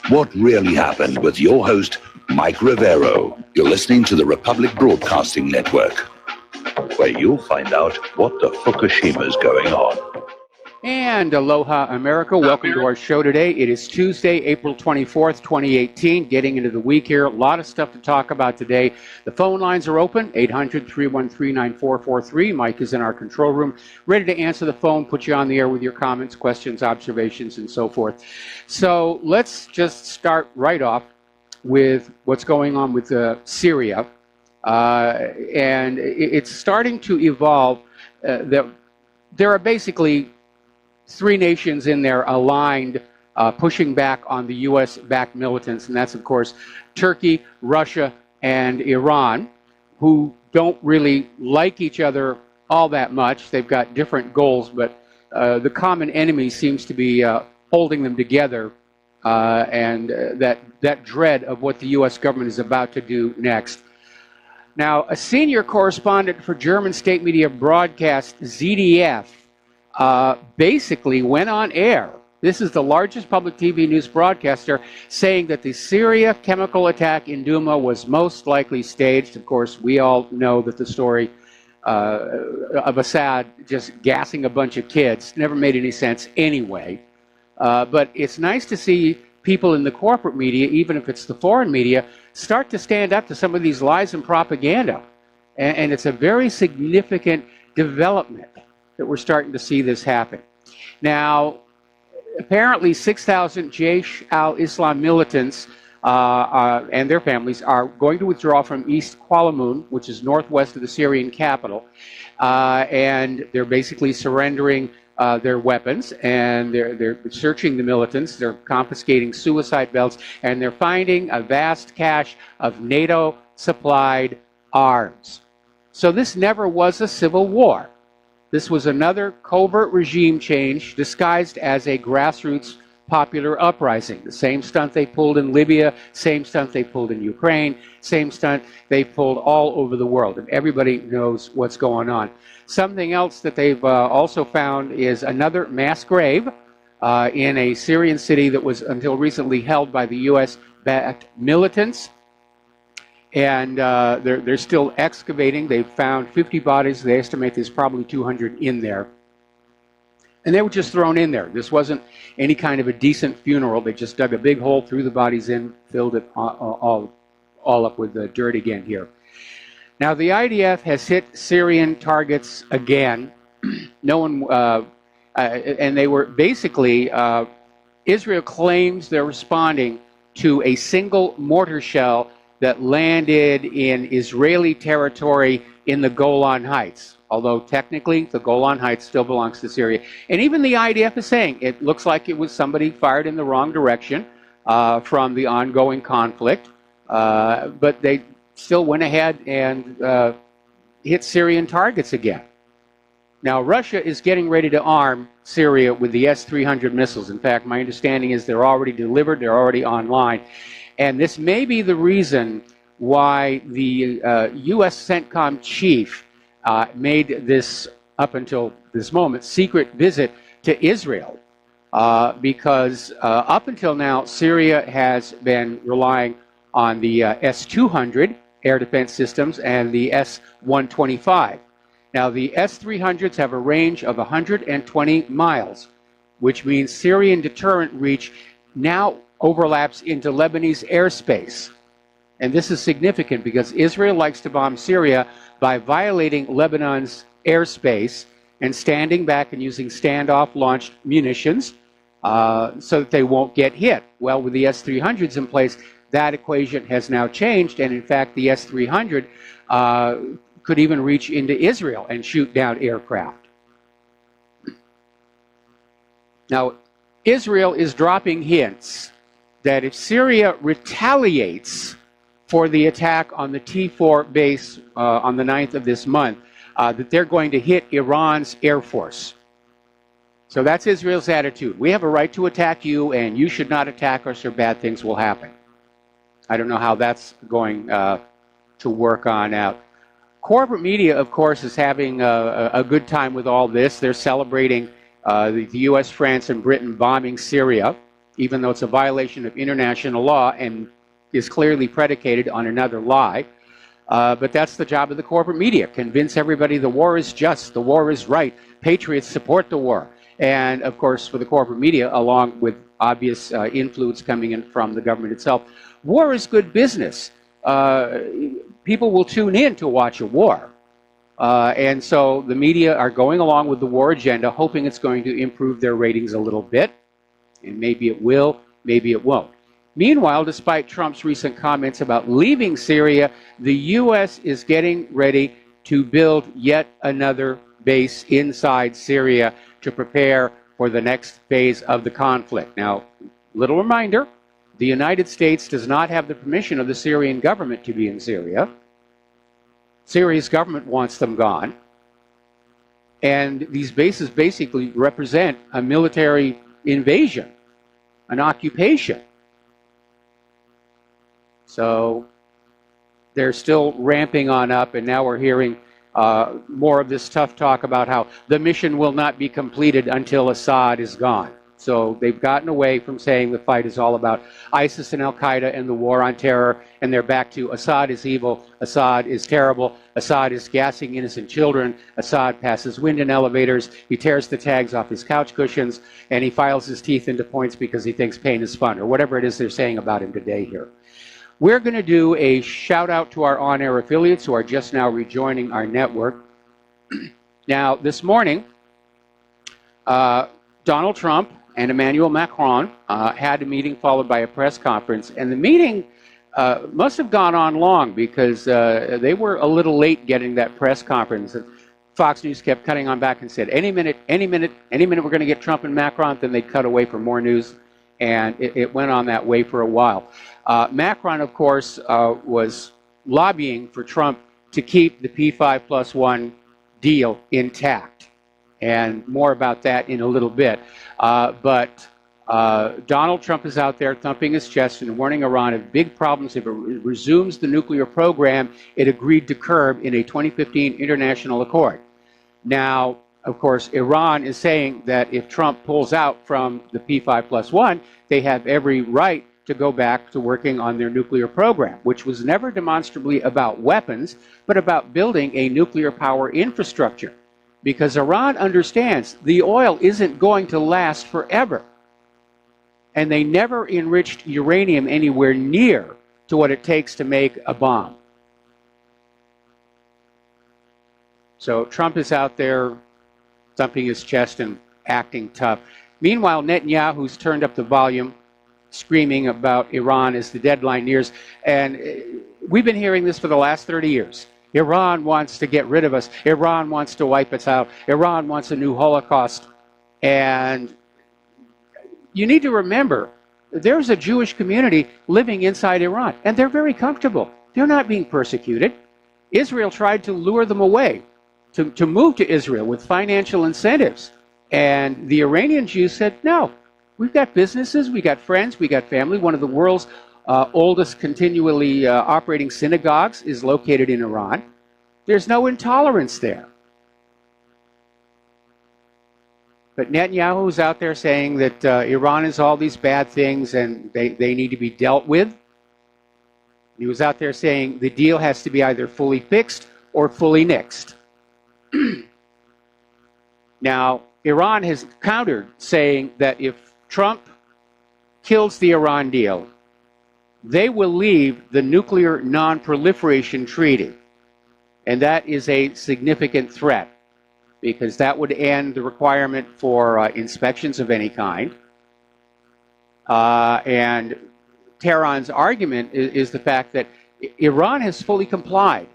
What really happened with your host, Mike Rivero. You're listening to the Republic Broadcasting Network, where you'll find out what the Fukushima's going on. And aloha, America. Welcome to our show today. It is Tuesday, April 24th, 2018, getting into the week here. A lot of stuff to talk about today. The phone lines are open, 800-313-9443. Mike is in our control room, ready to answer the phone, put you on the air with your comments, questions, observations, and so forth. So let's just start right off with what's going on with Syria. And it's starting to evolve. There are basically three nations in there aligned, pushing back on the U.S.-backed militants, and that's, of course, Turkey, Russia, and Iran, who don't really like each other all that much. They've got different goals, but the common enemy seems to be holding them together, and that dread of what the U.S. government is about to do next. Now, a senior correspondent for German state media broadcast ZDF basically went on air. This is the largest public TV news broadcaster, saying that the Syria chemical attack in Douma was most likely staged. Of course, we all know that the story of Assad just gassing a bunch of kids never made any sense anyway. But it's nice to see people in the corporate media, even if it's the foreign media, start to stand up to some of these lies and propaganda. And it's a very significant development that we're starting to see this happen. Now, apparently 6,000 Jaish al-Islam militants and their families are going to withdraw from East Qalamun, which is northwest of the Syrian capital, and they're basically surrendering their weapons, and they're searching the militants, they're confiscating suicide belts, and they're finding a vast cache of NATO-supplied arms. So this never was a civil war. This was another covert regime change disguised as a grassroots popular uprising. The same stunt they pulled in Libya, same stunt they pulled in Ukraine, same stunt they pulled all over the world. And everybody knows what's going on. Something else that they've also found is another mass grave in a Syrian city that was until recently held by the U.S.-backed militants. And they're still excavating. They've found 50 bodies. They estimate there's probably 200 in there. And they were just thrown in there. This wasn't any kind of a decent funeral. They just dug a big hole, threw the bodies in, filled it all up with the dirt again here. Now, the IDF has hit Syrian targets again. No one, and they were basically, Israel claims they're responding to a single mortar shell that landed in Israeli territory in the Golan Heights, although technically the Golan Heights still belongs to Syria. And even the IDF is saying it looks like it was somebody fired in the wrong direction from the ongoing conflict, but they still went ahead and hit Syrian targets again. Now, Russia is getting ready to arm Syria with the S-300 missiles. In fact, my understanding is they're already delivered, they're already online. And this may be the reason why the U.S. CENTCOM chief made this, up until this moment, secret visit to Israel. Because up until now, Syria has been relying on the S-200 air defense systems and the S-125. Now, the S-300s have a range of 120 miles, which means Syrian deterrent reach now overlaps into Lebanese airspace. And this is significant because Israel likes to bomb Syria by violating Lebanon's airspace and standing back and using standoff-launched munitions so that they won't get hit. Well, with the S-300s in place, that equation has now changed, and in fact, the S-300 could even reach into Israel and shoot down aircraft. Now, Israel is dropping hints that if Syria retaliates for the attack on the T4 base on the 9th of this month, that they're going to hit Iran's air force. So that's Israel's attitude. We have a right to attack you, and you should not attack us, or bad things will happen. I don't know how that's going to work on out. Corporate media, of course, is having a good time with all this. They're celebrating the U.S., France, and Britain bombing Syria. even though it's a violation of international law and is clearly predicated on another lie. But that's the job of the corporate media. Convince everybody the war is just, the war is right, patriots support the war. And of course, for the corporate media, along with obvious influence coming in from the government itself, war is good business. People will tune in to watch a war. And so the media are going along with the war agenda, hoping it's going to improve their ratings a little bit. And maybe it will, maybe it won't. Meanwhile, despite Trump's recent comments about leaving Syria, the U.S. is getting ready to build yet another base inside Syria to prepare for the next phase of the conflict. Now, little reminder, the United States does not have the permission of the Syrian government to be in Syria. Syria's government wants them gone. And these bases basically represent a military invasion, an occupation. So they're still ramping on up, and now we're hearing more of this tough talk about how the mission will not be completed until Assad is gone. So they've gotten away from saying the fight is all about ISIS and Al-Qaeda and the war on terror, and they're back to Assad is evil, Assad is terrible, Assad is gassing innocent children, Assad passes wind in elevators, he tears the tags off his couch cushions, and he files his teeth into points because he thinks pain is fun, or whatever it is they're saying about him today here. We're going to do a shout out to our on-air affiliates who are just now rejoining our network. Now, this morning, Donald Trump and Emmanuel Macron had a meeting followed by a press conference, and the meeting must have gone on long because they were a little late getting that press conference. Fox News kept cutting on back and said, any minute we're going to get Trump and Macron. Then they'd cut away for more news, and it went on that way for a while. Macron, of course, was lobbying for Trump to keep the P5+1 deal intact. And more about that in a little bit. But Donald Trump is out there thumping his chest and warning Iran of big problems if it resumes the nuclear program it agreed to curb in a 2015 international accord. Now, of course, Iran is saying that if Trump pulls out from the P5+1, they have every right to go back to working on their nuclear program, which was never demonstrably about weapons, but about building a nuclear power infrastructure. Because Iran understands the oil isn't going to last forever. And they never enriched uranium anywhere near to what it takes to make a bomb. So Trump is out there thumping his chest and acting tough. Meanwhile, Netanyahu's turned up the volume, screaming about Iran as the deadline nears. And we've been hearing this for the last 30 years. Iran wants to get rid of us. Iran wants to wipe us out. Iran wants a new Holocaust. And you need to remember, there's a Jewish community living inside Iran, and they're very comfortable. They're not being persecuted. Israel tried to lure them away, to move to Israel with financial incentives. And the Iranian Jews said, no, we've got businesses, we got friends, we got family. One of the world's oldest continually operating synagogues is located in Iran. There's no intolerance there. But Netanyahu's out there saying that Iran is all these bad things and they need to be dealt with. He was out there saying the deal has to be either fully fixed or fully nixed. Now, Iran has countered, saying that if Trump kills the Iran deal, they will leave the Nuclear Non-Proliferation Treaty. And that is a significant threat, because that would end the requirement for inspections of any kind. And Tehran's argument is the fact that Iran has fully complied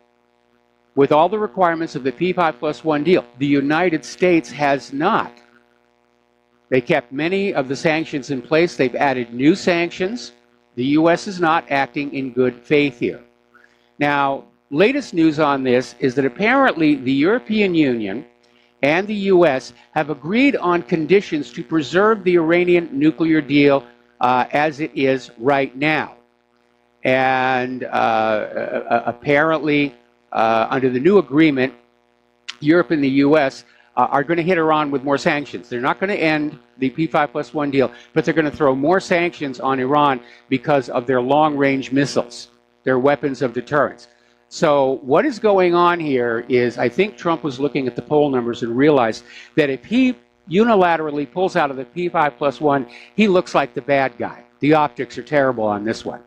with all the requirements of the P5+1 deal. The United States has not. They kept many of the sanctions in place. They've added new sanctions. The U.S. is not acting in good faith here. Now, latest news on this is that apparently the European Union and the U.S. have agreed on conditions to preserve the Iranian nuclear deal as it is right now. And apparently, under the new agreement, Europe and the U.S. are going to hit Iran with more sanctions. They're not going to end the P5+1 deal, but they're going to throw more sanctions on Iran because of their long-range missiles, their weapons of deterrence. So what is going on here is, I think Trump was looking at the poll numbers and realized that if he unilaterally pulls out of the P5+1, he looks like the bad guy. The optics are terrible on this one.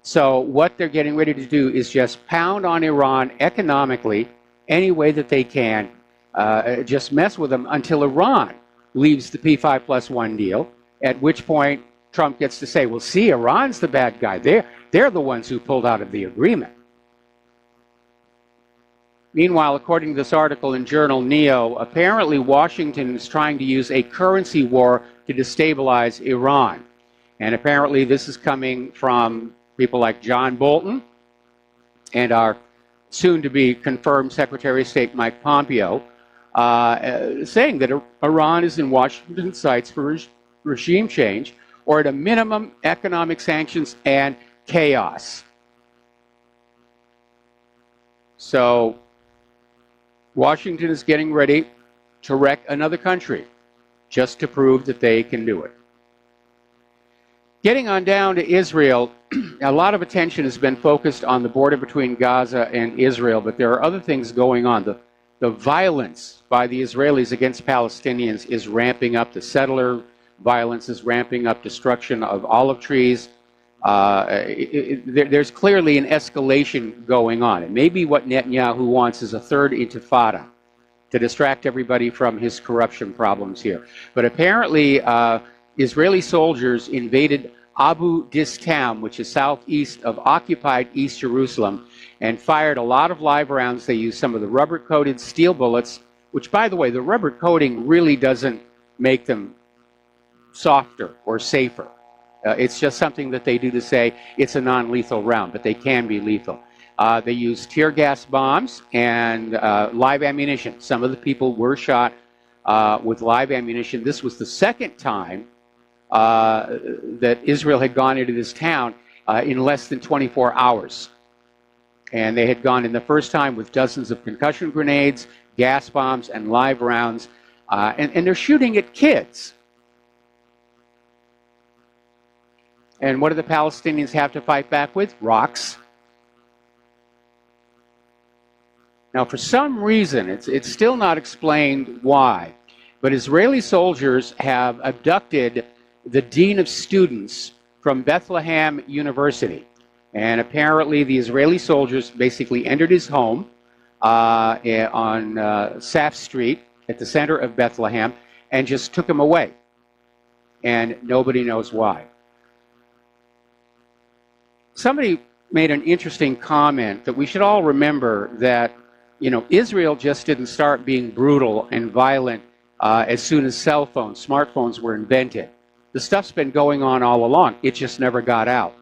So what they're getting ready to do is just pound on Iran economically any way that they can, just mess with them until Iran leaves the P5+1 deal, at which point Trump gets to say, well, see, Iran's the bad guy. They're the ones who pulled out of the agreement. Meanwhile, according to this article in Journal Neo, apparently Washington is trying to use a currency war to destabilize Iran. And apparently this is coming from people like John Bolton and our soon-to-be confirmed Secretary of State Mike Pompeo, saying that Iran is in Washington's sights for regime change, or at a minimum, economic sanctions and chaos. So Washington is getting ready to wreck another country just to prove that they can do it. Getting on down to Israel, a lot of attention has been focused on the border between Gaza and Israel, but there are other things going on. The violence by the Israelis against Palestinians is ramping up. The settler violence is ramping up, destruction of olive trees. There's clearly an escalation going on. And maybe what Netanyahu wants is a third intifada to distract everybody from his corruption problems here. But apparently, Israeli soldiers invaded Abu Dis town, which is southeast of occupied East Jerusalem, and fired a lot of live rounds. They used some of the rubber-coated steel bullets, which, by the way, the rubber coating really doesn't make them softer or safer. It's just something that they do to say it's a non-lethal round, but they can be lethal. They used tear gas bombs and live ammunition. Some of the people were shot with live ammunition. This was the second time that Israel had gone into this town in less than 24 hours. And they had gone in the first time with dozens of concussion grenades, gas bombs, and live rounds. And they're shooting at kids. And what do the Palestinians have to fight back with? Rocks. Now, for some reason, it's still not explained why, but Israeli soldiers have abducted the dean of students from Bethlehem University. And apparently the Israeli soldiers basically entered his home on Saf Street at the center of Bethlehem and just took him away. And nobody knows why. Somebody made an interesting comment that we should all remember that, you know, Israel just didn't start being brutal and violent as soon as cell phones, smartphones were invented. The stuff's been going on all along. It just never got out.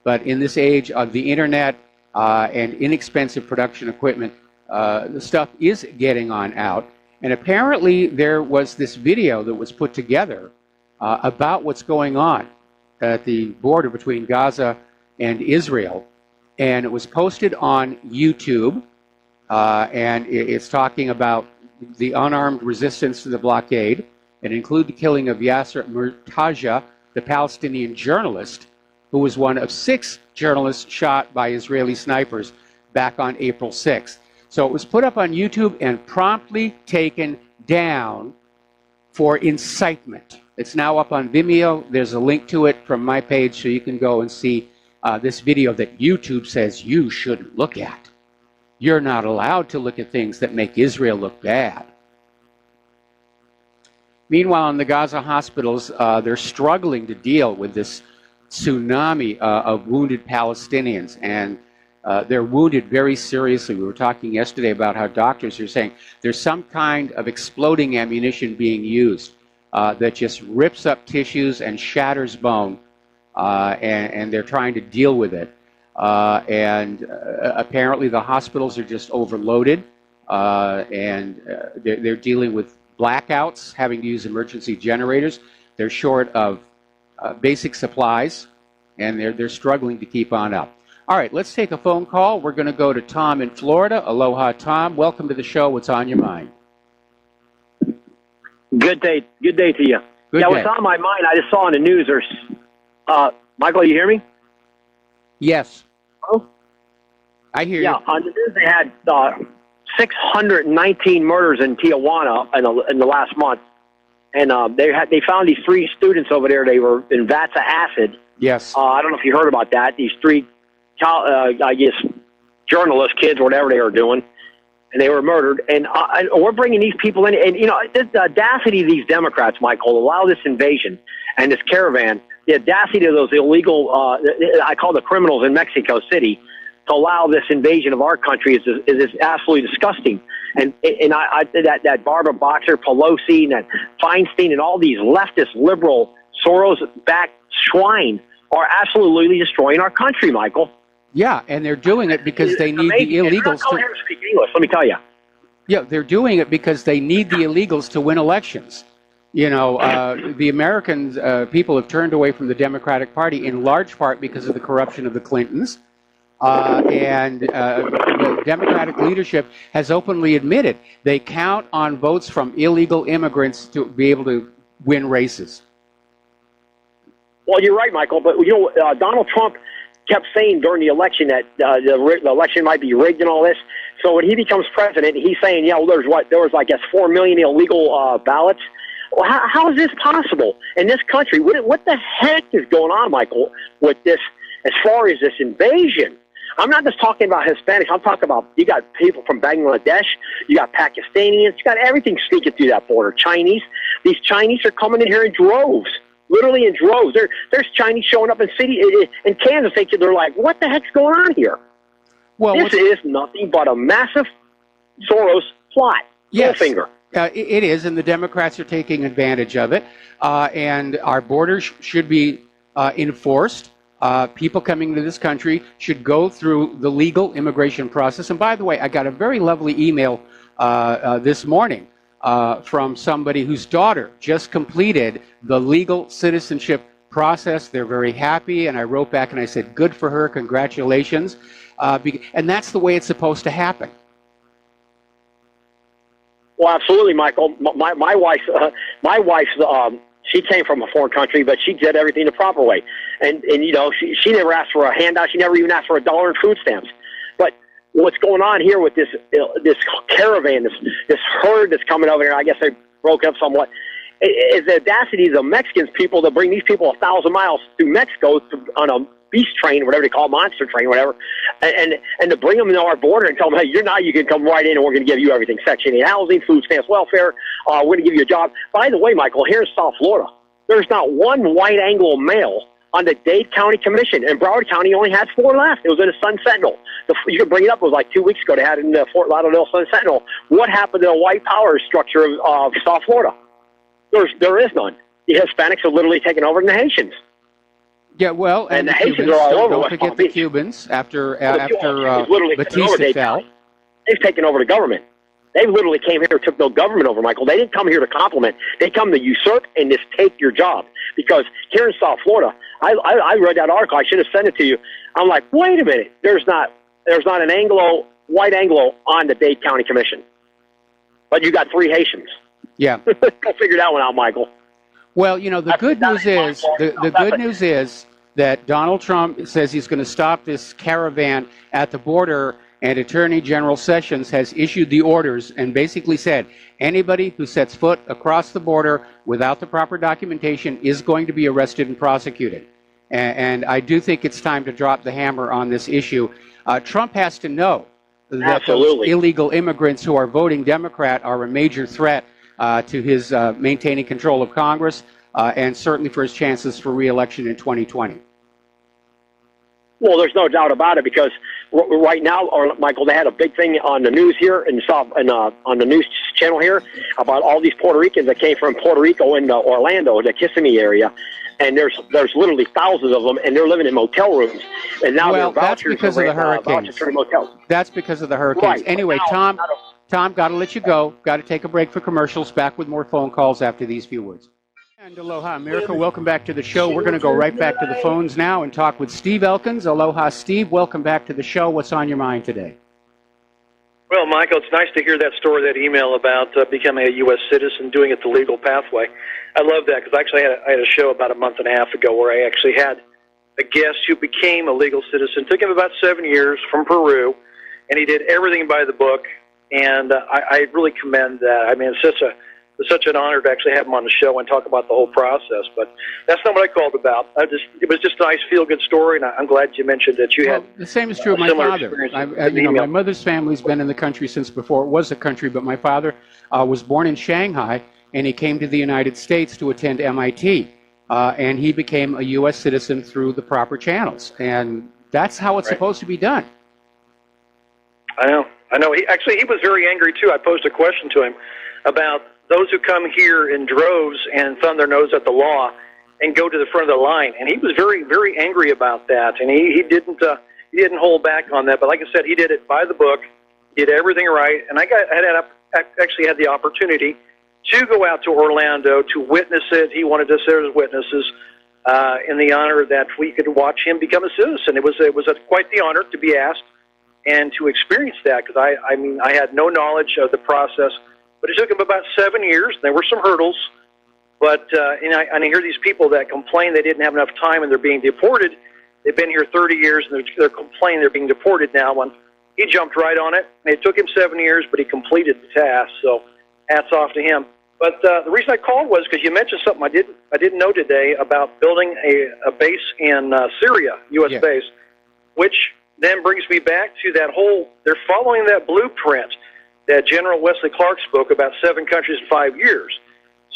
But in this age of the internet and inexpensive production equipment, the stuff is getting on out. And apparently there was this video that was put together about what's going on at the border between Gaza and Israel. And it was posted on YouTube. And it's talking about the unarmed resistance to the blockade, and include the killing of Yasser Murtaja, the Palestinian journalist, who was one of 6 journalists shot by Israeli snipers back on April 6th. So it was put up on YouTube and promptly taken down for incitement. It's now up on Vimeo. There's a link to it from my page, so you can go and see this video that YouTube says you shouldn't look at. You're not allowed to look at things that make Israel look bad. Meanwhile, in the Gaza hospitals, they're struggling to deal with this tsunami of wounded Palestinians, and they're wounded very seriously. We were talking yesterday about how doctors are saying there's some kind of exploding ammunition being used that just rips up tissues and shatters bone, and they're trying to deal with it. Apparently the hospitals are just overloaded, and they're dealing with blackouts, having to use emergency generators. They're short of basic supplies, and they're struggling to keep on up. All right, let's take a phone call. We're going to go to Tom in Florida. Aloha, Tom. Welcome to the show. What's on your mind? Good day to you. Good yeah, day. what's on my mind, I just saw on the news, Michael, you hear me? Yes. Oh? I hear Yeah, you. on the news they had 619 murders in Tijuana in the last month. And they found these 3 students over there. They were in vats of acid. Yes. I don't know if you heard about that. These 3, I guess, journalist kids, whatever they were doing. And they were murdered, and we're bringing these people in. And, the audacity of these Democrats, Michael, allow this invasion and this caravan, the audacity of those illegal, I call the criminals in Mexico City, to allow this invasion of our country is absolutely disgusting. And that Barbara Boxer, Pelosi, and that Feinstein, and all these leftist, liberal, Soros-backed swine are absolutely destroying our country, Michael. Yeah, and they're doing it because they need the illegals to speak English. Let me tell you. Yeah, they're doing it because they need the illegals to win elections. The Americans, people have turned away from the Democratic Party in large part because of the corruption of the Clintons. And the Democratic leadership has openly admitted they count on votes from illegal immigrants to be able to win races. Well, you're right, Michael, but Donald Trump kept saying during the election that the election might be rigged and all this. So when he becomes president, he's saying, there was, I guess, 4 million illegal ballots. Well, how is this possible in this country? What the heck is going on, Michael, with this as far as this invasion? I'm not just talking about Hispanics. I'm talking about, you got people from Bangladesh, you got Pakistanis, you got everything sneaking through that border. Chinese. These Chinese are coming in here in droves. Literally in droves. There's Chinese showing up in Kansas. They're like, what the heck's going on here? Well, this is nothing but a massive Soros plot. Yes, finger. It is, and the Democrats are taking advantage of it. And our borders should be enforced. People coming into this country should go through the legal immigration process. And by the way, I got a very lovely email this morning from somebody whose daughter just completed the legal citizenship process. They're very happy, and I wrote back and I said, good for her, congratulations. And that's the way it's supposed to happen. Well, absolutely, Michael. My wife's she came from a foreign country, but she did everything the proper way. And she never asked for a handout. She never even asked for $1 in food stamps. But what's going on here with this caravan, this herd that's coming over here, I guess they broke up somewhat, is the audacity of the Mexicans people to bring these people 1,000 miles through Mexico on a beast train, whatever they call it, monster train, whatever, and to bring them to our border and tell them, hey, you can come right in and we're going to give you everything, Section 8 housing, food stamps, welfare, we're going to give you a job. By the way, Michael, here in South Florida, there's not one white Anglo male on the Dade County Commission, and Broward County only had 4 left. It was in the Sun Sentinel. You could bring it up. It was like 2 weeks ago. They had it in the Fort Lauderdale Sun Sentinel. What happened to the white power structure of South Florida? There is none. The Hispanics have literally taken over the Haitians. Yeah, well, and the Cubans, Haitians are all over don't West forget Palm the Beach. Cubans after literally Batista fell. They've taken over the government. They literally came here and took the government over, Michael. They didn't come here to compliment. They come to usurp and just take your job. Because here in South Florida, I read that article. I should have sent it to you. I'm like, wait a minute. There's not an white Anglo on the Dade County Commission. But you got 3 Haitians. Yeah. Go figure that one out, Michael. Well, the good news is that Donald Trump says he's going to stop this caravan at the border, and Attorney General Sessions has issued the orders and basically said anybody who sets foot across the border without the proper documentation is going to be arrested and prosecuted. And I do think it's time to drop the hammer on this issue. Trump has to know that those illegal immigrants who are voting Democrat are a major threat to his maintaining control of Congress and certainly for his chances for re-election in 2020. Well, there's no doubt about it, because right now, Michael, they had a big thing on the news here on the news channel here about all these Puerto Ricans that came from Puerto Rico and Orlando, the Kissimmee area, and there's literally thousands of them, and they're living in motel rooms. And now that's because of the hurricanes. That's because of the hurricanes. Right. Anyway, Tom, got to let you go. Got to take a break for commercials. Back with more phone calls after these few words. And aloha, America. Welcome back to the show. We're going to go right back to the phones now and talk with Steve Elkins. Aloha, Steve. Welcome back to the show. What's on your mind today? Well, Michael, it's nice to hear that story, that email about becoming a U.S. citizen, doing it the legal pathway. I love that because actually I had a show about a month and a half ago where I actually had a guest who became a legal citizen. It took him about 7 years from Peru, and he did everything by the book, and I really commend that. I mean, it's such an honor to actually have him on the show and talk about the whole process, but that's not what I called about. It was just a nice feel-good story, and I'm glad you mentioned that you had the same is true of my father. My mother's family's been in the country since before it was a country, but my father was born in Shanghai, and he came to the United States to attend MIT, and he became a U.S. citizen through the proper channels, and that's how it's supposed to be done. I know. He was very angry, too. I posed a question to him about those who come here in droves and thumb their nose at the law and go to the front of the line, and he was very, very angry about that, and he didn't hold back on that. But like I said, he did it by the book, did everything right, and I actually had the opportunity to go out to Orlando to witness it. He wanted us there as witnesses in the honor that we could watch him become a citizen. It was quite the honor to be asked and to experience that, because I had no knowledge of the process. But it took him about 7 years. There were some hurdles, but and I hear these people that complain they didn't have enough time and they're being deported. They've been here 30 years and they're complaining they're being deported now. And he jumped right on it. And it took him 7 years, but he completed the task. So hats off to him. But the reason I called was because you mentioned something I didn't know today about building a base in Syria, U.S. base, which then brings me back to that whole. They're following that blueprint that General Wesley Clark spoke about, 7 countries in 5 years.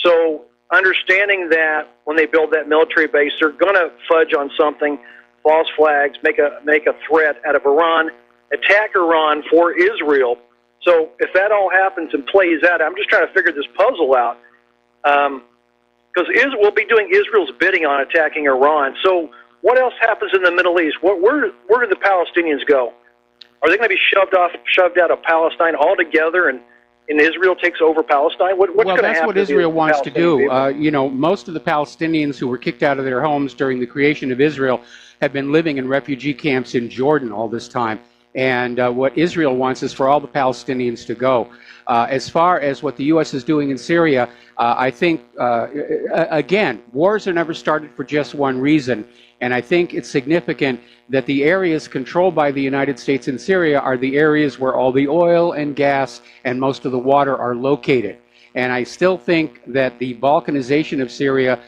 So understanding that when they build that military base, they're going to fudge on something, false flags, make a threat out of Iran, attack Iran for Israel. So if that all happens and plays out, I'm just trying to figure this puzzle out. Because we'll be doing Israel's bidding on attacking Iran. So what else happens in the Middle East? Where do the Palestinians go? Are they going to be shoved out of Palestine altogether, and Israel takes over Palestine? What's going to happen? Well, that's what Israel wants to do. Most of the Palestinians who were kicked out of their homes during the creation of Israel have been living in refugee camps in Jordan all this time. And what Israel wants is for all the Palestinians to go. As far as what the U.S. is doing in Syria, I think, again, wars are never started for just one reason. And I think it's significant that the areas controlled by the United States in Syria are the areas where all the oil and gas and most of the water are located. And I still think that the Balkanization of Syria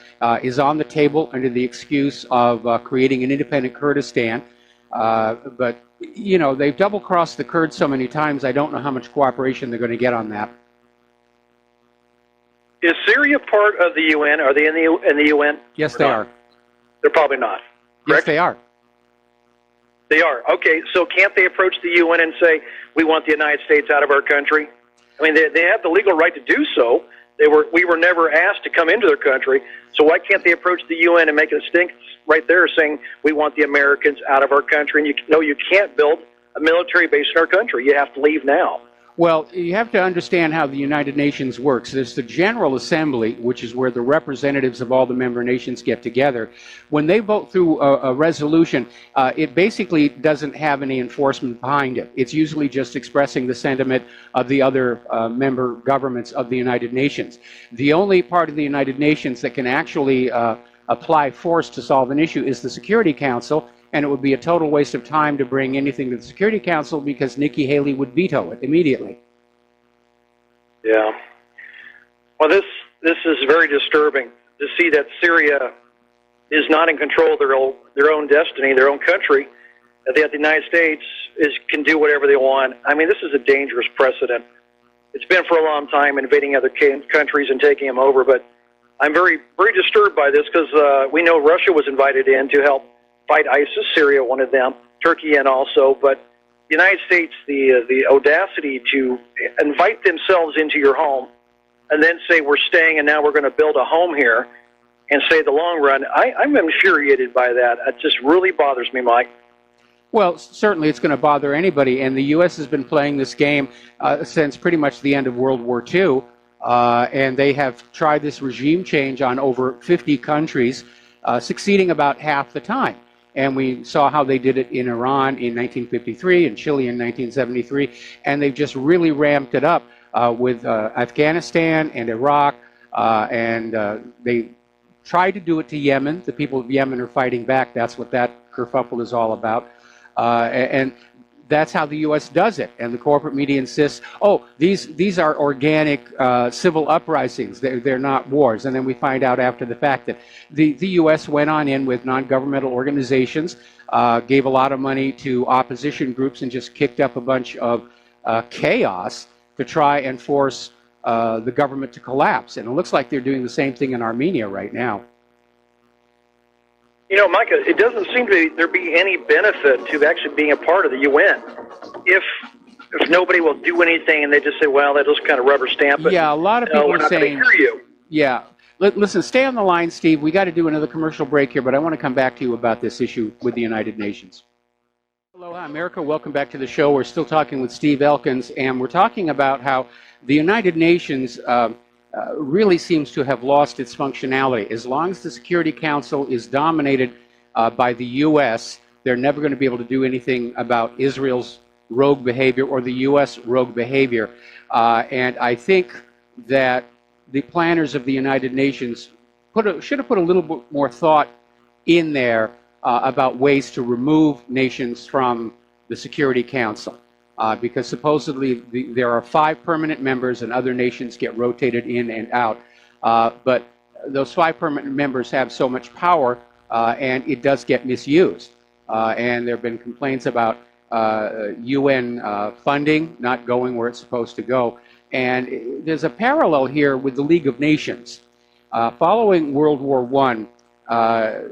is on the table under the excuse of creating an independent Kurdistan. But, they've double-crossed the Kurds so many times, I don't know how much cooperation they're going to get on that. Is Syria part of the UN? Are they in the UN? Yes, they are. They're probably not. Yes, Correct? they are. They are. Okay, so can't they approach the UN and say, we want the United States out of our country? I mean, they have the legal right to do so. We were never asked to come into their country, so why can't they approach the UN and make a stink right there saying, we want the Americans out of our country? And you can't build a military base in our country. You have to leave now. Well, you have to understand how the United Nations works. There's the General Assembly, which is where the representatives of all the member nations get together. When they vote through a resolution, it basically doesn't have any enforcement behind it. It's usually just expressing the sentiment of the other member governments of the United Nations. The only part of the United Nations that can actually apply force to solve an issue is the Security Council, and it would be a total waste of time to bring anything to the Security Council because Nikki Haley would veto it immediately. Yeah. Well, this is very disturbing to see that Syria is not in control of their own destiny, their own country, that the United States can do whatever they want. I mean, this is a dangerous precedent. It's been for a long time invading other countries and taking them over, but I'm very, very disturbed by this because we know Russia was invited in to help fight ISIS, Syria, one of them, Turkey, and also, but the United States, the audacity to invite themselves into your home and then say we're staying and now we're going to build a home here and say the long run, I'm infuriated by that. It just really bothers me, Mike. Well, certainly it's going to bother anybody, and the U.S. has been playing this game since pretty much the end of World War II, and they have tried this regime change on over 50 countries, succeeding about half the time. And we saw how they did it in Iran in 1953 and Chile in 1973. And they've just really ramped it up with Afghanistan and Iraq. And they tried to do it to Yemen. The people of Yemen are fighting back. That's what that kerfuffle is all about. And that's how the U.S. does it. And the corporate media insists, oh, these are organic civil uprisings. They're not wars. And then we find out after the fact that the U.S. went on in with non-governmental organizations, gave a lot of money to opposition groups, and just kicked up a bunch of chaos to try and force the government to collapse. And it looks like they're doing the same thing in Armenia right now. You know, Micah, it doesn't seem to there be any benefit to actually being a part of the UN. If nobody will do anything and they just say, well, they'll just kind of rubber stamp it. Yeah, a lot of people we're are not saying, going to hear you. Yeah. Listen, stay on the line, Steve. We got to do another commercial break here, but I want to come back to you about this issue with the United Nations. Aloha, America. Welcome back to the show. We're still talking with Steve Elkins, and we're talking about how the United Nations really seems to have lost its functionality. As long as the Security Council is dominated by the U.S., they're never going to be able to do anything about Israel's rogue behavior or the U.S. rogue behavior. And I think that the planners of the United Nations should have put a little bit more thought in there about ways to remove nations from the Security Council. Because supposedly there are 5 permanent members and other nations get rotated in and out. But those 5 permanent members have so much power and it does get misused. And there have been complaints about UN funding not going where it's supposed to go. And there's a parallel here with the League of Nations. Following World War I,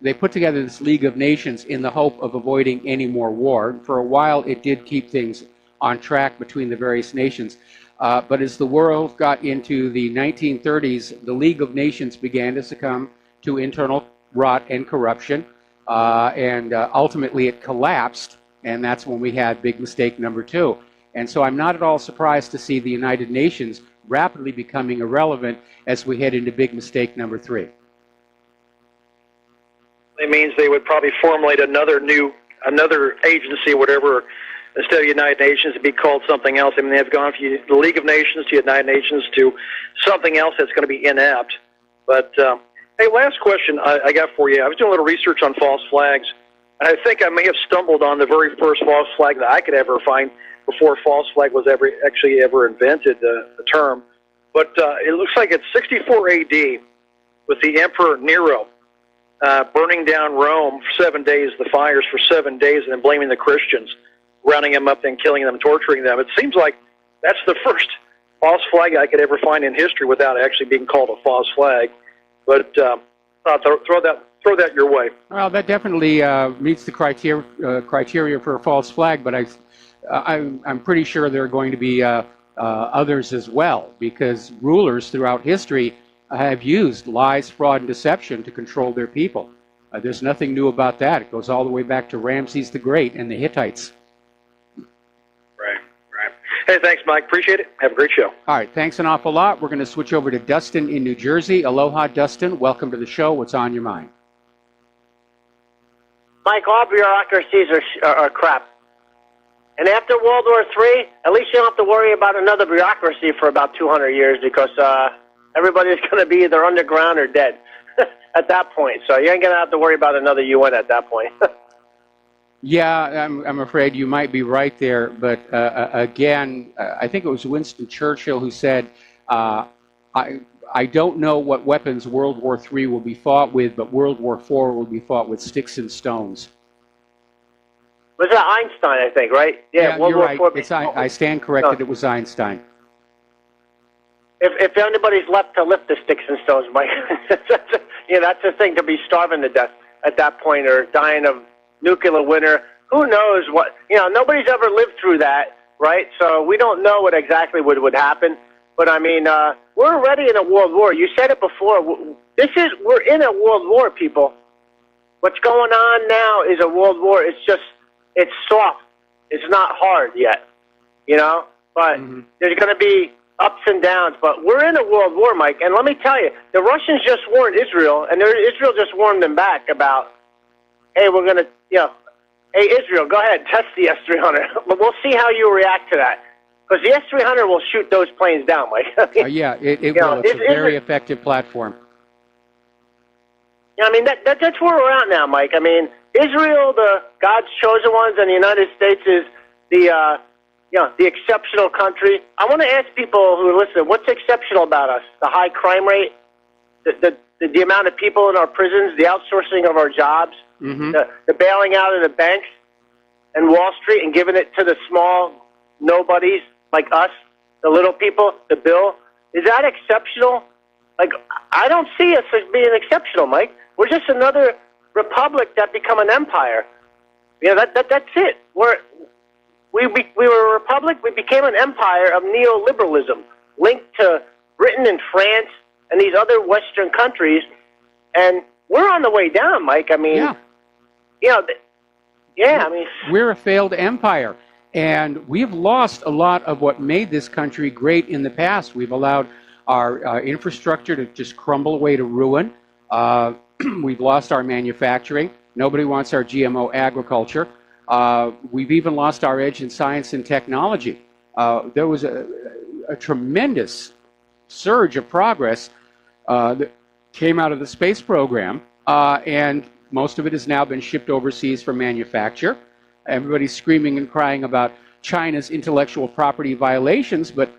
they put together this League of Nations in the hope of avoiding any more war. For a while, it did keep things on track between the various nations. But as the world got into the 1930s, the League of Nations began to succumb to internal rot and corruption. And ultimately, it collapsed. And that's when we had big mistake number 2. And so I'm not at all surprised to see the United Nations rapidly becoming irrelevant as we head into big mistake number 3. It means they would probably formulate another agency, whatever, instead of United Nations, to be called something else. I mean, they've gone from the League of Nations to United Nations to something else that's going to be inept. But, hey, last question I got for you. I was doing a little research on false flags, and I think I may have stumbled on the very first false flag that I could ever find before false flag was ever invented, the term. But it looks like it's 64 A.D. with the Emperor Nero burning down Rome for 7 days, the fires for 7 days, and then blaming the Christians, rounding them up and killing them, torturing them. It seems like that's the first false flag I could ever find in history without actually being called a false flag. But throw that your way. Well, that definitely meets the criteria for a false flag, but I'm pretty sure there are going to be others as well, because rulers throughout history have used lies, fraud, and deception to control their people. There's nothing new about that. It goes all the way back to Ramses the Great and the Hittites. Right. Hey, thanks, Mike. Appreciate it. Have a great show. All right, thanks an awful lot. We're going to switch over to Dustin in New Jersey. Aloha, Dustin. Welcome to the show. What's on your mind? Mike, all bureaucracies are crap. And after World War III, at least you don't have to worry about another bureaucracy for about 200 years because everybody's going to be either underground or dead at that point. So you ain't going to have to worry about another UN at that point. Yeah, I'm afraid you might be right there. But again, I think it was Winston Churchill who said, I don't know what weapons World War III will be fought with, but World War IV will be fought with sticks and stones. Was that Einstein, I think, right? Yeah, World you're War right. IV. I stand corrected. It was Einstein. If anybody's left to lift the sticks and stones, Mike, that's the thing, to be starving to death at that point or dying of nuclear winter. Who knows what? Nobody's ever lived through that, right? So we don't know what exactly would happen. But I mean, we're already in a world war. You said it before. We're in a world war, people. What's going on now is a world war. It's soft. It's not hard yet, But there's going to be ups and downs. But we're in a world war, Mike. And let me tell you, the Russians just warned Israel, and Israel just warned them back about, hey, we're going to, hey, Israel, go ahead, test the S-300. But we'll see how you react to that. Because the S-300 will shoot those planes down, Mike. Yeah, it will. It's a very effective platform. I mean, that's where we're at now, Mike. I mean, Israel, the God's chosen ones, and the United States is the exceptional country. I want to ask people who are listening, what's exceptional about us? The high crime rate, the amount of people in our prisons, the outsourcing of our jobs, the bailing out of the banks and Wall Street and giving it to the small nobodies like us, the little people, the bill. Is that exceptional? Like, I don't see us as being exceptional, Mike. We're just another republic that become an empire. That's it. We were a republic. We became an empire of neoliberalism, linked to Britain and France and these other Western countries, and we're on the way down, Mike. I mean, I mean, we're a failed empire, and we've lost a lot of what made this country great in the past. We've allowed our infrastructure to just crumble away to ruin. We've lost our manufacturing. Nobody wants our GMO agriculture. We've even lost our edge in science and technology. There was a tremendous surge of progress that came out of the space program, and most of it has now been shipped overseas for manufacture. Everybody's screaming and crying about China's intellectual property violations, but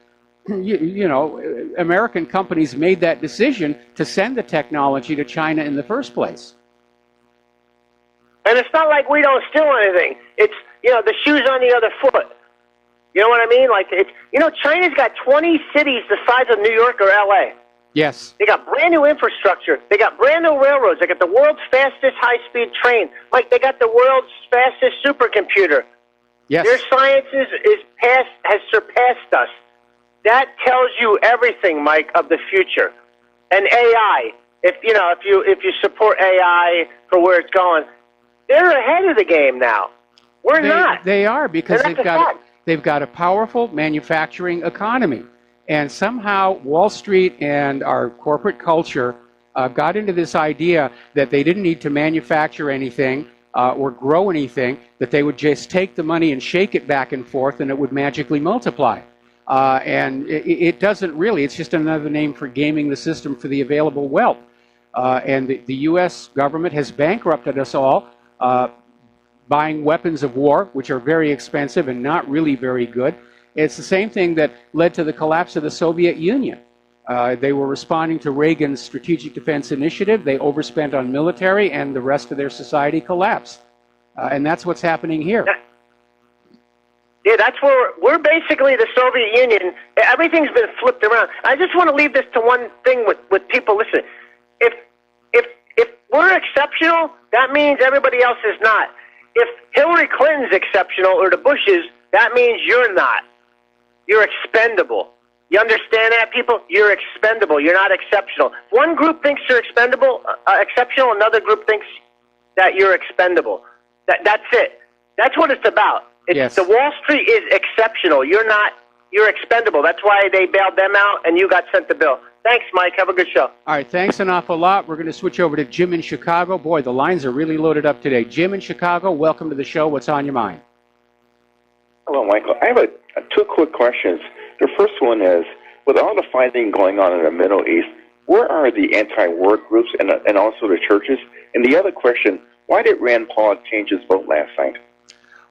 American companies made that decision to send the technology to China in the first place. And it's not like we don't steal anything. It's, the shoe's on the other foot. You know what I mean? Like, China's got 20 cities the size of New York or L.A. Yes. They got brand new infrastructure. They got brand new railroads. They got the world's fastest high-speed train. Like, they got the world's fastest supercomputer. Yes. Their science has surpassed us. That tells you everything, Mike, of the future. And AI, if you support AI for where it's going, they're ahead of the game now. We're not. They are, because they've got a powerful manufacturing economy. And somehow Wall Street and our corporate culture got into this idea that they didn't need to manufacture anything or grow anything, that they would just take the money and shake it back and forth and it would magically multiply. And it doesn't really. It's just another name for gaming the system for the available wealth. And the U.S. government has bankrupted us all, buying weapons of war, which are very expensive and not really very good. It's the same thing that led to the collapse of the Soviet Union. They were responding to Reagan's Strategic Defense Initiative. They overspent on military, and the rest of their society collapsed. And that's what's happening here. Yeah, that's where we're basically the Soviet Union. Everything's been flipped around. I just want to leave this to one thing with people. Listen, if we're exceptional, that means everybody else is not. If Hillary Clinton's exceptional or the Bushes, that means you're not. You're expendable. You understand that, people? You're expendable. You're not exceptional. One group thinks you're exceptional. Another group thinks that you're expendable. That's it. That's what it's about. Yes. The Wall Street is exceptional. You're not. You're expendable. That's why they bailed them out, and you got sent the bill. Thanks, Mike. Have a good show. All right, thanks an awful lot. We're going to switch over to Jim in Chicago. Boy, the lines are really loaded up today. Jim in Chicago, welcome to the show. What's on your mind? Hello, Michael. I have two quick questions. The first one is, with all the fighting going on in the Middle East, where are the anti-war groups and also the churches? And the other question, why did Rand Paul change his vote last night?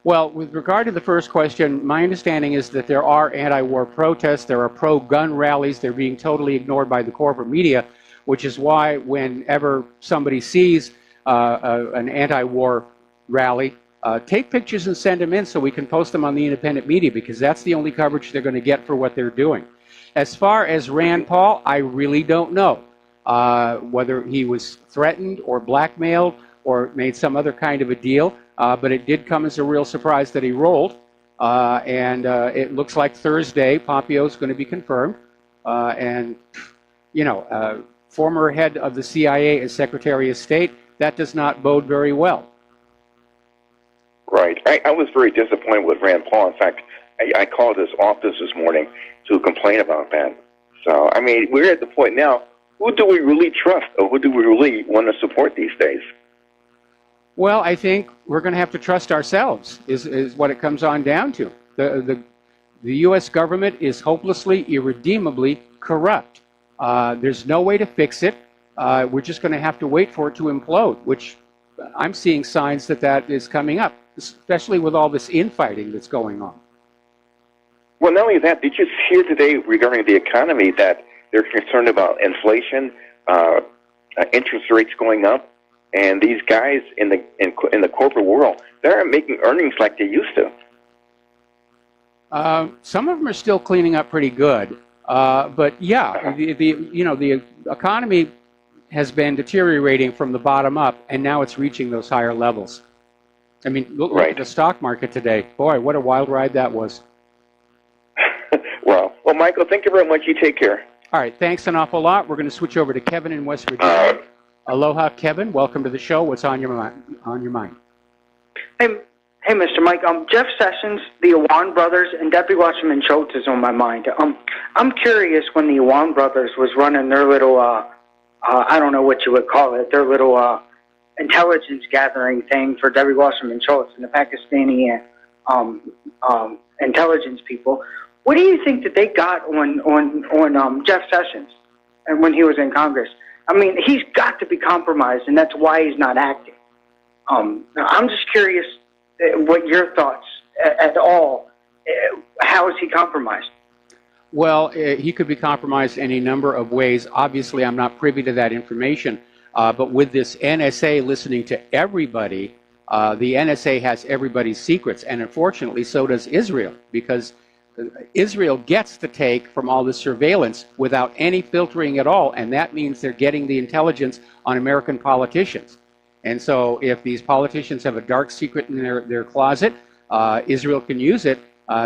Well, with regard to the first question, my understanding is that there are anti-war protests, there are pro-gun rallies, they're being totally ignored by the corporate media, which is why whenever somebody sees an anti-war rally, take pictures and send them in so we can post them on the independent media, because that's the only coverage they're going to get for what they're doing. As far as Rand Paul, I really don't know whether he was threatened or blackmailed or made some other kind of a deal. But it did come as a real surprise that he rolled. And it looks like Thursday, Pompeo is going to be confirmed. Former head of the CIA as Secretary of State, that does not bode very well. Right. I was very disappointed with Rand Paul. In fact, I called his office this morning to complain about that. So, I mean, we're at the point now, who do we really trust or who do we really want to support these days? Well, I think we're going to have to trust ourselves, is what it comes on down to. The U.S. government is hopelessly, irredeemably corrupt. There's no way to fix it. We're just going to have to wait for it to implode, which I'm seeing signs that is coming up, especially with all this infighting that's going on. Well, not only that, did you hear today regarding the economy that they're concerned about inflation, interest rates going up, and these guys in the corporate world, they're making earnings like they used to. Some of them are still cleaning up pretty good, but yeah, the economy has been deteriorating from the bottom up, and now it's reaching those higher levels. I mean, look at the stock market today. Boy, what a wild ride that was. Well, Michael, thank you very much. You take care. All right, thanks an awful lot. We're going to switch over to Kevin in West Virginia. Aloha, Kevin. Welcome to the show. What's on your mind? Hey, Mr. Mike. Jeff Sessions, the Aiea brothers, and Deputy Watchman Schultz is on my mind. I'm curious when the Aiea brothers was running their little, I don't know what you would call it, their little intelligence gathering thing for Deputy Watchman Schultz and the Pakistani intelligence people. What do you think that they got on Jeff Sessions and when he was in Congress? I mean, he's got to be compromised, and that's why he's not acting. I'm just curious what your thoughts at all. How is he compromised? Well, he could be compromised in a number of ways. Obviously, I'm not privy to that information. But with this NSA listening to everybody, the NSA has everybody's secrets. And unfortunately, so does Israel, because Israel gets the take from all this surveillance without any filtering at all, and that means they're getting the intelligence on American politicians. And so if these politicians have a dark secret in their closet, Israel can use it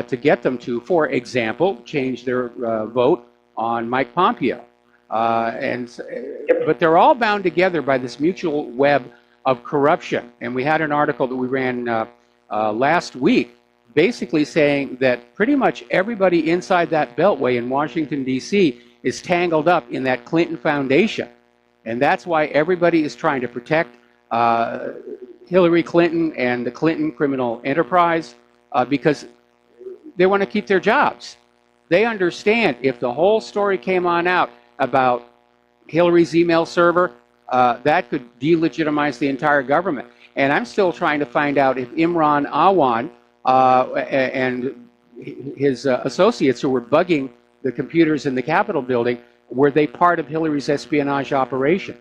to get them to, for example, change their vote on Mike Pompeo. But they're all bound together by this mutual web of corruption. And we had an article that we ran last week basically saying that pretty much everybody inside that beltway in Washington, D.C. is tangled up in that Clinton Foundation. And that's why everybody is trying to protect Hillary Clinton and the Clinton criminal enterprise because they want to keep their jobs. They understand if the whole story came on out about Hillary's email server, that could delegitimize the entire government. And I'm still trying to find out if Imran Awan and his associates who were bugging the computers in the Capitol building, were they part of Hillary's espionage operation?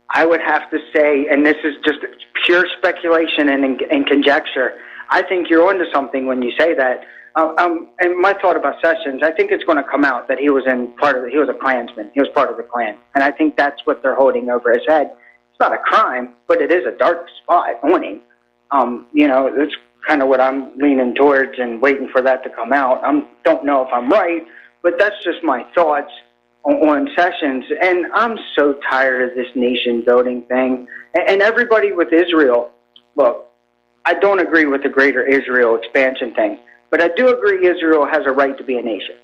I would have to say, and this is just pure speculation and conjecture, I think you're onto something when you say that. And my thought about Sessions, I think it's going to come out that he was he was a Klansman. He was part of the Klan. And I think that's what they're holding over his head. It's not a crime, but it is a dark spot on him. That's kind of what I'm leaning towards and waiting for that to come out. I don't know if I'm right, but that's just my thoughts on Sessions. And I'm so tired of this nation-building thing. And everybody with Israel, look, I don't agree with the greater Israel expansion thing, but I do agree Israel has a right to be a nation.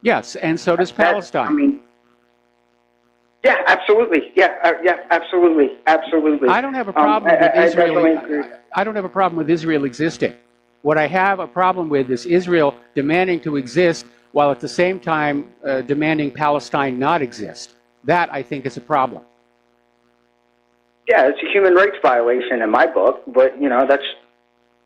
Yes, and so does Palestine. I mean, yeah, absolutely. Yeah, absolutely. I don't have a problem with Israel. I don't have a problem with Israel existing. What I have a problem with is Israel demanding to exist while at the same time demanding Palestine not exist. That, I think, is a problem. Yeah, it's a human rights violation in my book, but, that's,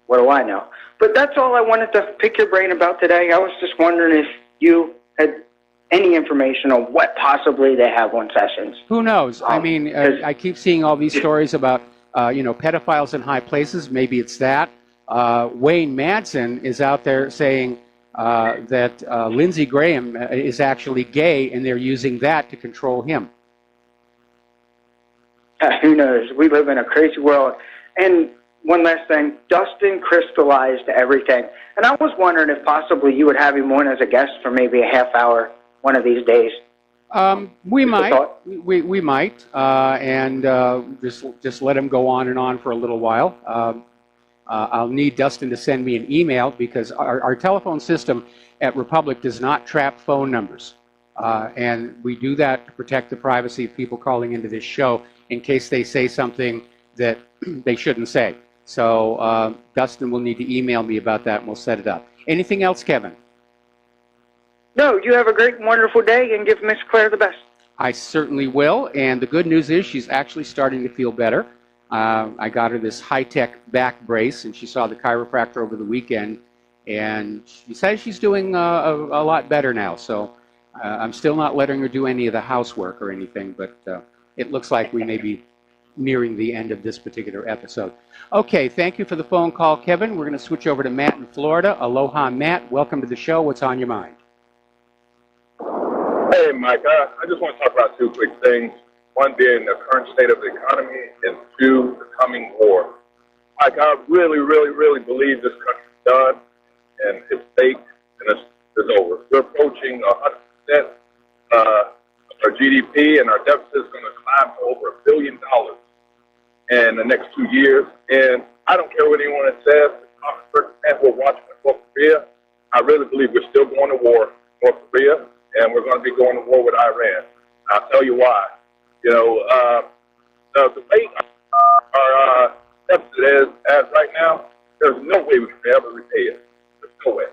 what do I know? But that's all I wanted to pick your brain about today. I was just wondering if you had any information on what possibly they have on Sessions. Who knows? I mean, I keep seeing all these stories about, pedophiles in high places. Maybe it's that. Wayne Madsen is out there saying that Lindsey Graham is actually gay, and they're using that to control him. Who knows? We live in a crazy world. And one last thing, Dustin crystallized everything. And I was wondering if possibly you would have him on as a guest for maybe a half hour one of these days. We might. We might. And just let him go on and on for a little while. I'll need Dustin to send me an email because our telephone system at Republic does not trap phone numbers. And we do that to protect the privacy of people calling into this show in case they say something that they shouldn't say. So Dustin will need to email me about that, and we'll set it up. Anything else, Kevin? No, you have a great and wonderful day, and give Miss Claire the best. I certainly will, and the good news is she's actually starting to feel better. I got her this high-tech back brace, and she saw the chiropractor over the weekend, and she says she's doing a lot better now. So I'm still not letting her do any of the housework or anything, but it looks like we may be nearing the end of this particular episode. Okay, thank you for the phone call, Kevin. We're going to switch over to Matt in Florida. Aloha, Matt. Welcome to the show. What's on your mind? Hey, Mike, I just want to talk about two quick things. One being the current state of the economy, and two, the coming war. Mike, I really, really, really believe this country's done, and it's baked, and it's over. We're approaching 100% our GDP, and our deficit is going to climb to over $1 billion in the next 2 years. And I don't care what anyone says. And we're watching North Korea. I really believe we're still going to war with North Korea, and we're going to be going to war with Iran. I'll tell you why. You know, the rate our deficit is as right now, there's no way we can ever repay it. There's no way.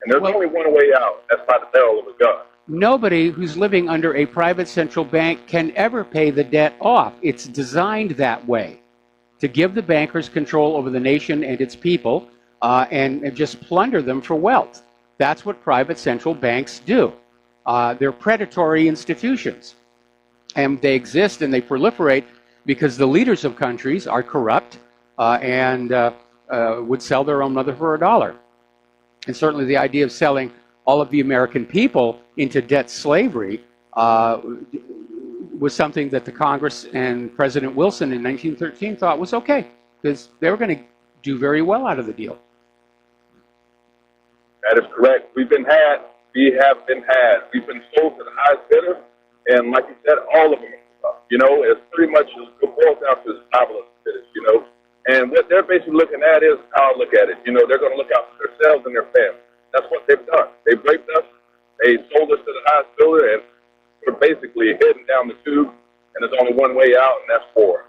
And there's only one way out. That's by the barrel of a gun. Nobody who's living under a private central bank can ever pay the debt off. It's designed that way, to give the bankers control over the nation and its people and just plunder them for wealth. That's what private central banks do. They're predatory institutions. And they exist and they proliferate because the leaders of countries are corrupt and would sell their own mother for $1. And certainly the idea of selling all of the American people into debt slavery was something that the Congress and President Wilson in 1913 thought was okay, because they were going to do very well out of the deal. That is correct. We have been had. We've been sold to the highest bidder, and like you said, all of them. You know, it's pretty much it boils down to the survival of the fittest, you know. And what they're basically looking at is how I look at it. You know, they're going to look out for themselves and their families. That's what they've done. They've raped us. They sold us to the highest bidder, and we're basically heading down the tube, and there's only one way out, and that's war.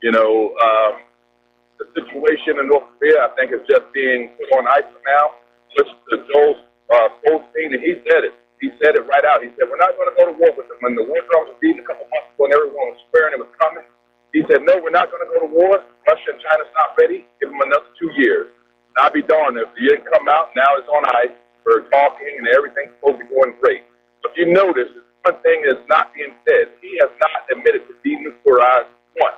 You know, the situation in North Korea, I think, is just being put on ice for now. Listen to Joel Osteen, and he said it. He said it right out. He said, we're not going to go to war with them. When the war drums were beating a couple months ago and everyone was swearing it was coming, he said, no, we're not going to go to war. Russia and China's not ready. Give them another 2 years. And I'll be darned if you didn't come out. Now it's on ice. We're talking and everything's supposed to be going great. But if you notice, one thing is not being said. He has not admitted to denuclearize once.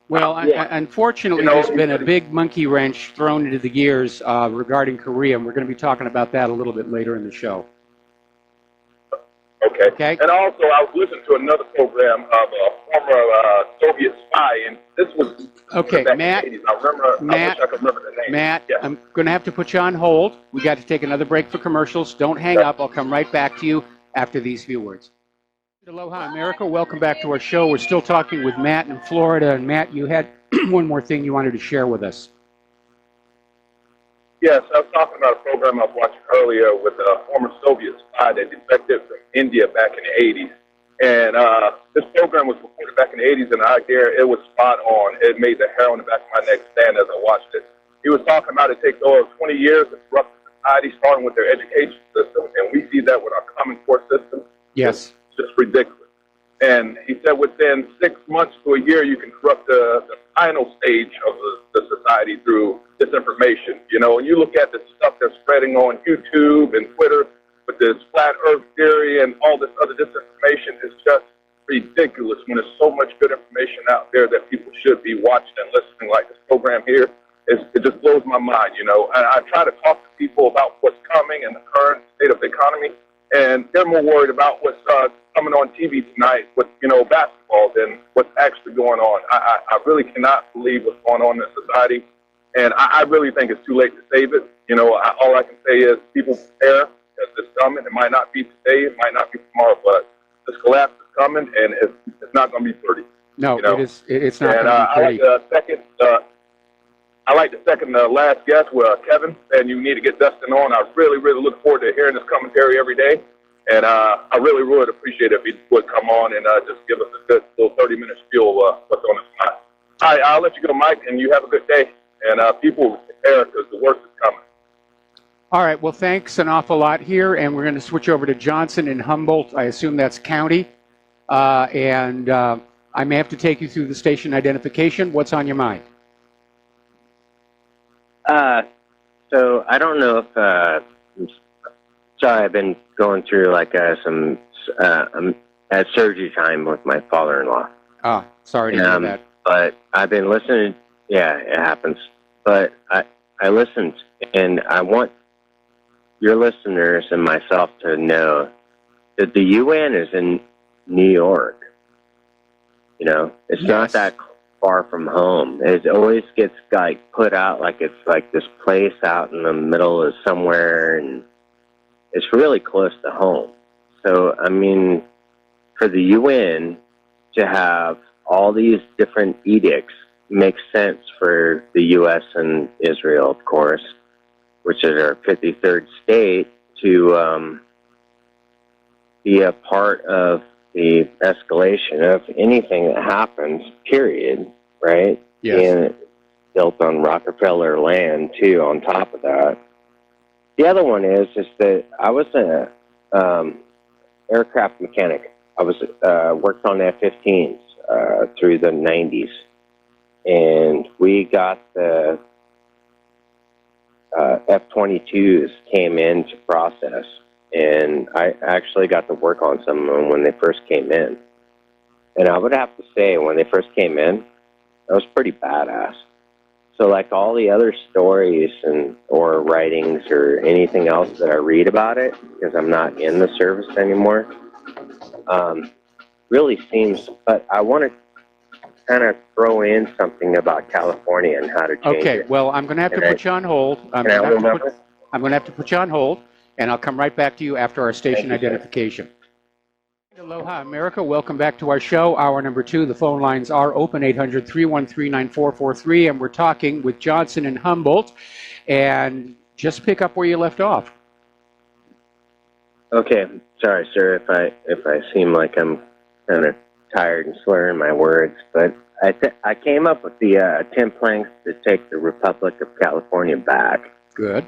Well, unfortunately, you know, there's been a big monkey wrench thrown into the gears regarding Korea, and we're going to be talking about that a little bit later in the show. Okay. And also, I was listening to another program of a former Soviet spy, and this was back Matt. in the 80s. I wish I could remember the name. Matt, yes. I'm going to have to put you on hold. We got to take another break for commercials. Don't hang up. I'll come right back to you after these few words. Aloha, America. Welcome back to our show. We're still talking with Matt in Florida. And Matt, you had one more thing you wanted to share with us. Yes, I was talking about a program I was watching earlier with a former Soviet spy that defected from India back in the 80s. And this program was recorded back in the 80s, and I dare it was spot on. It made the hair on the back of my neck stand as I watched it. He was talking about it takes over 20 years to corrupt society, starting with their education system, and we see that with our Common Core system. Yes. It's just ridiculous. And he said within 6 months to a year, you can corrupt the final stage of the society through disinformation. You know, and you look at the stuff that's spreading on YouTube and Twitter with this flat earth theory and all this other disinformation is just ridiculous when there's so much good information out there that people should be watching and listening like this program here. It just blows my mind, you know. And I try to talk to people about what's coming and the current state of the economy, and they're more worried about what's coming on TV tonight with, you know, basketball than what's actually going on. I really cannot believe what's going on in society, and I really think it's too late to save it. You know, all I can say is people prepare, because it's coming. It might not be today, it might not be tomorrow, but this collapse is coming, and it's not going to be pretty. No, you know? it's not going to be pretty. I like the second last guest with Kevin, and you need to get Dustin on. I really, really look forward to hearing this commentary every day. And I really would appreciate it if he would come on and just give us a good little 30-minute spiel of what's on his mind. All right, I'll let you go, Mike, and you have a good day. And people prepare because the worst is coming. All right. Well, thanks an awful lot here, and we're going to switch over to Johnson in Humboldt. I assume that's county, and I may have to take you through the station identification. What's on your mind? So I don't know if sorry, I've been going through like some at surgery time with my father-in-law. Ah, sorry to hear that. But I've been listening. Yeah, it happens. But I listened, and I want your listeners and myself to know that the UN is in New York. You know, it's not that far from home. It always gets like put out like it's like this place out in the middle of somewhere, and it's really close to home. So, I mean, for the UN to have all these different edicts makes sense for the U.S. and Israel, of course, which is our 53rd state, to be a part of the escalation of anything that happens, period, right? Yes. And built on Rockefeller land, too, on top of that. The other one is that I was an aircraft mechanic. I was worked on F-15s through the 90s. And we got the F-22s came into process. And I actually got to work on some of them when they first came in. And I would have to say, when they first came in, that was pretty badass. So like all the other stories or writings or anything else that I read about it, because I'm not in the service anymore, really seems, but I want to kind of throw in something about California and how to change it. Okay, well, I'm going to have to put you on hold. I'm going to have to put you on hold, and I'll come right back to you after our station identification. Aloha, America. Welcome back to our show, hour number 2. The phone lines are open, 800-313-9443, and we're talking with Johnson in Humboldt. And just pick up where you left off. Okay, sorry, sir, if I seem like I'm kind of tired and slurring my words, but I came up with the 10 planks to take the Republic of California back. Good.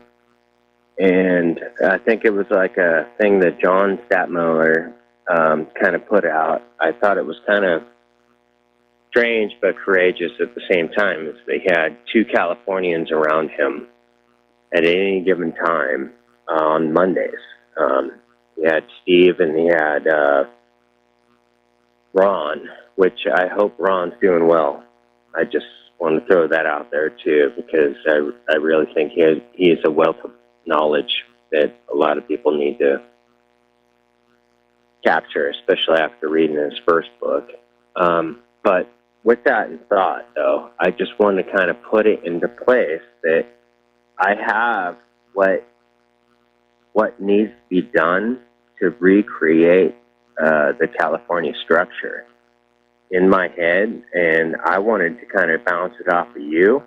And I think it was like a thing that John Statmiller kind of put out. I thought it was kind of strange but courageous at the same time, as they had 2 Californians around him at any given time on Mondays. He had Steve and he had Ron, which I hope Ron's doing well. I just want to throw that out there too, because I really think he is a wealth of knowledge that a lot of people need to capture, especially after reading his first book. But with that in thought, though, I just want to kind of put it into place that I have what needs to be done to recreate the California structure in my head, and I wanted to kind of bounce it off of you.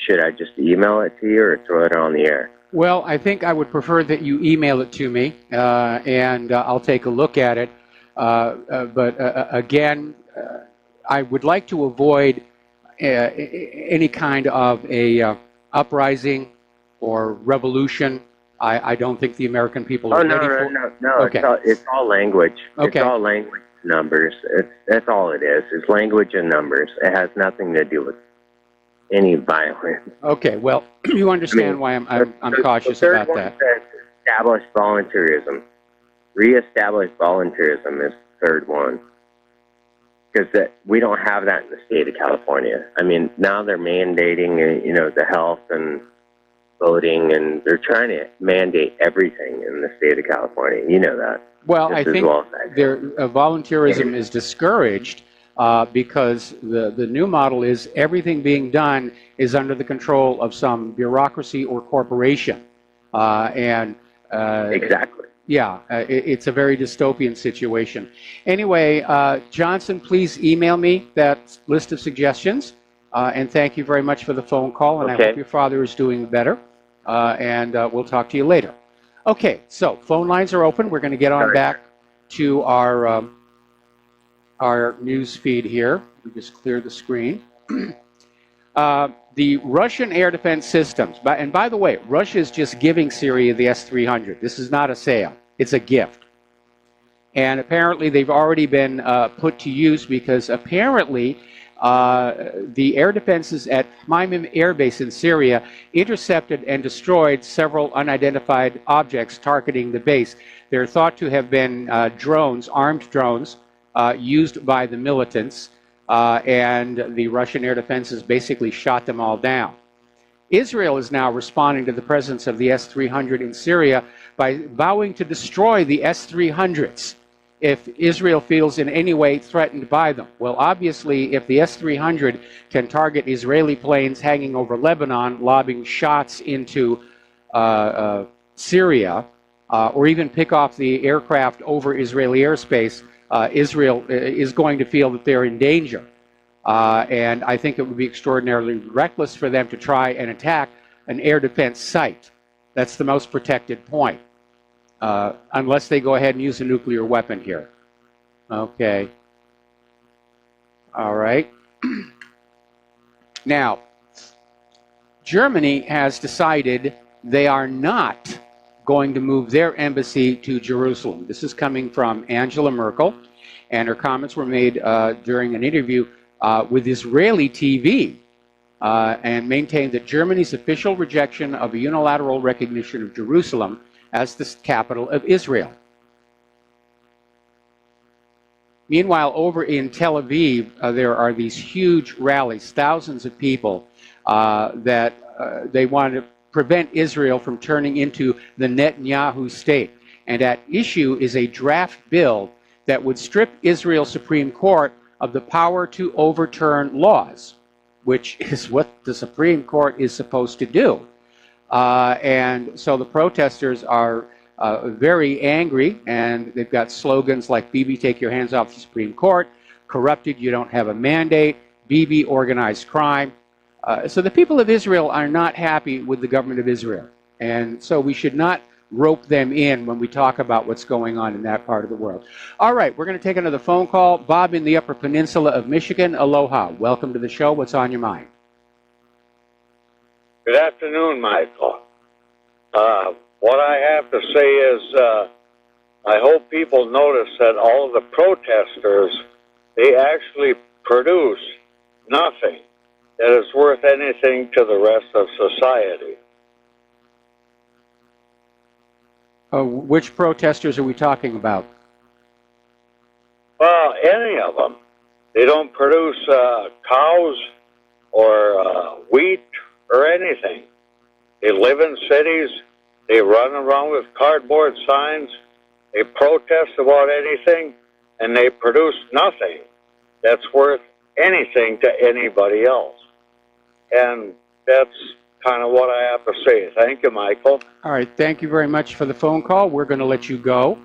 Should I just email it to you or throw it on the air? Well, I think I would prefer that you email it to me, and I'll take a look at it. But again, I would like to avoid any kind of a uprising or revolution. I don't think the American people are ready for it. No. Okay. It's all language. Okay. It's all language numbers. That's all it is. It's language and numbers. It has nothing to do with any violence. Okay. Well, you understand why I'm cautious about that. The third one says establish volunteerism. Reestablish volunteerism is the third one. Because we don't have that in the state of California. I mean, now they're mandating, the health and voting, and they're trying to mandate everything in the state of California. You know that. Well, I think volunteerism is discouraged because the new model is everything being done is under the control of some bureaucracy or corporation. Exactly. Yeah, it's a very dystopian situation. Anyway, Johnson, please email me that list of suggestions. And thank you very much for the phone call. And I hope your father is doing better. And we'll talk to you later. Okay, so phone lines are open. We're going to get on back to our news feed here. Let me just clear the screen. The Russian air defense systems, and by the way, Russia is just giving Syria the S-300. This is not a sale. It's a gift. And apparently they've already been put to use because apparently the air defenses at Hmeimim Air Base in Syria intercepted and destroyed several unidentified objects targeting the base. They're thought to have been drones, armed drones, used by the militants, and the Russian air defenses basically shot them all down. Israel is now responding to the presence of the S-300 in Syria by vowing to destroy the S-300s if Israel feels in any way threatened by them. Well, obviously, if the S-300 can target Israeli planes hanging over Lebanon, lobbing shots into Syria, or even pick off the aircraft over Israeli airspace, Israel is going to feel that they're in danger. And I think it would be extraordinarily reckless for them to try and attack an air defense site. That's the most protected point. Unless they go ahead and use a nuclear weapon here. Okay. All right. Now, Germany has decided they are not going to move their embassy to Jerusalem. This is coming from Angela Merkel, and her comments were made during an interview with Israeli TV, and maintained that Germany's official rejection of a unilateral recognition of Jerusalem as the capital of Israel. Meanwhile, over in Tel Aviv, there are these huge rallies, thousands of people that they want to prevent Israel from turning into the Netanyahu state. And at issue is a draft bill that would strip Israel's Supreme Court of the power to overturn laws, which is what the Supreme Court is supposed to do. And so the protesters are very angry, and they've got slogans like "Bibi, take your hands off the Supreme Court," "Corrupted, you don't have a mandate," "Bibi, organized crime." So the people of Israel are not happy with the government of Israel. And so we should not rope them in when we talk about what's going on in that part of the world. All right, we're going to take another phone call. Bob in the Upper Peninsula of Michigan, aloha. Welcome to the show. What's on your mind? Good afternoon, Michael. What I have to say is I hope people notice that all of the protesters, they actually produce nothing that is worth anything to the rest of society. Which protesters are we talking about? Well, any of them. They don't produce cows or wheat or anything. They live in cities. They run around with cardboard signs. They protest about anything, and they produce nothing that's worth anything to anybody else. And that's kind of what I have to say. Thank you, Michael. All right, thank you very much for the phone call. We're going to let you go.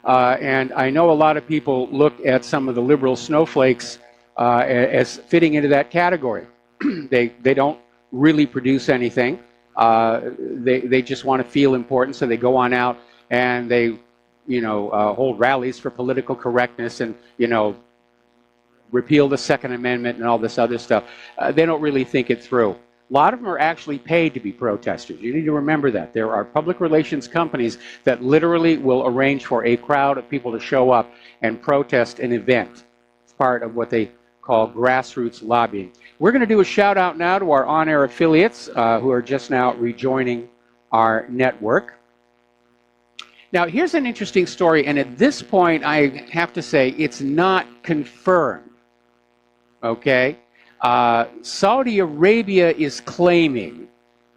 And I know a lot of people look at some of the liberal snowflakes as fitting into that category. They don't really produce anything. They just want to feel important, so they go on out and they, hold rallies for political correctness and, repeal the Second Amendment and all this other stuff. They don't really think it through. A lot of them are actually paid to be protesters. You need to remember that. There are public relations companies that literally will arrange for a crowd of people to show up and protest an event. It's part of what they call grassroots lobbying. We're going to do a shout out now to our on-air affiliates who are just now rejoining our network. Now, here's an interesting story, and at this point, I have to say it's not confirmed. Okay? Saudi Arabia is claiming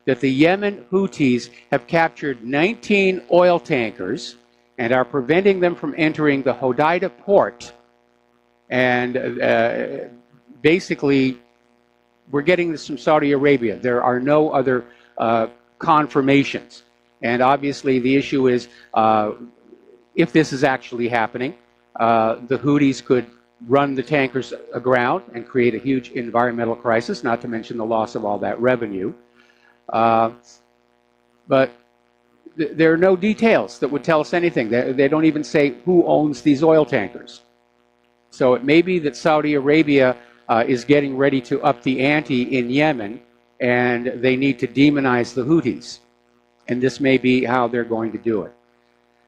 that the Yemen Houthis have captured 19 oil tankers and are preventing them from entering the Hodeidah port. And basically, we're getting this from Saudi Arabia. There are no other confirmations. And obviously, the issue is if this is actually happening, the Houthis could run the tankers aground and create a huge environmental crisis, not to mention the loss of all that revenue. But there are no details that would tell us anything. They don't even say who owns these oil tankers. So it may be that Saudi Arabia is getting ready to up the ante in Yemen, and they need to demonize the Houthis. And this may be how they're going to do it.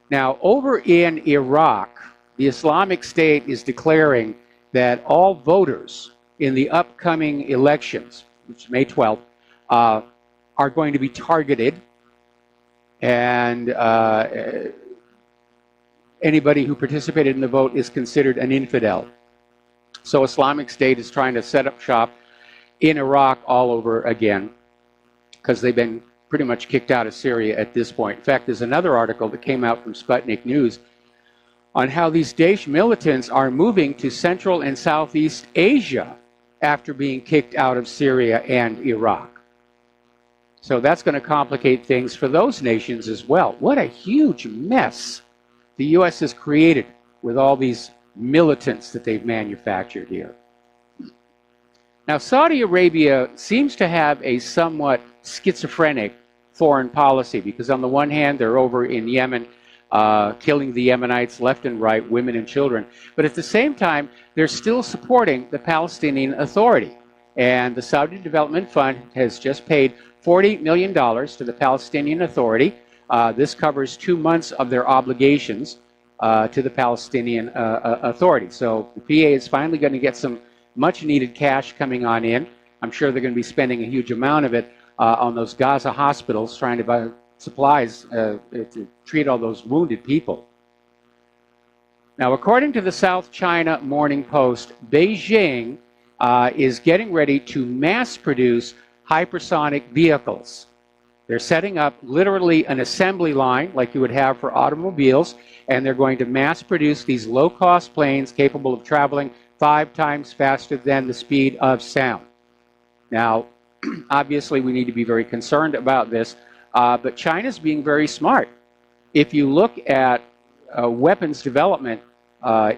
Now, over in Iraq, the Islamic State is declaring that all voters in the upcoming elections, which is May 12th, are going to be targeted, and anybody who participated in the vote is considered an infidel. So Islamic State is trying to set up shop in Iraq all over again, because they've been pretty much kicked out of Syria at this point. In fact, there's another article that came out from Sputnik News on how these Daesh militants are moving to Central and Southeast Asia after being kicked out of Syria and Iraq. So that's going to complicate things for those nations as well. What a huge mess the U.S. has created with all these militants that they've manufactured here. Now, Saudi Arabia seems to have a somewhat schizophrenic foreign policy, because on the one hand, they're over in Yemen, killing the Yemenites left and right, women and children. But at the same time, they're still supporting the Palestinian Authority. And the Saudi Development Fund has just paid $40 million to the Palestinian Authority. This covers 2 months of their obligations to the Palestinian Authority. So the PA is finally going to get some much-needed cash coming on in. I'm sure they're going to be spending a huge amount of it on those Gaza hospitals, trying to buy supplies to treat all those wounded people. Now, according to the South China Morning Post, Beijing is getting ready to mass-produce hypersonic vehicles. They're setting up literally an assembly line like you would have for automobiles, and they're going to mass-produce these low-cost planes capable of traveling 5 times faster than the speed of sound. Now, obviously, we need to be very concerned about this, but China's being very smart. If you look at weapons development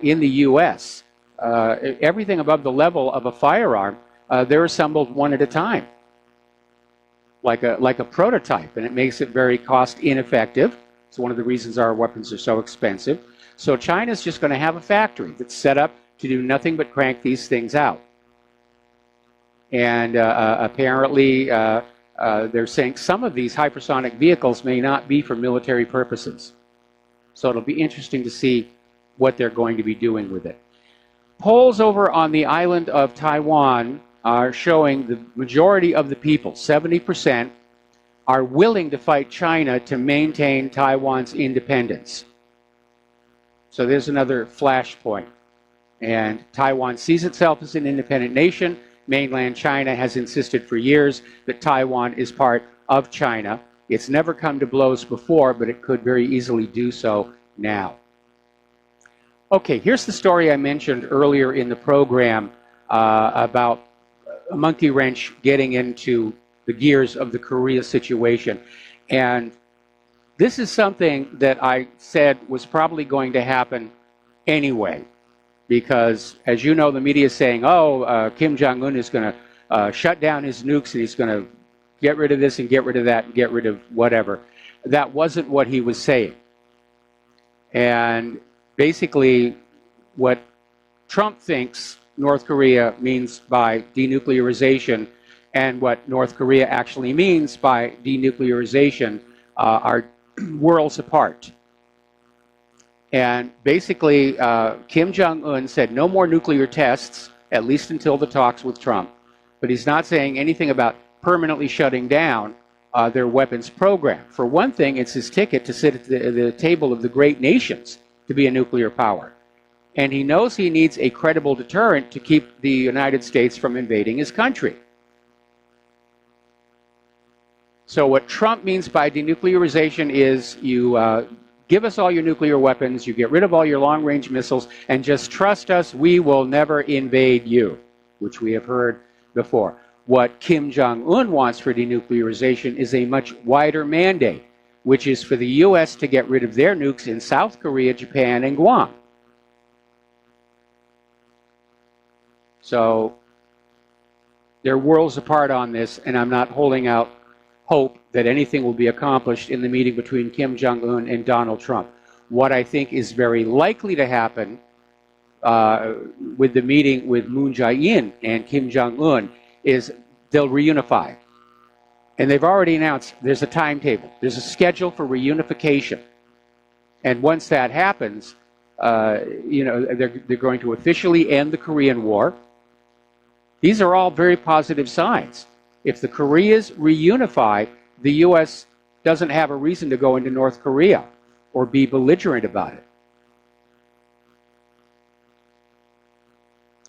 in the U.S., everything above the level of a firearm, they're assembled one at a time, like a prototype, and it makes it very cost ineffective. It's one of the reasons our weapons are so expensive. So China's just going to have a factory that's set up to do nothing but crank these things out. And apparently, they're saying some of these hypersonic vehicles may not be for military purposes. So it'll be interesting to see what they're going to be doing with it. Polls over on the island of Taiwan are showing the majority of the people, 70%, are willing to fight China to maintain Taiwan's independence. So there's another flashpoint. And Taiwan sees itself as an independent nation. Mainland China has insisted for years that Taiwan is part of China. It's never come to blows before, but it could very easily do so now. Okay, here's the story I mentioned earlier in the program about a monkey wrench getting into the gears of the Korea situation. And this is something that I said was probably going to happen anyway. Because, as you know, the media is saying, Kim Jong-un is going to shut down his nukes and he's going to get rid of this and get rid of that and get rid of whatever. That wasn't what he was saying. And basically, what Trump thinks North Korea means by denuclearization and what North Korea actually means by denuclearization are worlds apart. And basically, Kim Jong-un said no more nuclear tests, at least until the talks with Trump. But he's not saying anything about permanently shutting down their weapons program. For one thing, it's his ticket to sit at the table of the great nations to be a nuclear power. And he knows he needs a credible deterrent to keep the United States from invading his country. So what Trump means by denuclearization is you give us all your nuclear weapons, you get rid of all your long-range missiles, and just trust us, we will never invade you, which we have heard before. What Kim Jong-un wants for denuclearization is a much wider mandate, which is for the U.S. to get rid of their nukes in South Korea, Japan, and Guam. So they're worlds apart on this, and I'm not holding out hope that anything will be accomplished in the meeting between Kim Jong-un and Donald Trump. What I think is very likely to happen with the meeting with Moon Jae-in and Kim Jong-un is they'll reunify. And they've already announced there's a timetable. There's a schedule for reunification. And once that happens, they're going to officially end the Korean War. These are all very positive signs. If the Koreas reunify, the U.S. doesn't have a reason to go into North Korea or be belligerent about it.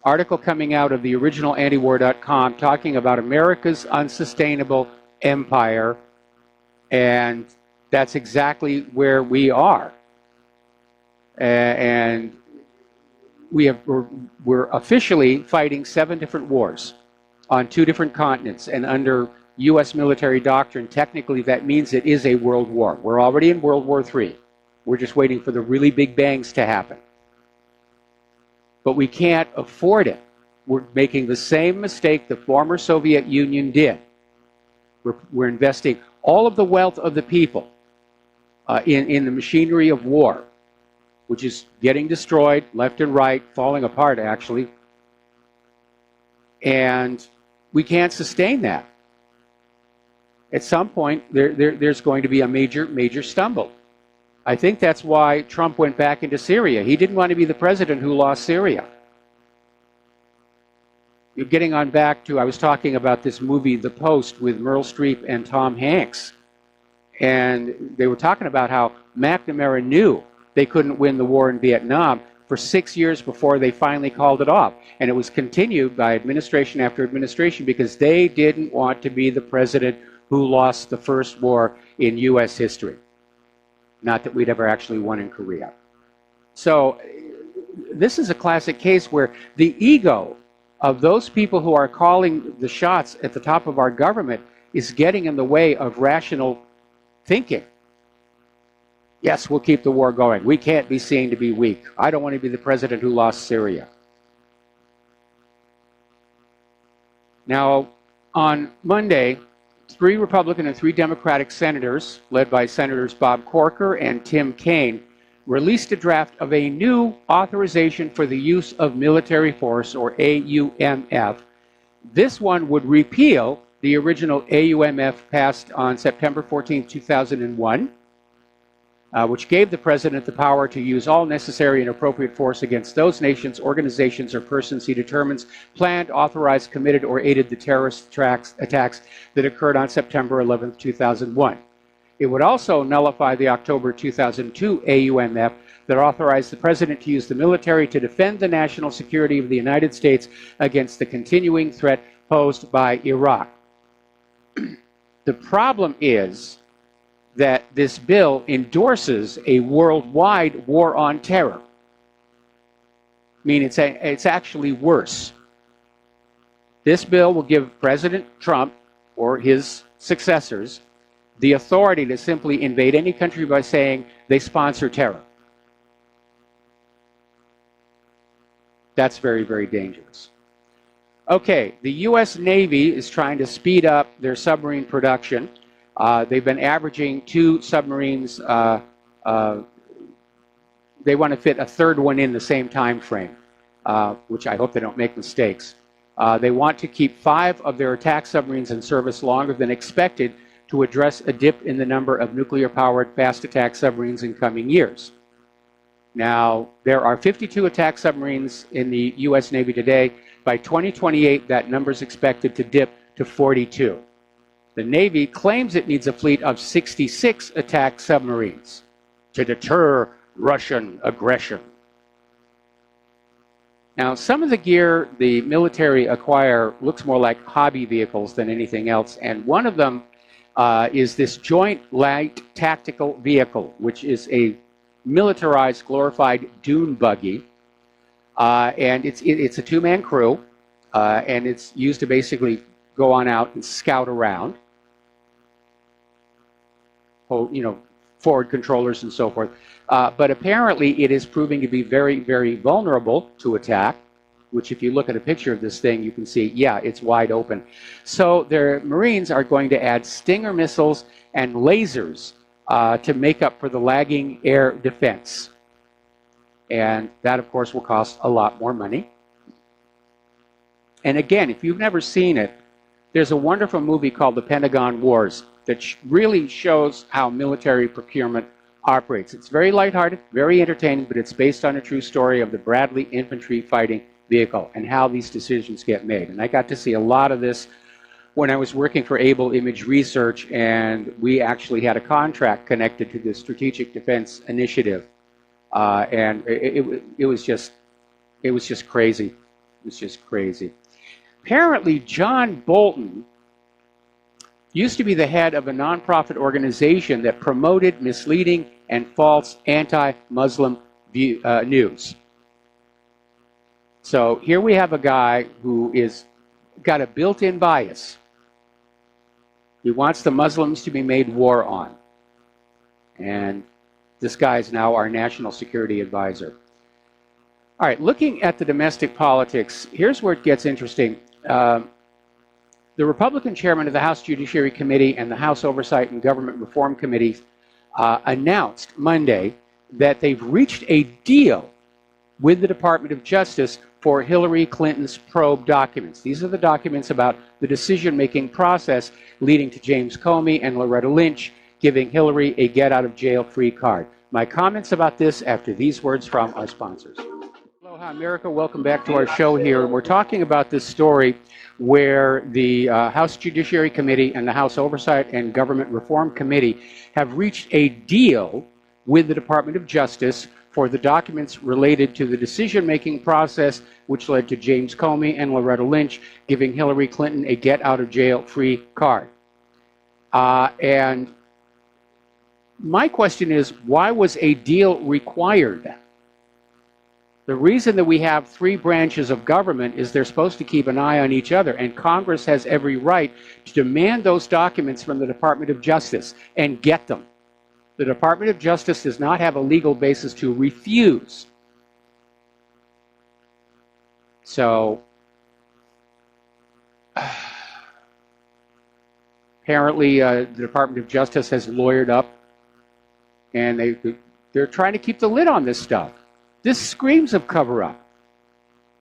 Article coming out of the original antiwar.com talking about America's unsustainable empire, and that's exactly where we are. And we're officially fighting 7 different wars on 2 different continents, and under U.S. military doctrine, technically that means it is a world war. We're already in World War III. We're just waiting for the really big bangs to happen. But we can't afford it. We're making the same mistake the former Soviet Union did. We're investing all of the wealth of the people in the machinery of war, which is getting destroyed left and right, falling apart actually. And we can't sustain that. At some point, there's going to be a major stumble. I think that's why Trump went back into Syria. He didn't want to be the president who lost Syria. You're getting on back to, I was talking about this movie, The Post, with Meryl Streep and Tom Hanks. And they were talking about how McNamara knew they couldn't win the war in Vietnam for 6 years before they finally called it off. And it was continued by administration after administration because they didn't want to be the president who lost the first war in U.S. history. Not that we'd ever actually won in Korea. So this is a classic case where the ego of those people who are calling the shots at the top of our government is getting in the way of rational thinking. Yes, we'll keep the war going. We can't be seen to be weak. I don't want to be the president who lost Syria. Now, on Monday, 3 Republican and 3 Democratic senators, led by Senators Bob Corker and Tim Kaine, released a draft of a new authorization for the use of military force, or AUMF. This one would repeal the original AUMF passed on September 14, 2001, which gave the president the power to use all necessary and appropriate force against those nations, organizations, or persons he determines planned, authorized, committed, or aided the terrorist attacks that occurred on September 11, 2001. It would also nullify the October 2002 AUMF that authorized the president to use the military to defend the national security of the United States against the continuing threat posed by Iraq. The problem is that this bill endorses a worldwide war on terror. I mean, it's actually worse. This bill will give President Trump or his successors the authority to simply invade any country by saying they sponsor terror. That's very, very dangerous. Okay, the U.S. Navy is trying to speed up their submarine production. They've been averaging 2 submarines. They want to fit a 3rd one in the same time frame, which I hope they don't make mistakes. They want to keep 5 of their attack submarines in service longer than expected to address a dip in the number of nuclear-powered fast attack submarines in coming years. Now, there are 52 attack submarines in the U.S. Navy today. By 2028, that number is expected to dip to 42. The Navy claims it needs a fleet of 66 attack submarines to deter Russian aggression. Now, some of the gear the military acquire looks more like hobby vehicles than anything else, and one of them is this Joint Light Tactical Vehicle, which is a militarized, glorified dune buggy, and it's a 2-man crew, and it's used to basically go on out and scout around, forward controllers and so forth. But apparently it is proving to be very, very vulnerable to attack, which if you look at a picture of this thing, you can see, yeah, it's wide open. So their Marines are going to add Stinger missiles and lasers to make up for the lagging air defense. And that, of course, will cost a lot more money. And again, if you've never seen it, there's a wonderful movie called The Pentagon Wars that really shows how military procurement operates. It's very lighthearted, very entertaining, but it's based on a true story of the Bradley infantry fighting vehicle and how these decisions get made. And I got to see a lot of this when I was working for Able Image Research, and we actually had a contract connected to the Strategic Defense Initiative. And it was just crazy. It was just crazy. Apparently, John Bolton used to be the head of a nonprofit organization that promoted misleading and false anti-Muslim news. So here we have a guy who is got a built-in bias. He wants the Muslims to be made war on. And this guy is now our national security advisor. All right, looking at the domestic politics, here's where it gets interesting. The Republican chairman of the House Judiciary Committee and the House Oversight and Government Reform Committee announced Monday that they've reached a deal with the Department of Justice for Hillary Clinton's probe documents. These are the documents about the decision-making process leading to James Comey and Loretta Lynch giving Hillary a get-out-of-jail-free card. My comments about this after these words from our sponsors. Aloha, America. Welcome back to our show here. We're talking about this story where the House Judiciary Committee and the House Oversight and Government Reform Committee have reached a deal with the Department of Justice for the documents related to the decision-making process which led to James Comey and Loretta Lynch giving Hillary Clinton a get-out-of-jail-free card. And my question is, why was a deal required? The reason that we have three branches of government is they're supposed to keep an eye on each other, and Congress has every right to demand those documents from the Department of Justice and get them. The Department of Justice does not have a legal basis to refuse. So, apparently the Department of Justice has lawyered up, and they're trying to keep the lid on this stuff. This screams of cover-up.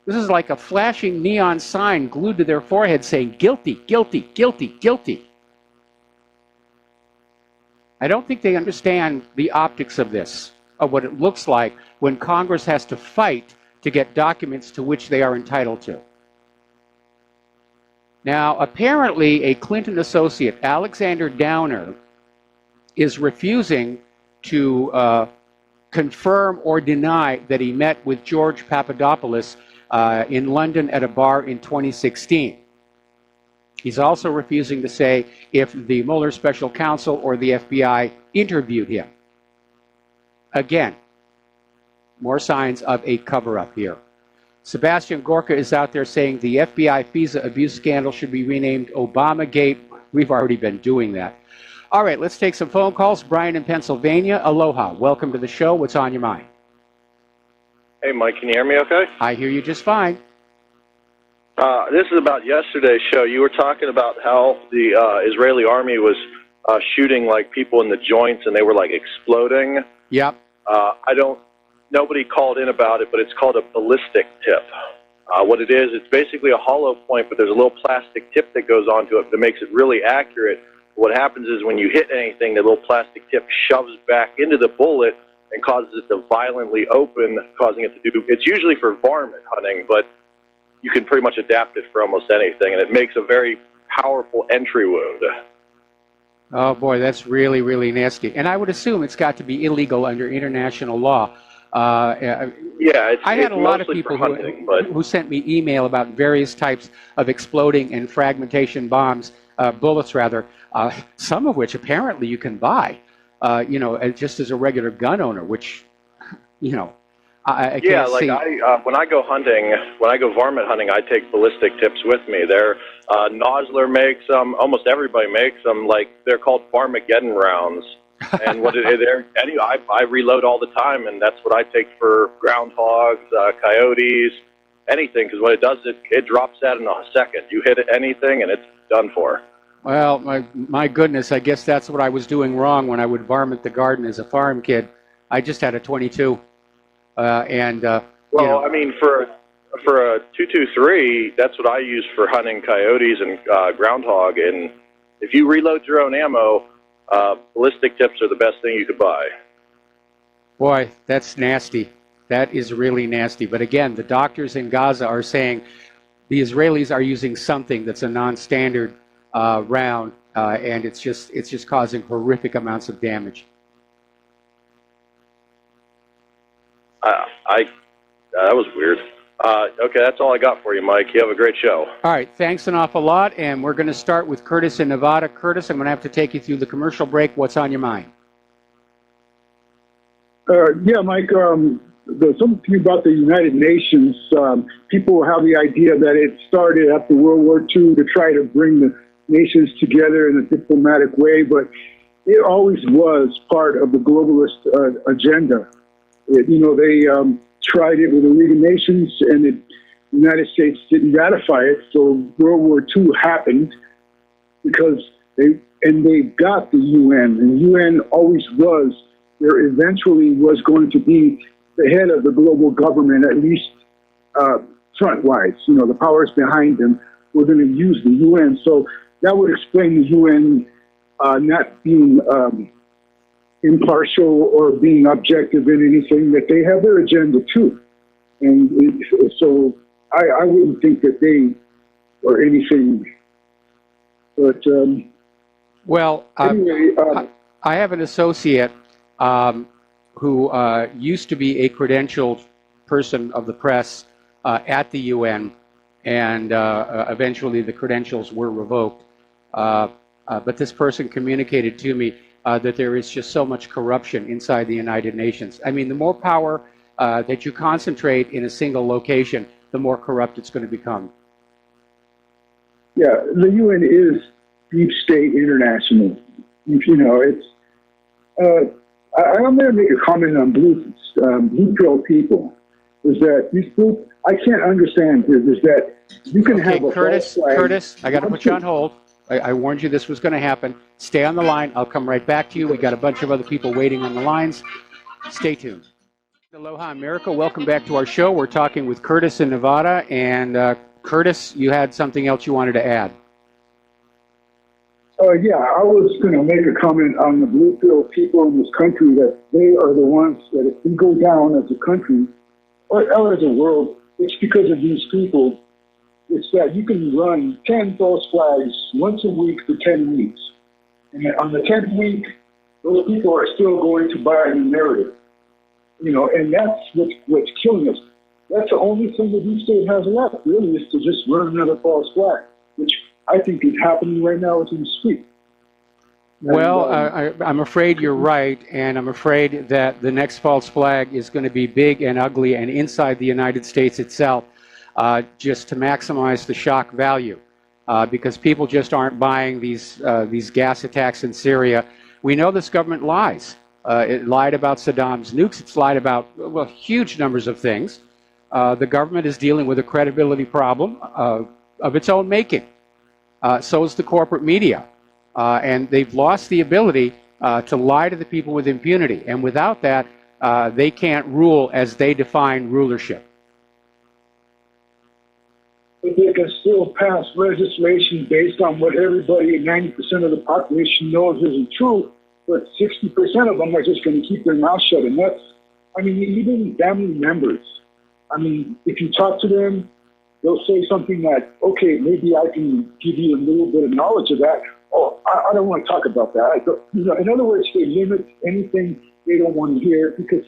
This is like a flashing neon sign glued to their forehead saying, guilty, guilty, guilty, guilty. I don't think they understand the optics of this, of what it looks like when Congress has to fight to get documents to which they are entitled to. Now, apparently, a Clinton associate, Alexander Downer, is refusing to confirm or deny that he met with George Papadopoulos in London at a bar in 2016. He's also refusing to say if the Mueller special counsel or the FBI interviewed him. Again, more signs of a cover-up here. Sebastian Gorka is out there saying the FBI FISA abuse scandal should be renamed Obamagate. We've already been doing that. All right, let's take some phone calls. Brian in Pennsylvania. Aloha. Welcome to the show. What's on your mind? Hey, Mike, can you hear me okay? I hear you just fine. This is about yesterday's show. You were talking about how the Israeli army was shooting like people in the joints and they were like exploding. Yep. Nobody called in about it, but it's called a ballistic tip. What it is, it's basically a hollow point, but there's a little plastic tip that goes onto it that makes it really accurate. What happens is when you hit anything, the little plastic tip shoves back into the bullet and causes it to violently open, causing it to do, it's usually for varmint hunting, but you can pretty much adapt it for almost anything, and it makes a very powerful entry wound. Oh boy, that's really, really nasty. And I would assume it's got to be illegal under international law. I had a lot of people who sent me email about various types of exploding and fragmentation bombs, bullets rather, some of which apparently you can buy, just as a regular gun owner, which, I can't see. When I go hunting, when I go varmint hunting, I take ballistic tips with me. Nosler makes them, almost everybody makes them, they're called Farmageddon rounds. And I reload all the time, and that's what I take for groundhogs, coyotes, anything, because what it does, it drops that in a second. You hit anything, and it's done for. Well, my goodness, I guess that's what I was doing wrong when I would varmint the garden as a farm kid. I just had a .22. Well, I mean, for a 223, that's what I use for hunting coyotes and groundhog. And if you reload your own ammo, ballistic tips are the best thing you could buy. Boy, that's nasty. That is really nasty. But again, the doctors in Gaza are saying the Israelis are using something that's a non-standard round, and it's just causing horrific amounts of damage. That was weird. Okay, that's all I got for you, Mike. You have a great show. All right, thanks an awful lot, and we're going to start with Curtis in Nevada. Curtis, I'm going to have to take you through the commercial break. What's on your mind? Yeah, Mike, something about the United Nations. People have the idea that it started after World War II to try to bring the nations together in a diplomatic way, but it always was part of the globalist agenda. They tried it with the League of Nations, and the United States didn't ratify it, so World War II happened because they got the UN, and the UN always was. There eventually was going to be the head of the global government, at least front-wise. The powers behind them were going to use the UN. So that would explain the UN not being impartial or being objective in anything, that they have their agenda too. And so I wouldn't think that they or anything. But anyway, I have an associate who used to be a credentialed person of the press at the UN, and eventually the credentials were revoked. But this person communicated to me that there is just so much corruption inside the United Nations. I mean, the more power that you concentrate in a single location, the more corrupt it's going to become. Yeah, the UN is deep state international. It's. I'm going to make a comment on blue pill people. Is that these blue? I can't understand is that you can have a Curtis, I got to put you on hold. I warned you this was going to happen. Stay on the line. I'll come right back to you. We got a bunch of other people waiting on the lines. Stay tuned. Aloha America. Welcome back to our show. We're talking with Curtis in Nevada. And Curtis, you had something else you wanted to add. Yeah, I was going to make a comment on the blue pill people in this country, that they are the ones that if we go down as a country or as a world, it's because of these people. It's that you can run 10 false flags once a week for 10 weeks. And on the 10th week, those people are still going to buy the narrative. And that's what's killing us. That's the only thing the deep state has left, really, is to just run another false flag, which I think is happening right now as we speak. Well, I'm afraid you're right, and I'm afraid that the next false flag is going to be big and ugly and inside the United States itself, just to maximize the shock value, because people just aren't buying these gas attacks in Syria. We know this government lies. It lied about Saddam's nukes. It's lied about, huge numbers of things. The government is dealing with a credibility problem of its own making. So is the corporate media. And they've lost the ability to lie to the people with impunity. And without that, they can't rule as they define rulership. But they can still pass legislation based on what everybody, 90% of the population knows isn't true, but 60% of them are just going to keep their mouth shut. And that's, even family members. If you talk to them, they'll say something that, okay, maybe I can give you a little bit of knowledge of that. Oh, I don't want to talk about that. In other words, they limit anything they don't want to hear because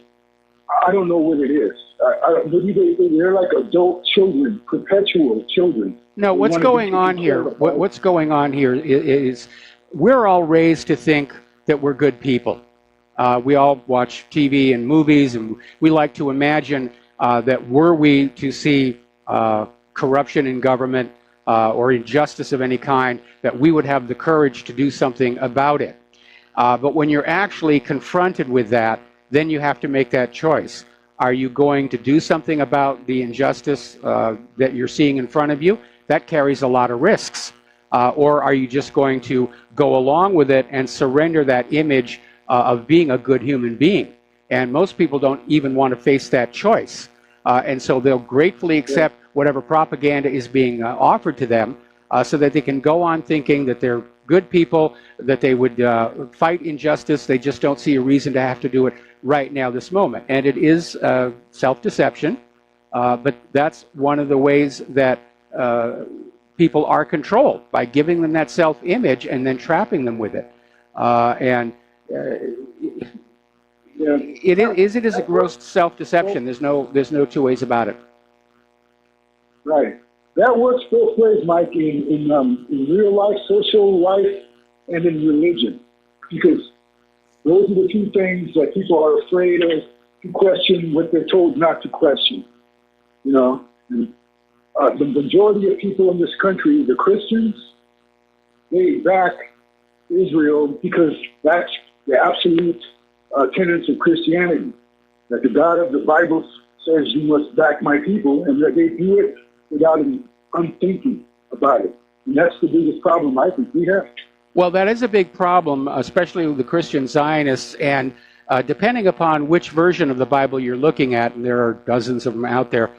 I don't know what it is. They're like adult children, perpetual children. No, what's going on here? What's going on here is we're all raised to think that we're good people. We all watch TV and movies, and we like to imagine that were we to see corruption in government or injustice of any kind, that we would have the courage to do something about it. But when you're actually confronted with that, then you have to make that choice. Are you going to do something about the injustice that you're seeing in front of you? That carries a lot of risks. Or are you just going to go along with it and surrender that image of being a good human being? And most people don't even want to face that choice. And so they'll gratefully accept whatever propaganda is being offered to them so that they can go on thinking that they're good people, that they would fight injustice. They just don't see a reason to have to do it right now, this moment. And it is self-deception, but that's one of the ways that people are controlled, by giving them that self-image and then trapping them with it. It is a gross self-deception. There's no two ways about it. Right. That works both ways, Mike, in real life, social life, and in religion, because those are the two things that people are afraid of to question what they're told not to question. You know, and, the majority of people in this country, the Christians, they back Israel because that's the absolute tenets of Christianity, that the God of the Bible says you must back my people, and that they do it without unthinking about it. And that's the biggest problem I think we have. Well, that is a big problem, especially with the Christian Zionists, and depending upon which version of the Bible you're looking at, and there are dozens of them out there,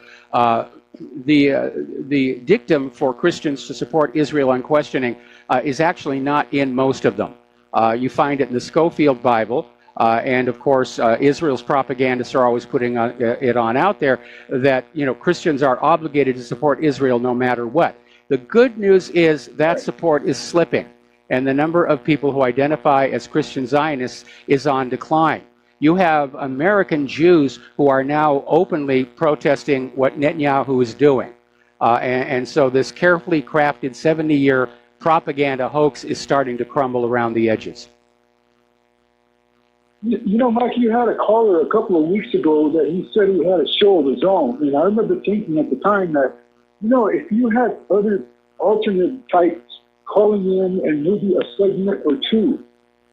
the dictum for Christians to support Israel on questioning is actually not in most of them. You find it in the Schofield Bible, and of course Israel's propagandists are always putting it on out there that, you know, Christians are obligated to support Israel no matter what. The good news is that support is slipping, and the number of people who identify as Christian Zionists is on decline. You have American Jews who are now openly protesting what Netanyahu is doing. And so this carefully crafted 70-year propaganda hoax is starting to crumble around the edges. You know, Mike, you had a caller a couple of weeks ago that he said he had a show of his own. And I remember thinking at the time that, you know, if you had other alternate types calling in and maybe a segment or two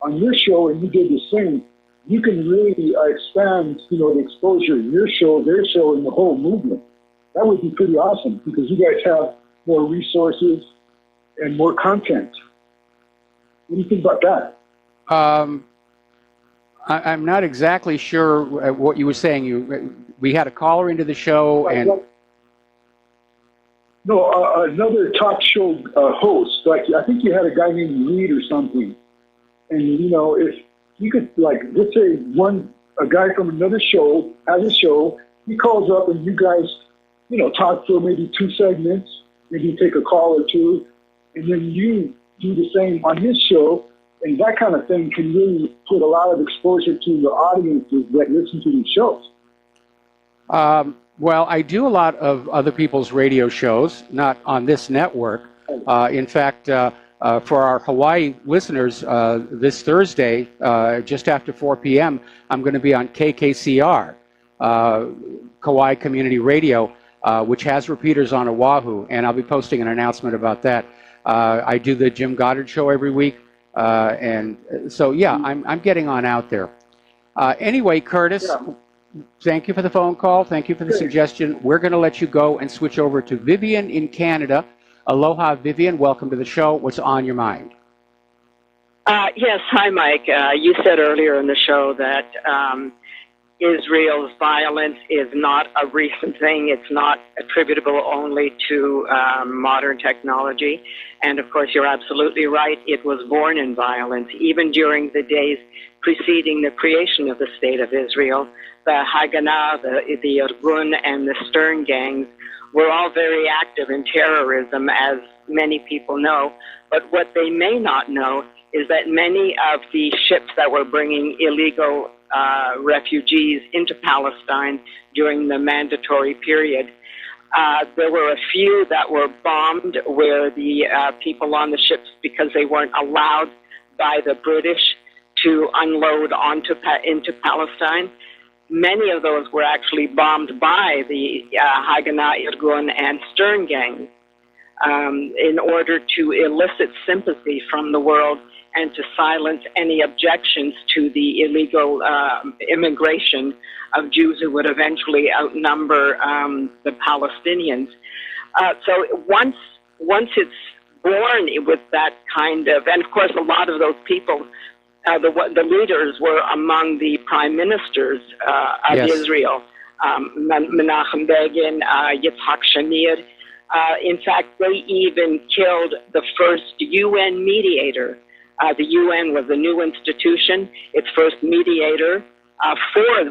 on your show and you did the same, you can really expand, you know, the exposure of your show, their show, and the whole movement. That would be pretty awesome because you guys have more resources and more content. What do you think about that? I'm not exactly sure what you were saying. We had a caller into the show, and another talk show host. Like I think you had a guy named Reed or something. And you know, if you could, like, let's say a guy from another show has a show, he calls up and you guys, you know, talk for maybe 2 segments, maybe take a call or two, and then you do the same on his show. And that kind of thing can really put a lot of exposure to the audiences that listen to these shows. Well, I do a lot of other people's radio shows, not on this network. In fact, for our Hawaii listeners, this Thursday, just after 4 p.m., I'm going to be on KKCR, Kauai Community Radio, which has repeaters on Oahu, and I'll be posting an announcement about that. I do the Jim Goddard Show every week. And so, yeah, I'm getting on out there. Anyway, Curtis, thank you for the phone call. Thank you for the suggestion. We're going to let you go and switch over to Vivian in Canada. Aloha, Vivian. Welcome to the show. What's on your mind? Yes. Hi, Mike. You said earlier in the show that Israel's violence is not a recent thing. It's not attributable only to modern technology. And, of course, you're absolutely right. It was born in violence. Even during the days preceding the creation of the State of Israel, the Haganah, the Irgun, and the Stern gangs were all very active in terrorism, as many people know. But what they may not know is that many of the ships that were bringing illegal refugees into Palestine during the mandatory period, there were a few that were bombed where the people on the ships, because they weren't allowed by the British to unload into Palestine, many of those were actually bombed by the Haganah, Irgun, and Stern gangs in order to elicit sympathy from the world and to silence any objections to the illegal immigration of Jews who would eventually outnumber the Palestinians. So once it's born with that kind of, and of course a lot of those people the leaders were among the prime ministers of Yes. Israel, Menachem Begin, Yitzhak Shamir. In fact, they even killed the first UN mediator. The UN was a new institution. Its first mediator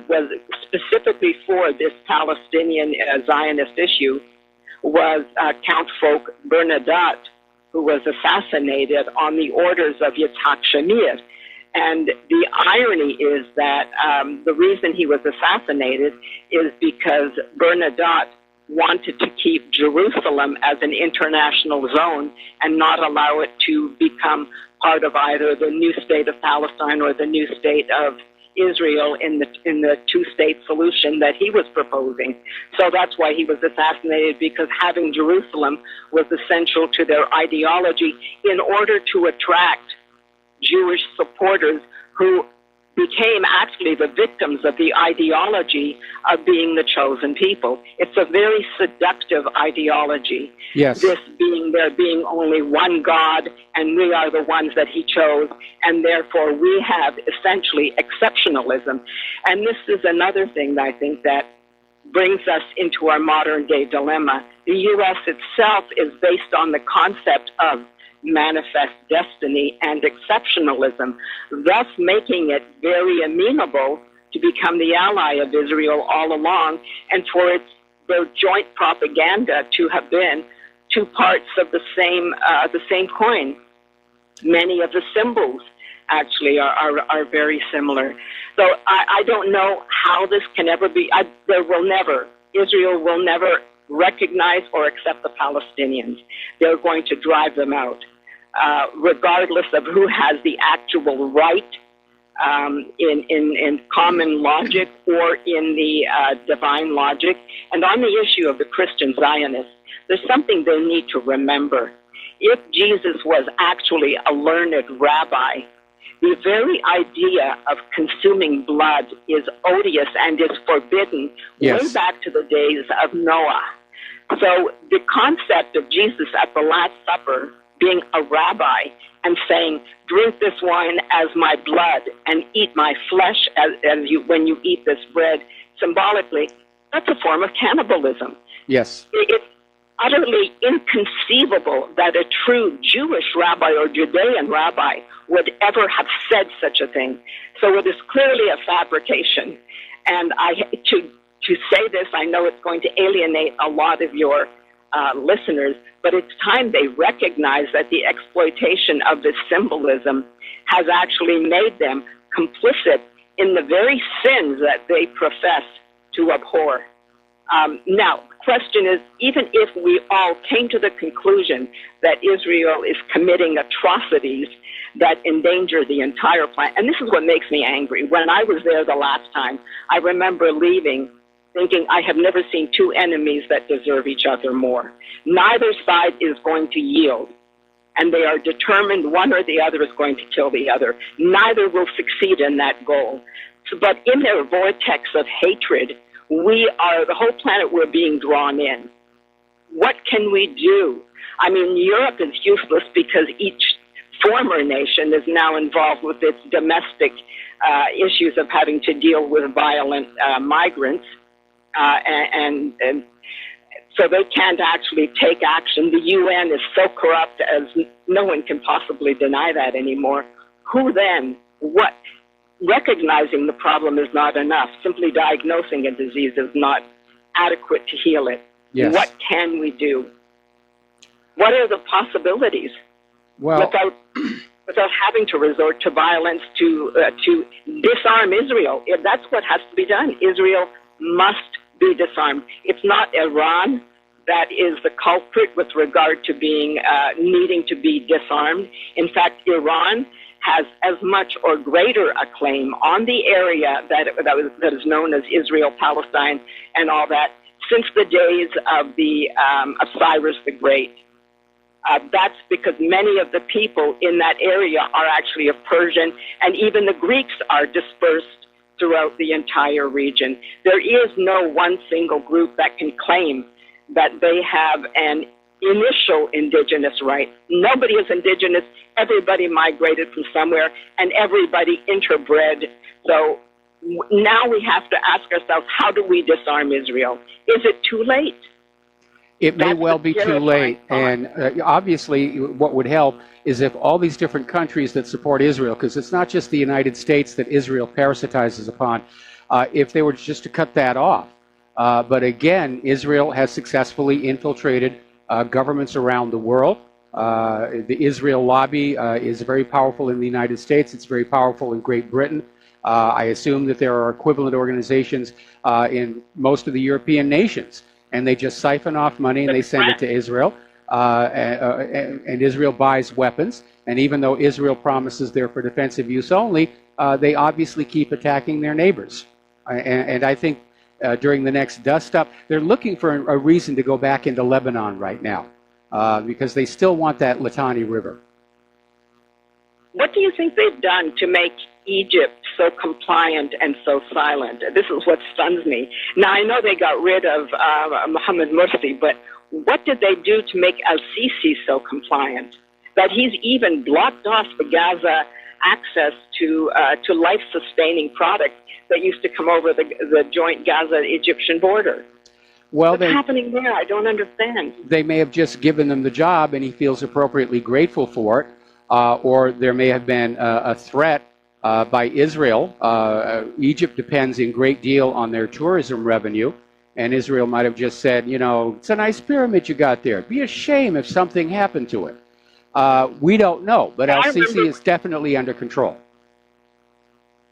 was specifically for this Palestinian Zionist issue was Count Folk Bernadotte, who was assassinated on the orders of Yitzhak Shamir. And the irony is that the reason he was assassinated is because Bernadotte wanted to keep Jerusalem as an international zone and not allow it to become part of either the new state of Palestine or the new state of Israel in the two-state solution that he was proposing. So that's why he was assassinated, because having Jerusalem was essential to their ideology in order to attract Jewish supporters who became actually the victims of the ideology of being the chosen people. It's a very seductive ideology. Yes. This being there being only one God, and we are the ones that he chose, and therefore we have essentially exceptionalism. And this is another thing that I think that brings us into our modern day dilemma. The U.S. itself is based on the concept of manifest destiny and exceptionalism, thus making it very amenable to become the ally of Israel all along, and for their joint propaganda to have been two parts of the same coin. Many of the symbols actually are very similar. So I don't know how this can ever be. Israel will never recognize or accept the Palestinians. They're going to drive them out, regardless of who has the actual right in common logic or in the divine logic. And on the issue of the Christian Zionists, there's something they need to remember. If Jesus was actually a learned rabbi, the very idea of consuming blood is odious and is forbidden way back to the days of Noah. So the concept of Jesus at the Last Supper being a rabbi and saying, drink this wine as my blood and eat my flesh when you eat this bread, symbolically, that's a form of cannibalism. Yes. It's utterly inconceivable that a true Jewish rabbi or Judean rabbi would ever have said such a thing. So it is clearly a fabrication. And to say this, I know it's going to alienate a lot of your listeners, but it's time they recognize that the exploitation of this symbolism has actually made them complicit in the very sins that they profess to abhor. Now, the question is, even if we all came to the conclusion that Israel is committing atrocities that endanger the entire planet, and this is what makes me angry. When I was there the last time, I remember leaving thinking, I have never seen two enemies that deserve each other more. Neither side is going to yield, and they are determined one or the other is going to kill the other. Neither will succeed in that goal. But in their vortex of hatred, the whole planet, we're being drawn in. What can we do? I mean, Europe is useless because each former nation is now involved with its domestic issues of having to deal with violent migrants. And so they can't actually take action. The UN is so corrupt as no one can possibly deny that anymore. Who then? What? Recognizing the problem is not enough. Simply diagnosing a disease is not adequate to heal it. Yes. What can we do? What are the possibilities? Well, without having to resort to violence to disarm Israel. If that's what has to be done. Israel must be disarmed. It's not Iran that is the culprit with regard to being needing to be disarmed. In fact, Iran has as much or greater a claim on the area that is known as Israel, Palestine, and all that since the days of of Cyrus the Great. That's because many of the people in that area are actually of Persian, and even the Greeks are dispersed throughout the entire region. There is no one single group that can claim that they have an initial indigenous right. Nobody is indigenous. Everybody migrated from somewhere, and everybody interbred. So now we have to ask ourselves, how do we disarm Israel? Is it too late? It may well be too late, and obviously what would help is if all these different countries that support Israel, because it's not just the United States that Israel parasitizes upon, if they were just to cut that off. But again, Israel has successfully infiltrated governments around the world. The Israel lobby is very powerful in the United States. It's very powerful in Great Britain. I assume that there are equivalent organizations in most of the European nations. And they just siphon off money and they send it to Israel. And Israel buys weapons. And even though Israel promises they're for defensive use only, they obviously keep attacking their neighbors. And I think during the next dust-up, they're looking for a reason to go back into Lebanon right now because they still want that Litani River. What do you think they've done to make Egypt so compliant and so silent? This is what stuns me. Now, I know they got rid of Mohammed Morsi, but what did they do to make al-Sisi so compliant? That he's even blocked off the Gaza access to life-sustaining products that used to come over the joint Gaza-Egyptian border. Well, what's happening there? I don't understand. They may have just given them the job and he feels appropriately grateful for it, or there may have been a threat by Israel. Egypt depends in great deal on their tourism revenue, and Israel might have just said, you know, it's a nice pyramid you got there. It'd be a shame if something happened to it. We don't know, but al-Sisi is definitely under control.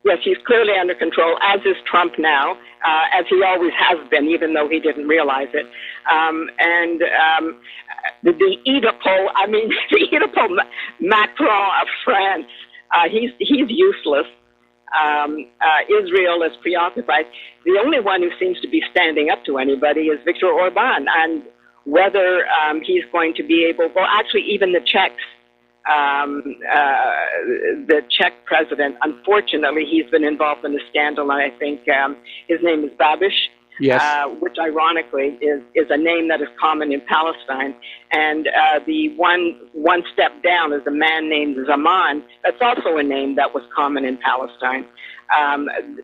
Yes, he's clearly under control, as is Trump now, as he always has been, even though he didn't realize it. The Oedipal, I mean, the Oedipal Macron of France, he's useless. Israel is preoccupied. The only one who seems to be standing up to anybody is Viktor Orban, and whether he's going to be able, well, actually, even the Czechs, the Czech president, unfortunately, he's been involved in a scandal, and I think his name is Babiš, yes. Which ironically is a name that is common in Palestine. And the one step down is a man named Zaman. That's also a name that was common in Palestine.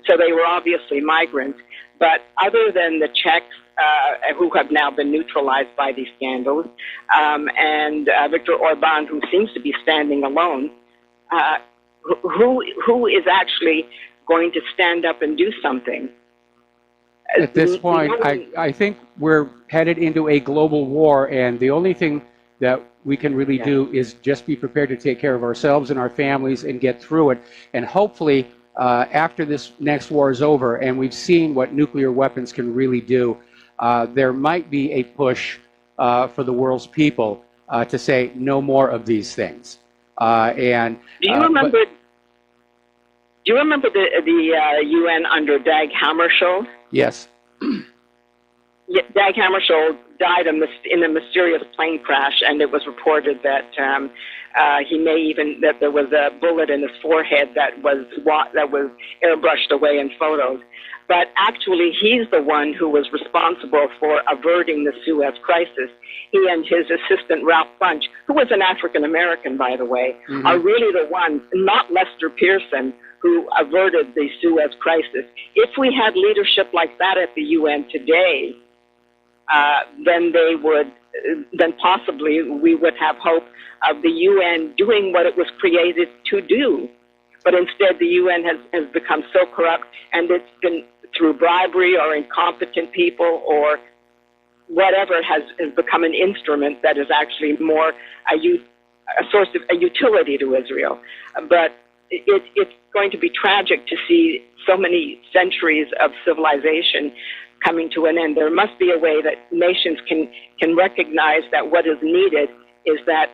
So they were obviously migrants. But other than the Czechs, who have now been neutralized by these scandals, and Viktor Orban, who seems to be standing alone, who is actually going to stand up and do something? At this point, I think we're headed into a global war, and the only thing that we can really do is just be prepared to take care of ourselves and our families and get through it. And hopefully, after this next war is over, and we've seen what nuclear weapons can really do, there might be a push for the world's people to say no more of these things. Do you remember the UN under Dag Hammarskjöld? Yes. Dag Hammarskjöld died in a mysterious plane crash, and it was reported that that there was a bullet in his forehead that was airbrushed away in photos. But actually, he's the one who was responsible for averting the Suez crisis. He and his assistant, Ralph Bunche, who was an African-American, by the way, are really the ones, not Lester Pearson, who averted the Suez crisis. If we had leadership like that at the UN today, then possibly we would have hope of the UN doing what it was created to do. But instead, the UN has become so corrupt, and it's been through bribery or incompetent people or whatever has become an instrument that is actually more a source of a utility to Israel. But it's going to be tragic to see so many centuries of civilization coming to an end. There must be a way that nations can recognize that what is needed is that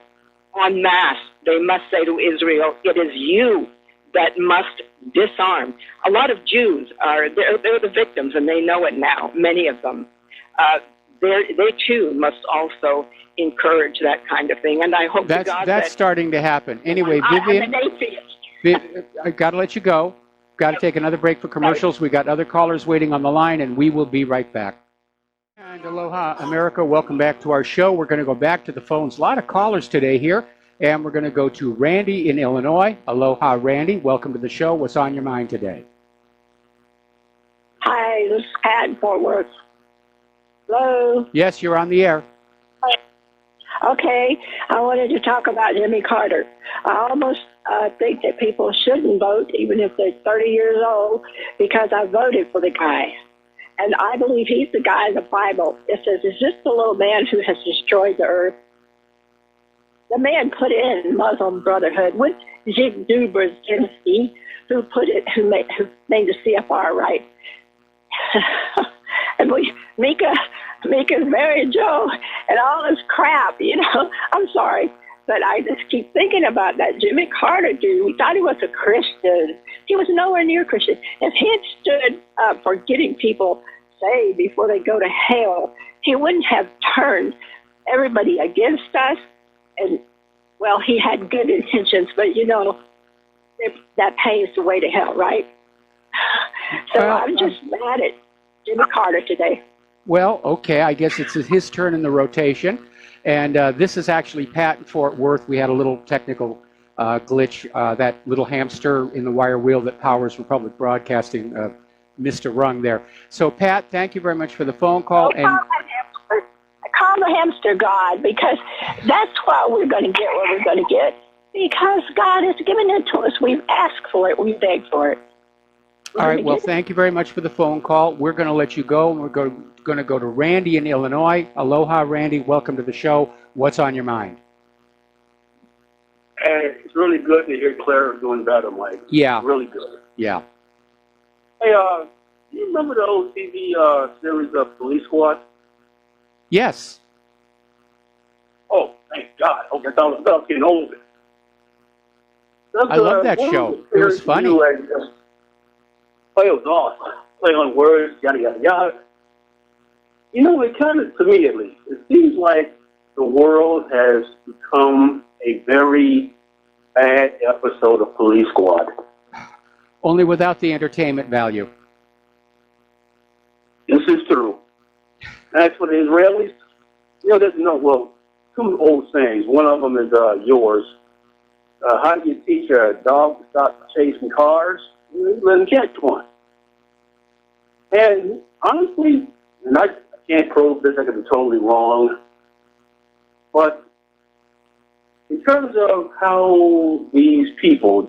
en masse they must say to Israel, it is you that must disarm. A lot of Jews they're the victims, and they know it now, many of them. They too must also encourage that kind of thing, and I hope that's starting to happen. Anyway, Vivian, I'm an atheist. I got to let you go. Got to take another break for commercials. We got other callers waiting on the line, and we will be right back. And aloha, America. Welcome back to our show. We're going to go back to the phones. A lot of callers today here, and we're going to go to Randy in Illinois. Aloha, Randy. Welcome to the show. What's on your mind today? Hi, this is Pat in Fort Worth. Hello? Yes, you're on the air. Okay, I wanted to talk about Jimmy Carter. I almost think that people shouldn't vote, even if they're 30 years old, because I voted for the guy. And I believe he's the guy in the Bible. It says, is this the little man who has destroyed the earth? The man put in Muslim Brotherhood with Zbigniew Brzezinski, who made the CFR right. And Mika's married Joe and all this crap, you know. I'm sorry, but I just keep thinking about that Jimmy Carter dude. We thought he was a Christian. He was nowhere near Christian. If he had stood up for getting people saved before they go to hell, he wouldn't have turned everybody against us. And, well, he had good intentions, but, you know, that paves the way to hell, right? So I'm just mad at Jimmy Carter today. Well, okay, I guess it's his turn in the rotation. And this is actually Pat in Fort Worth. We had a little technical glitch. That little hamster in the wire wheel that powers Republic Broadcasting missed a rung there. So, Pat, thank you very much for the phone call. Call the hamster God, because that's why we're going to get what we're going to get. Because God has given it to us. We've asked for it. We've begged for it. All right, well, thank you very much for the phone call. We're going to let you go, and we're going to go to Randy in Illinois. Aloha, Randy. Welcome to the show. What's on your mind? And it's really good to hear Claire doing better, Mike. Yeah. Really good. Yeah. Hey, do you remember the old TV series of Police Squad? Yes. Oh, thank God. Okay, I thought I was getting old. I love that show. It was funny. Play was awesome. Play on words, yada, yada, yada. You know, it kind of, to me at least, it seems like the world has become a very bad episode of Police Squad. Only without the entertainment value. This is true. As for the Israelis, you know, there's two old sayings. One of them is yours. How do you teach a dog to stop chasing cars? You let him catch one. And honestly, and I can't prove this, I could be totally wrong, but in terms of how those people,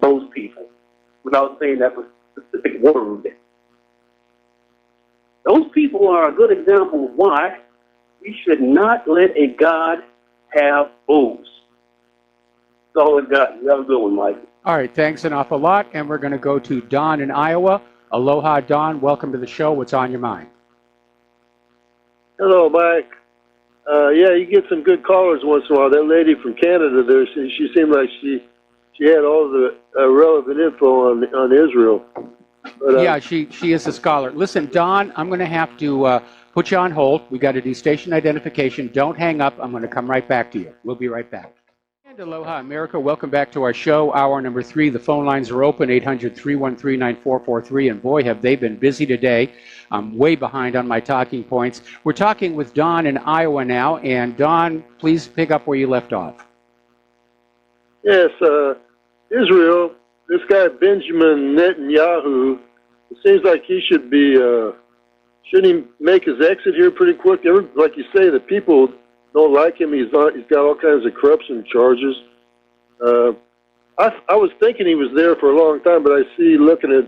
without saying that specific word, those people are a good example of why we should not let a God have booze. That's all I got. You have a good one, Mike. All right, thanks an awful lot. And we're going to go to Don in Iowa. Aloha, Don. Welcome to the show. What's on your mind? Hello, Mike. Yeah, you get some good callers once in a while. That lady from Canada there, she seemed like she had all the relevant info on Israel. But, yeah, she is a scholar. Listen, Don, I'm going to have to put you on hold. We got to do station identification. Don't hang up. I'm going to come right back to you. We'll be right back. And aloha, America. Welcome back to our show, hour number 3. The phone lines are open, 800-313-9443. And boy, have they been busy today. I'm way behind on my talking points. We're talking with Don in Iowa now. And Don, please pick up where you left off. Yes, Israel, this guy Benjamin Netanyahu, it seems like he should be, shouldn't he make his exit here pretty quick? Like you say, the people don't like him. He's got all kinds of corruption charges. I was thinking he was there for a long time, but I see looking at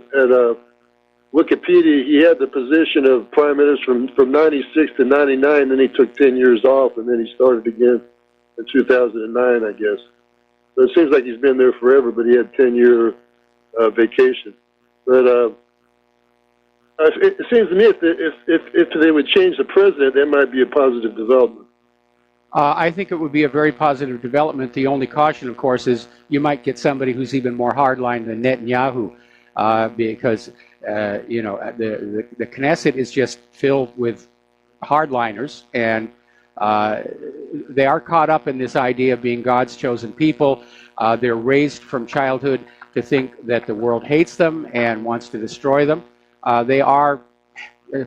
Wikipedia, he had the position of prime minister from 96 to 99, then he took 10 years off, and then he started again in 2009, I guess. So it seems like he's been there forever, but he had 10-year vacation. But it seems to me if they would change the president, that might be a positive development. I think it would be a very positive development. The only caution, of course, is you might get somebody who's even more hardline than Netanyahu, because you know the Knesset is just filled with hardliners, and they are caught up in this idea of being God's chosen people. They're raised from childhood to think that the world hates them and wants to destroy them. They are,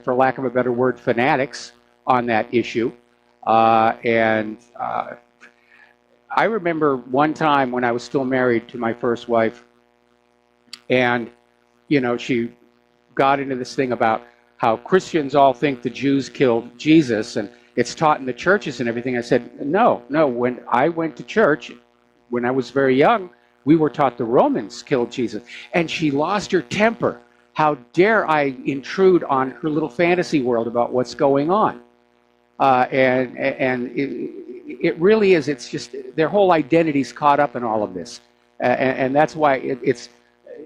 for lack of a better word, fanatics. on that issue. I remember one time when I was still married to my first wife, and, you know, she got into this thing about how Christians all think the Jews killed Jesus, and it's taught in the churches and everything. I said, no, when I went to church, when I was very young, we were taught the Romans killed Jesus. And she lost her temper. How dare I intrude on her little fantasy world about what's going on? And it really is, it's just, their whole identity's caught up in all of this. And that's why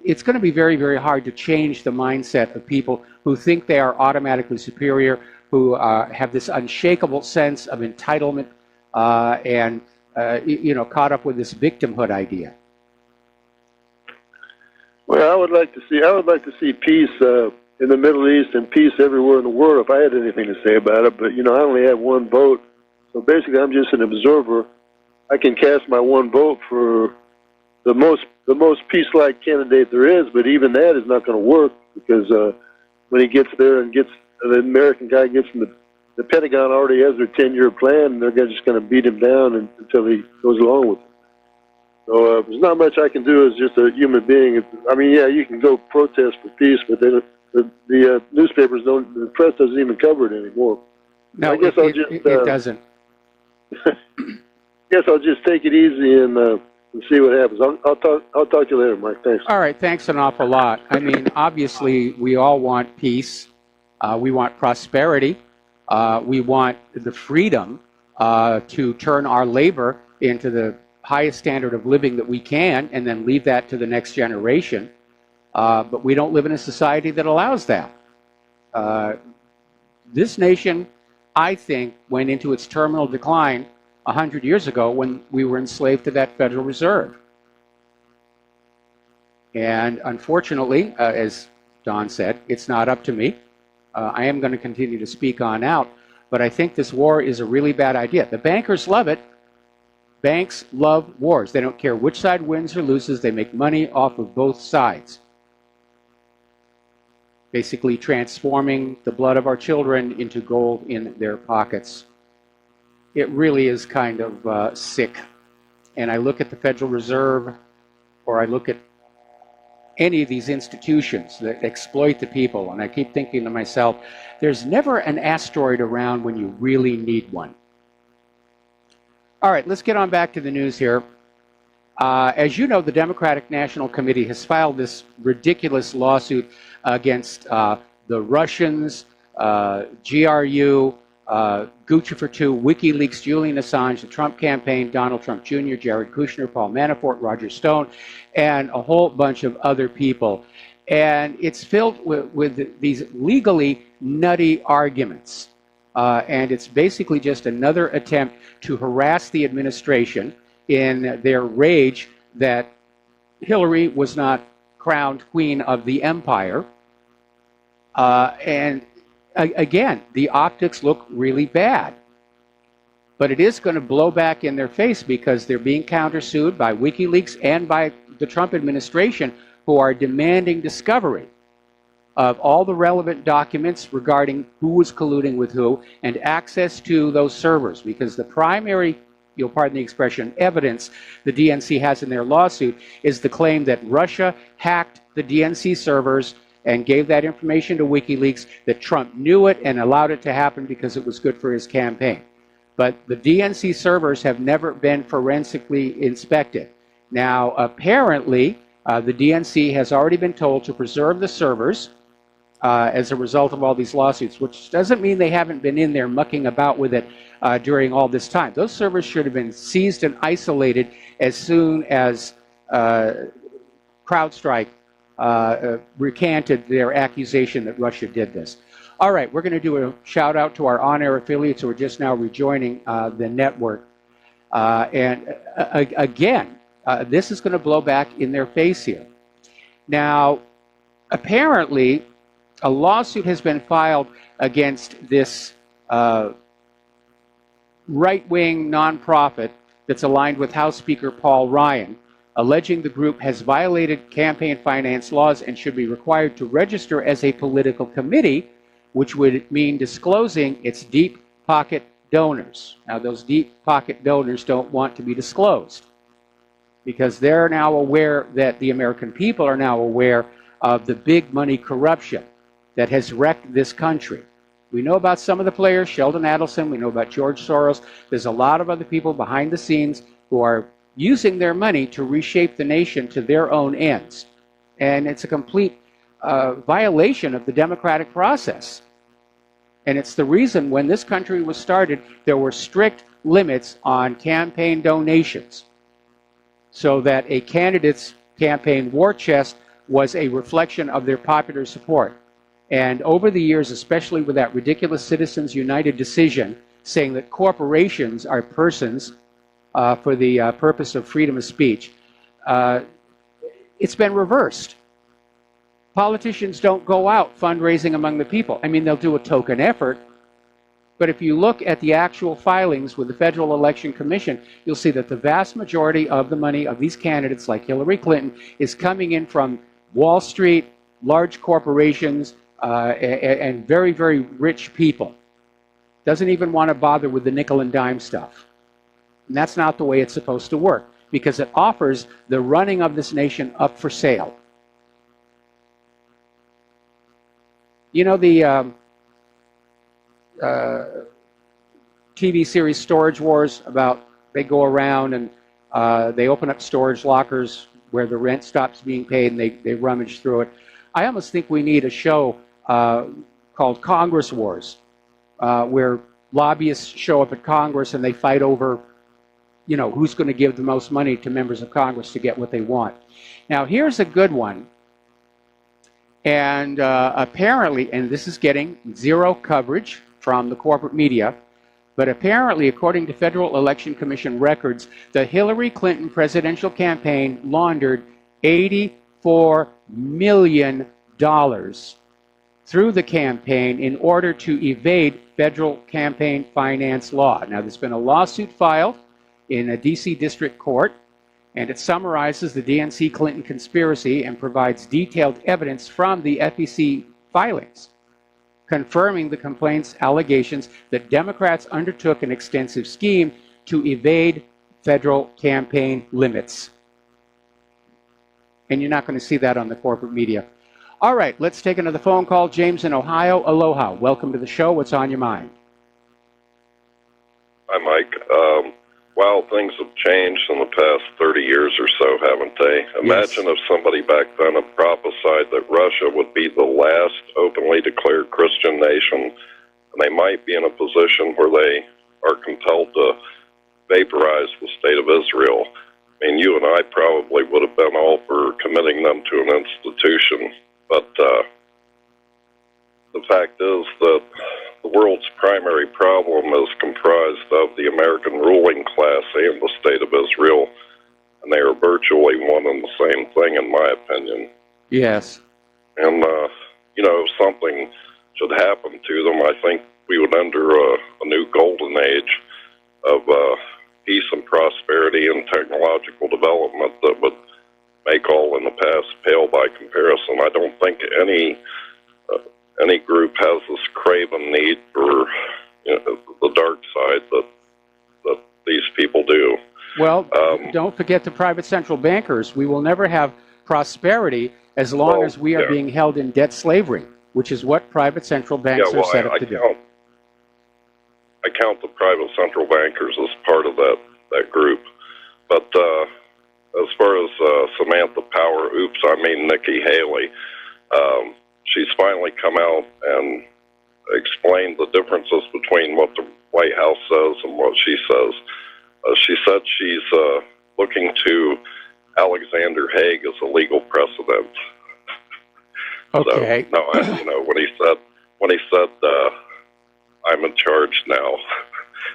it's going to be very, very hard to change the mindset of people who think they are automatically superior, who have this unshakable sense of entitlement and caught up with this victimhood idea. Well, I would like to see peace in the Middle East and peace everywhere in the world if I had anything to say about it. But, you know, I only have one vote. So basically I'm just an observer. I can cast my one vote for the most peace-like candidate there is, but even that is not going to work because when he gets there and the American guy gets from the Pentagon already has their 10-year plan, and they're just going to beat him down until he goes along with it. So there's not much I can do as just a human being. I mean, yeah, you can go protest for peace, but then the newspapers don't, the press doesn't even cover it anymore. No, I guess it doesn't. I guess I'll just take it easy and see what happens. I'll talk to you later, Mike. Thanks. All right, thanks an awful lot. I mean, obviously, we all want peace. We want prosperity. We want the freedom to turn our labor into the highest standard of living that we can and then leave that to the next generation. But we don't live in a society that allows that. This nation, I think, went into its terminal decline 100 years ago when we were enslaved to that Federal Reserve. And unfortunately, as Don said, it's not up to me. I am going to continue to speak on out, but I think this war is a really bad idea. The bankers love it. Banks love wars. They don't care which side wins or loses. They make money off of both sides. Basically transforming the blood of our children into gold in their pockets. It really is kind of sick. And I look at the Federal Reserve, or I look at any of these institutions that exploit the people, and I keep thinking to myself, there's never an asteroid around when you really need one. All right, let's get on back to the news here. As you know, the Democratic National Committee has filed this ridiculous lawsuit against the Russians, GRU, Gucci for Two, WikiLeaks, Julian Assange, the Trump campaign, Donald Trump Jr., Jared Kushner, Paul Manafort, Roger Stone, and a whole bunch of other people. And it's filled with these legally nutty arguments. And it's basically just another attempt to harass the administration in their rage that Hillary was not crowned queen of the empire. And again, the optics look really bad. But it is going to blow back in their face because they're being countersued by WikiLeaks and by the Trump administration, who are demanding discovery of all the relevant documents regarding who was colluding with who and access to those servers, because the primary, you'll pardon the expression, evidence the DNC has in their lawsuit is the claim that Russia hacked the DNC servers and gave that information to WikiLeaks, that Trump knew it and allowed it to happen because it was good for his campaign. But the DNC servers have never been forensically inspected. Now, apparently, the DNC has already been told to preserve the servers as a result of all these lawsuits, which doesn't mean they haven't been in there mucking about with it during all this time. Those servers should have been seized and isolated as soon as CrowdStrike recanted their accusation that Russia did this. All right, we're going to do a shout out to our on-air affiliates who are just now rejoining the network. Again, this is going to blow back in their face here. Now, apparently, a lawsuit has been filed against this right-wing nonprofit that's aligned with House Speaker Paul Ryan, alleging the group has violated campaign finance laws and should be required to register as a political committee, which would mean disclosing its deep pocket donors. Now, those deep pocket donors don't want to be disclosed because they're now aware that the American people are now aware of the big money corruption that has wrecked this country. We know about some of the players, Sheldon Adelson, we know about George Soros. There's a lot of other people behind the scenes who are using their money to reshape the nation to their own ends. And it's a complete violation of the democratic process. And it's the reason when this country was started, there were strict limits on campaign donations so that a candidate's campaign war chest was a reflection of their popular support. And over the years, especially with that ridiculous Citizens United decision saying that corporations are persons for the purpose of freedom of speech, it's been reversed. Politicians don't go out fundraising among the people. I mean, they'll do a token effort, but if you look at the actual filings with the Federal Election Commission, you'll see that the vast majority of the money of these candidates, like Hillary Clinton, is coming in from Wall Street, large corporations, and very, very rich people. Doesn't even want to bother with the nickel and dime stuff. And that's not the way it's supposed to work, because it offers the running of this nation up for sale. You know, the TV series Storage Wars, about they go around and they open up storage lockers where the rent stops being paid and they rummage through it. I almost think we need a show called Congress Wars, where lobbyists show up at Congress and they fight over, you know, who's going to give the most money to members of Congress to get what they want. Now, here's a good one. And apparently, and this is getting zero coverage from the corporate media, but apparently, according to Federal Election Commission records, the Hillary Clinton presidential campaign laundered $84 million through the campaign in order to evade federal campaign finance law. Now, there's been a lawsuit filed in a D.C. District Court, and it summarizes the DNC Clinton conspiracy and provides detailed evidence from the FEC filings, confirming the complaint's allegations that Democrats undertook an extensive scheme to evade federal campaign limits. And you're not going to see that on the corporate media. All right, let's take another phone call. James in Ohio. Aloha. Welcome to the show. What's on your mind? Hi, Mike. Well, things have changed in the past 30 years or so, haven't they? Imagine if somebody back then had prophesied that Russia would be the last openly declared Christian nation, and they might be in a position where they are compelled to vaporize the state of Israel. I mean, you and I probably would have been all for committing them to an institution, but the fact is that the world's primary problem is comprised of the American ruling class and the state of Israel, and they are virtually one and the same thing, in my opinion. Yes. And, you know, if something should happen to them, I think we would enter a new golden age of peace and prosperity and technological development that would make all in the past pale by comparison. I don't think any group has this craven need for, you know, the dark side that these people do. Well, don't forget the private central bankers. We will never have prosperity as long as we are being held in debt slavery, which is what private central banks are set up to do. I count the private central bankers as part of that group. But as far as Samantha Power, Nikki Haley, she's finally come out and explained the differences between what the White House says and what she says. She said she's looking to Alexander Haig as a legal precedent. Okay. So, no, you know, when he said I'm in charge now,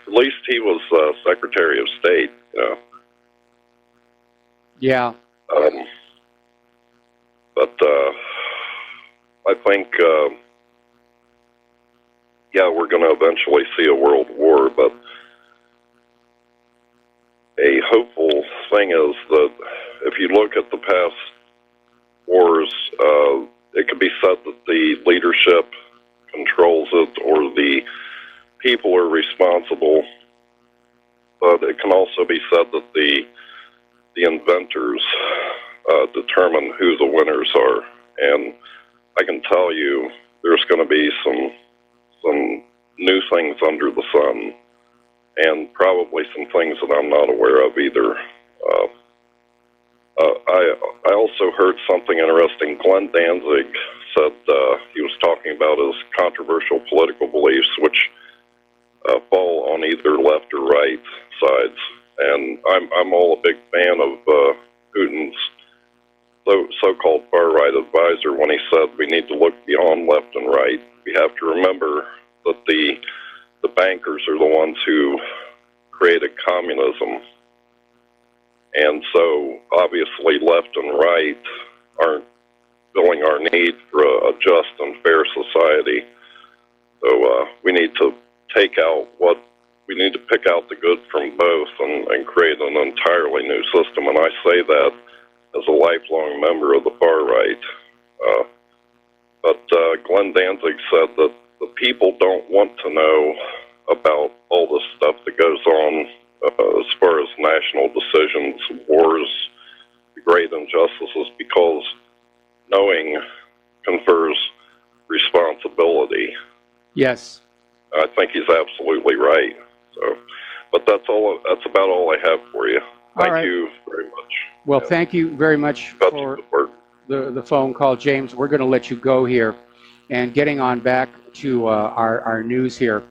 at least he was Secretary of State. You know. Yeah. But I think, we're going to eventually see a world war, but a hopeful thing is that if you look at the past wars, it could be said that the leadership controls it, or the people are determine who the winners are. And I can tell you there's going to be some new things under the sun, and probably some things that I'm not aware of either. I also heard something interesting. Glenn Danzig said he was talking about his controversial political beliefs, which fall on either left or right sides. And I'm all a big fan of Putin's so-called far-right advisor when he said we need to look beyond left and right. We have to remember that the bankers are the ones who created communism. And so, obviously, left and right aren't filling our need for a just and fair society. So we need to pick out the good from both and create an entirely new system. And I say that as a lifelong member of the far right. But Glenn Danzig said that the people don't want to know about all the stuff that goes on as far as national decisions, wars, the great injustices, because knowing confers responsibility. Yes. I think he's absolutely right. So, but that's about all I have for you. Thank you very much. Well, thank you very much for the phone call, James. We're going to let you go here. And getting on back to our news here.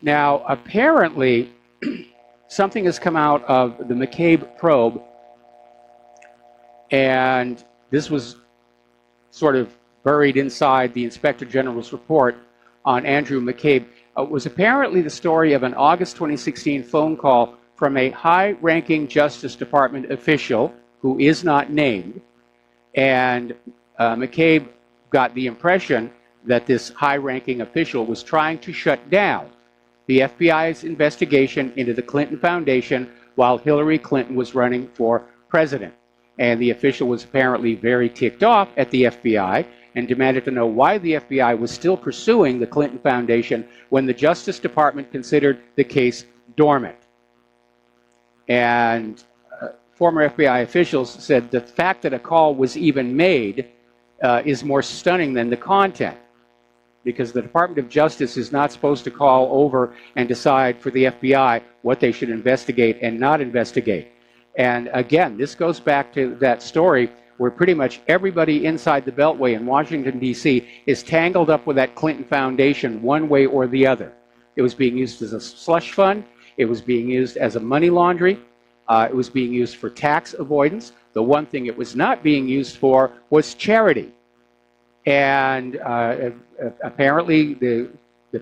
Now, apparently, something has come out of the McCabe probe, and this was sort of buried inside the Inspector General's report on Andrew McCabe. It was apparently the story of an August 2016 phone call from a high-ranking Justice Department official who is not named, and McCabe got the impression that this high-ranking official was trying to shut down the FBI's investigation into the Clinton Foundation while Hillary Clinton was running for president. And the official was apparently very ticked off at the FBI and demanded to know why the FBI was still pursuing the Clinton Foundation when the Justice Department considered the case dormant. And former FBI officials said the fact that a call was even made is more stunning than the content, because the Department of Justice is not supposed to call over and decide for the FBI what they should investigate and not investigate. And again, this goes back to that story where pretty much everybody inside the Beltway in Washington, D.C. is tangled up with that Clinton Foundation one way or the other. It was being used as a slush fund. It was being used as a money laundry. It was being used for tax avoidance. The one thing it was not being used for was charity. And apparently the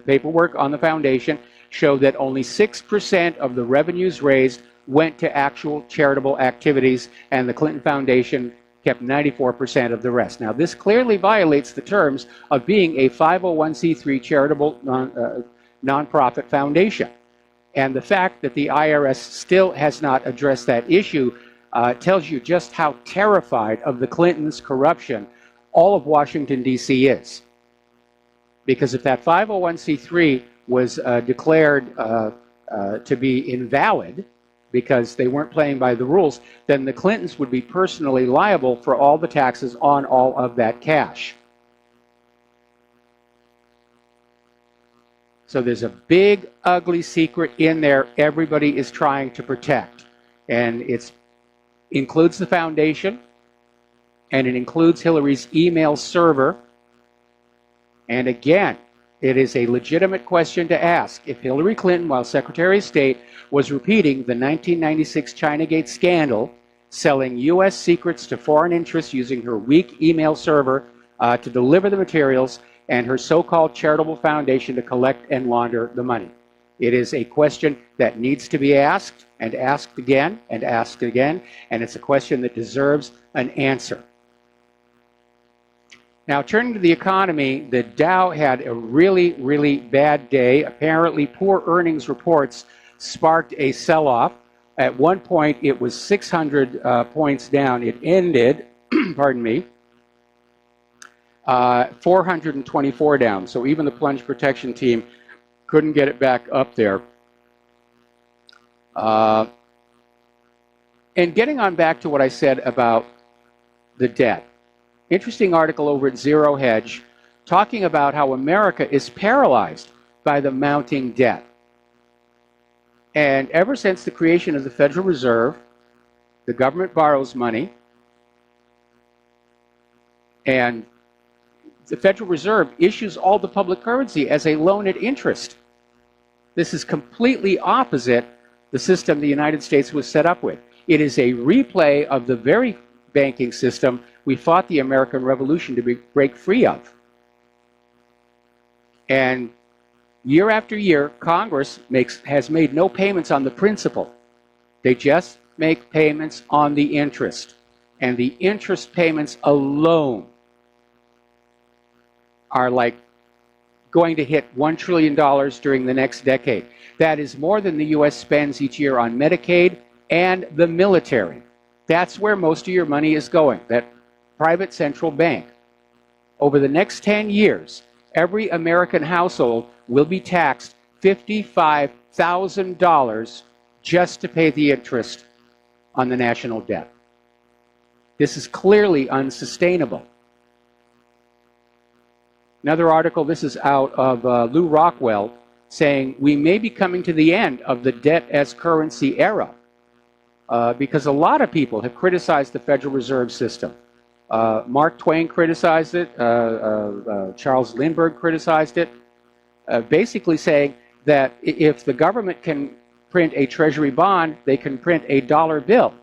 paperwork on the foundation showed that only 6% of the revenues raised went to actual charitable activities, and the Clinton Foundation kept 94% of the rest. Now, this clearly violates the terms of being a 501c3 charitable nonprofit foundation. And the fact that the IRS still has not addressed that issue tells you just how terrified of the Clintons' corruption all of Washington, D.C. is. Because if that 501c3 was declared to be invalid because they weren't playing by the rules, then the Clintons would be personally liable for all the taxes on all of that cash. So there's a big, ugly secret in there everybody is trying to protect. And it includes the foundation, and it includes Hillary's email server. And again, it is a legitimate question to ask. If Hillary Clinton, while Secretary of State, was repeating the 1996 Chinagate scandal, selling U.S. secrets to foreign interests using her weak email server to deliver the materials, and her so-called charitable foundation to collect and launder the money. It is a question that needs to be asked and asked again and asked again, and it's a question that deserves an answer. Now, turning to the economy, the Dow had a really, really bad day. Apparently, poor earnings reports sparked a sell-off. At one point, it was 600 points down. It ended, pardon me, 424 down. So even the plunge protection team couldn't get it back up there. And getting on back to what I said about the debt. Interesting article over at Zero Hedge talking about how America is paralyzed by the mounting debt. And ever since the creation of the Federal Reserve, the government borrows money, and the Federal Reserve issues all the public currency as a loan at interest. This is completely opposite the system the United States was set up with. It is a replay of the very banking system we fought the American Revolution to break free of. And year after year, Congress has made no payments on the principal. They just make payments on the interest. And the interest payments alone are like going to hit $1 trillion during the next decade. That is more than the U.S. spends each year on Medicaid and the military. That's where most of your money is going, that private central bank. Over the next 10 years, every American household will be taxed $55,000 just to pay the interest on the national debt. This is clearly unsustainable. Another article, this is out of Lou Rockwell, saying we may be coming to the end of the debt as currency era because a lot of people have criticized the Federal Reserve System. Mark Twain criticized it, Charles Lindbergh criticized it, basically saying that if the government can print a treasury bond, they can print a dollar bill.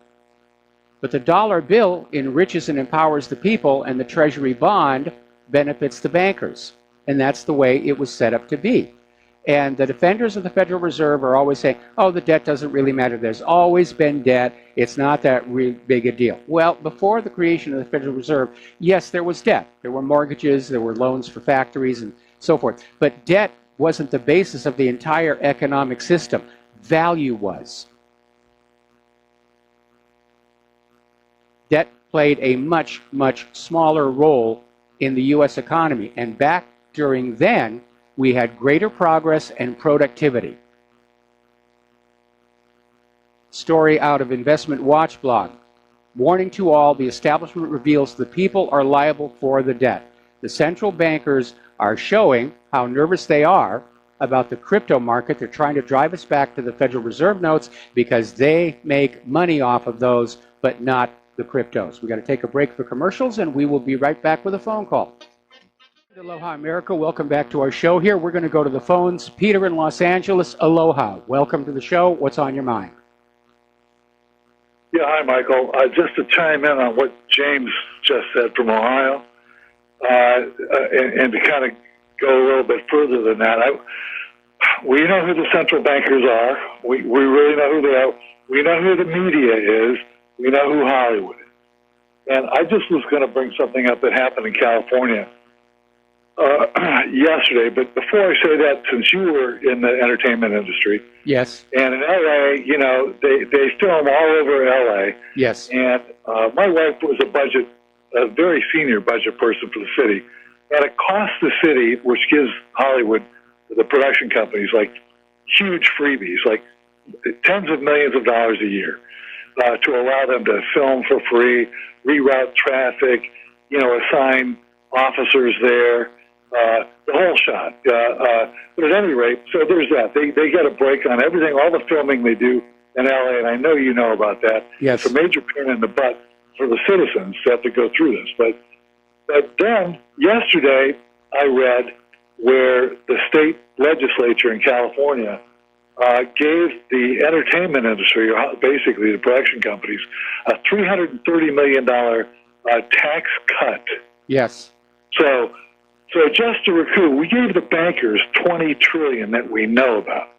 But the dollar bill enriches and empowers the people, and the treasury bond benefits the bankers. And that's the way it was set up to be. And the defenders of the Federal Reserve are always saying, oh, the debt doesn't really matter. There's always been debt. It's not that big a deal. Well, before the creation of the Federal Reserve, yes, there was debt. There were mortgages, there were loans for factories and so forth. But debt wasn't the basis of the entire economic system. Value was. Debt played a much, much smaller role in the U.S. economy. And back during then, we had greater progress and productivity. Story out of Investment Watch blog. Warning to all, the establishment reveals the people are liable for the debt. The central bankers are showing how nervous they are about the crypto market. They're trying to drive us back to the Federal Reserve notes because they make money off of those, but not the cryptos. We've got to take a break for commercials, and we will be right back with a phone call. Aloha, America. Welcome back to our show here. We're going to go to the phones. Peter in Los Angeles, aloha. Welcome to the show. What's on your mind? Yeah, hi, Michael. Just to chime in on what James just said from Ohio, and to kind of go a little bit further than that, we know who the central bankers are. We really know who they are. We know who the media is. We know who Hollywood is. And I just was going to bring something up that happened in California yesterday. But before I say that, since you were in the entertainment industry, yes, and in L.A., you know, they film all over L.A. Yes. And my wife was a very senior budget person for the city. And it costs the city, which gives Hollywood, the production companies, like huge freebies, like tens of millions of dollars a year, to allow them to film for free, reroute traffic, you know, assign officers there, the whole shot. But at any rate, so there's that. They get a break on everything, all the filming they do in LA, and I know you know about that. Yes. It's a major pain in the butt for the citizens to have to go through this. But then, yesterday, I read where the state legislature in California gave the entertainment industry, or basically the production companies, a $330 million tax cut. Yes. So just to recoup, we gave the bankers $20 trillion that we know about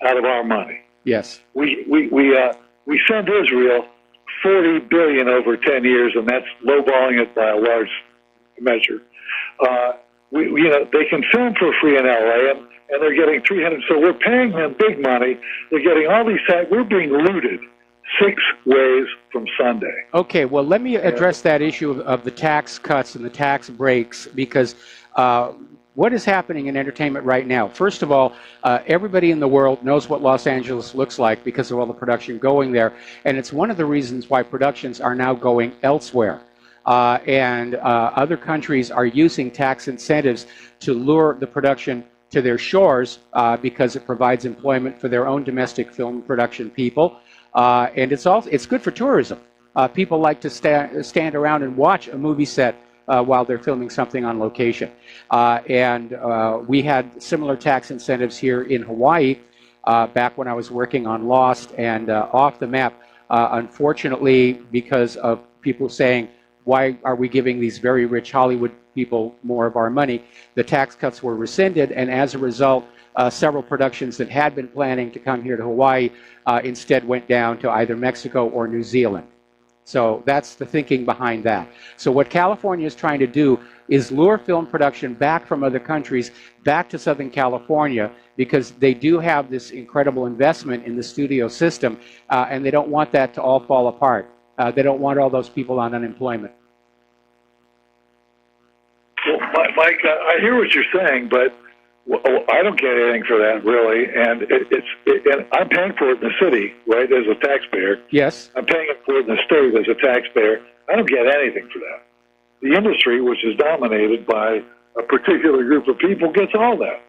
out of our money. Yes. We sent Israel $40 billion over 10 years, and that's lowballing it by a large measure. You know, they can film for free in LA, and they're getting 300. So we're paying them big money. They're getting all these tax. We're being looted 6 ways from Sunday. Okay, well, let me address that issue of the tax cuts and the tax breaks, because what is happening in entertainment right now? First of all, everybody in the world knows what Los Angeles looks like because of all the production going there, and it's one of the reasons why productions are now going elsewhere. and other countries are using tax incentives to lure the production to their shores because it provides employment for their own domestic film production people, and it's good for tourism. People like to stand around and watch a movie set while they're filming something on location. And we had similar tax incentives here in Hawaii back when I was working on Lost and Off the Map. Unfortunately, because of people saying, why are we giving these very rich Hollywood people more of our money, the tax cuts were rescinded, and as a result, several productions that had been planning to come here to Hawaii instead went down to either Mexico or New Zealand. So that's the thinking behind that. So what California is trying to do is lure film production back from other countries back to Southern California, because they do have this incredible investment in the studio system, and they don't want that to all fall apart. They don't want all those people on unemployment. Well, Mike, I hear what you're saying, but I don't get anything for that, really. And and I'm paying for it in the city, right, as a taxpayer. Yes. I'm paying for it in the state as a taxpayer. I don't get anything for that. The industry, which is dominated by a particular group of people, gets all that.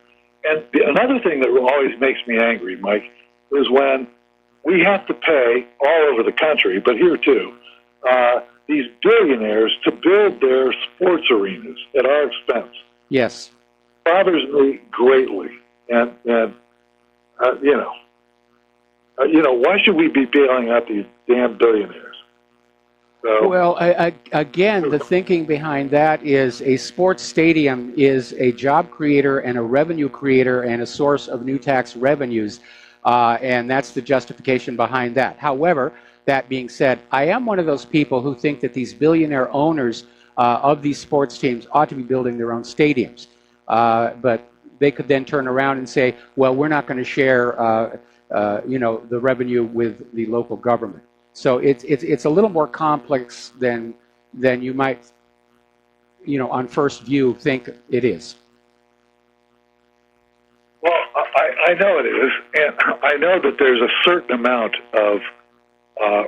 And another thing that always makes me angry, Mike, is when we have to pay all over the country, but here too, these billionaires to build their sports arenas at our expense. Yes. Bothers me greatly, and why should we be bailing out these damn billionaires? So, well, again, the thinking behind that is a sports stadium is a job creator and a revenue creator and a source of new tax revenues, and that's the justification behind that. However, that being said, I am one of those people who think that these billionaire owners of these sports teams ought to be building their own stadiums. But they could then turn around and say, well, we're not going to share, the revenue with the local government. So it's a little more complex than you might, on first view, think it is. Well, I know it is, and I know that there's a certain amount of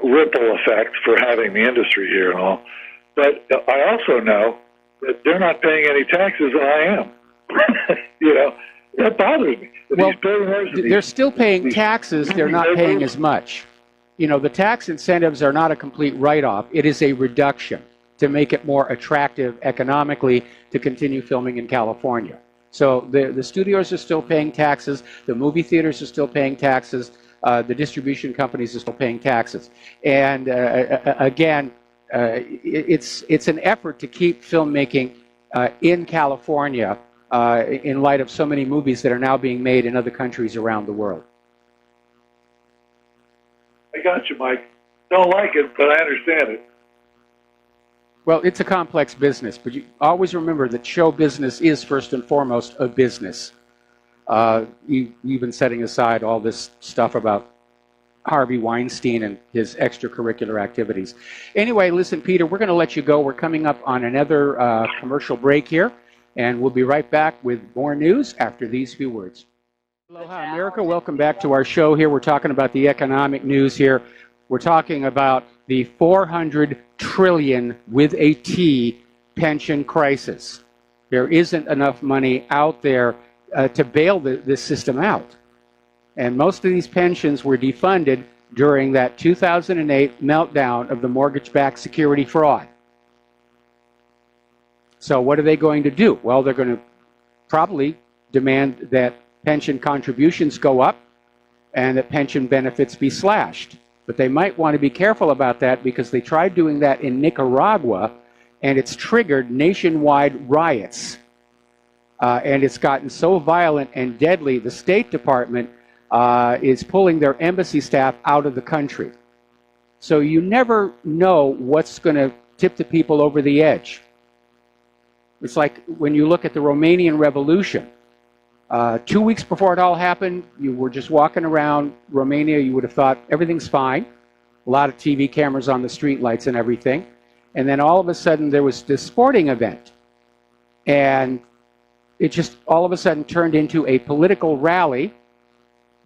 ripple effect for having the industry here and all, but I also know that they're not paying any taxes, and I am. That bothers me. Well, they're still paying taxes. They're not paying as much. The tax incentives are not a complete write-off. It is a reduction to make it more attractive economically to continue filming in California. So the studios are still paying taxes. The movie theaters are still paying taxes. The distribution companies are still paying taxes. And again, it's an effort to keep filmmaking in California in light of so many movies that are now being made in other countries around the world. I got you, Mike. Don't like it, but I understand it. Well, it's a complex business, but you always remember that show business is first and foremost a business. Even setting aside all this stuff about Harvey Weinstein and his extracurricular activities. Anyway, listen, Peter, we're going to let you go. We're coming up on another commercial break here, and we'll be right back with more news after these few words. Aloha, America. Welcome back to our show here. We're talking about the economic news here. We're talking about the 400 trillion with a T pension crisis. There isn't enough money out there to bail this system out. And most of these pensions were defunded during that 2008 meltdown of the mortgage-backed security fraud. So what are they going to do? Well, they're going to probably demand that pension contributions go up and that pension benefits be slashed. But they might want to be careful about that, because they tried doing that in Nicaragua, and it's triggered nationwide riots. And it's gotten so violent and deadly, the State Department is pulling their embassy staff out of the country. So you never know what's going to tip the people over the edge. It's like when you look at the Romanian Revolution. 2 weeks before it all happened, you were just walking around Romania, you would have thought everything's fine. A lot of TV cameras on the street lights and everything. And then all of a sudden there was this sporting event. And it just all of a sudden turned into a political rally.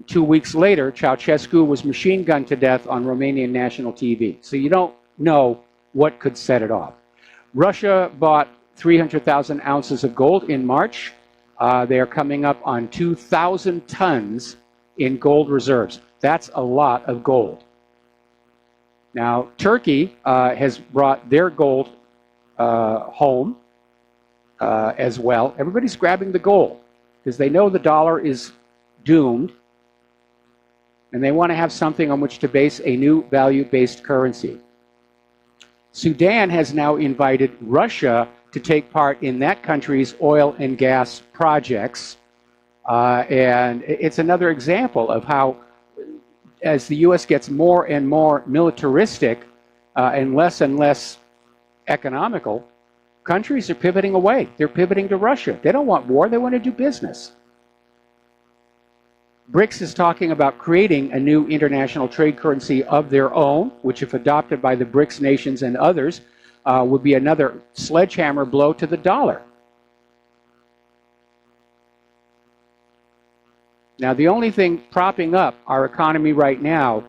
2 weeks later, Ceausescu was machine gunned to death on Romanian national TV. So you don't know what could set it off. Russia bought 300,000 ounces of gold in March. They are coming up on 2,000 tons in gold reserves. That's a lot of gold. Now, Turkey has brought their gold home as well. Everybody's grabbing the gold because they know the dollar is doomed, and they want to have something on which to base a new value-based currency. Sudan has now invited Russia to take part in that country's oil and gas projects. And it's another example of how, as the U.S. gets more and more militaristic and less economical, countries are pivoting away. They're pivoting to Russia. They don't want war. They want to do business. BRICS is talking about creating a new international trade currency of their own, which, if adopted by the BRICS nations and others, would be another sledgehammer blow to the dollar. Now, the only thing propping up our economy right now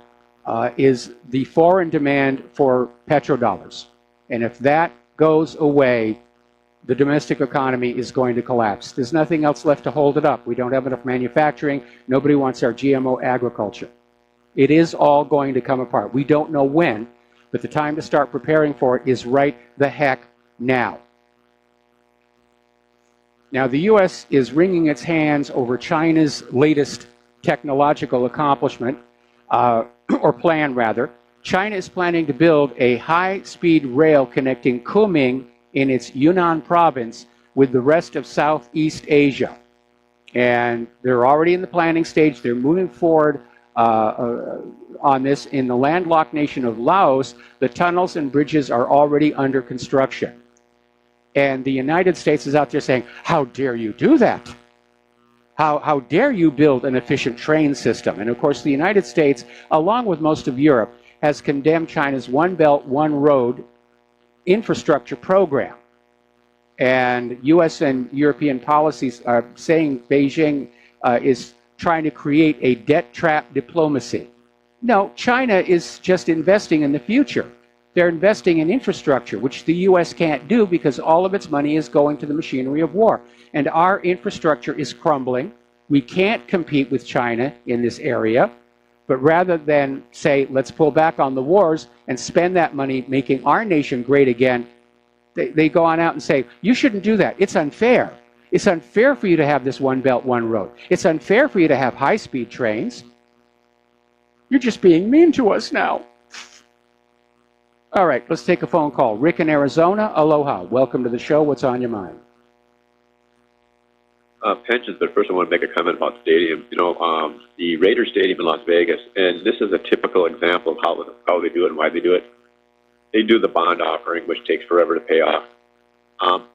is the foreign demand for petrodollars. And if that goes away, the domestic economy is going to collapse. There's nothing else left to hold it up. We don't have enough manufacturing. Nobody wants our GMO agriculture. It is all going to come apart. We don't know when, but the time to start preparing for it is right the heck now. Now, the U.S. is wringing its hands over China's latest technological accomplishment, or plan rather. China is planning to build a high-speed rail connecting Kunming in its Yunnan province with the rest of Southeast Asia. And they're already in the planning stage. They're moving forward on this. In the landlocked nation of Laos, the tunnels and bridges are already under construction. And the United States is out there saying, how dare you do that? How dare you build an efficient train system? And of course, the United States, along with most of Europe, has condemned China's One Belt, One Road infrastructure program. And U.S. and European policies are saying Beijing is trying to create a debt trap diplomacy. No, China is just investing in the future. They're investing in infrastructure, which the U.S. can't do because all of its money is going to the machinery of war. And our infrastructure is crumbling. We can't compete with China in this area. But rather than say, let's pull back on the wars and spend that money making our nation great again, they go on out and say, you shouldn't do that. It's unfair. It's unfair for you to have this One Belt, One Road. It's unfair for you to have high-speed trains. You're just being mean to us now. All right, let's take a phone call. Rick in Arizona, aloha. Welcome to the show. What's on your mind? Pensions, but first I want to make a comment about stadiums. You know, the Raiders Stadium in Las Vegas, and this is a typical example of how they do it and why they do it. They do the bond offering, which takes forever to pay off,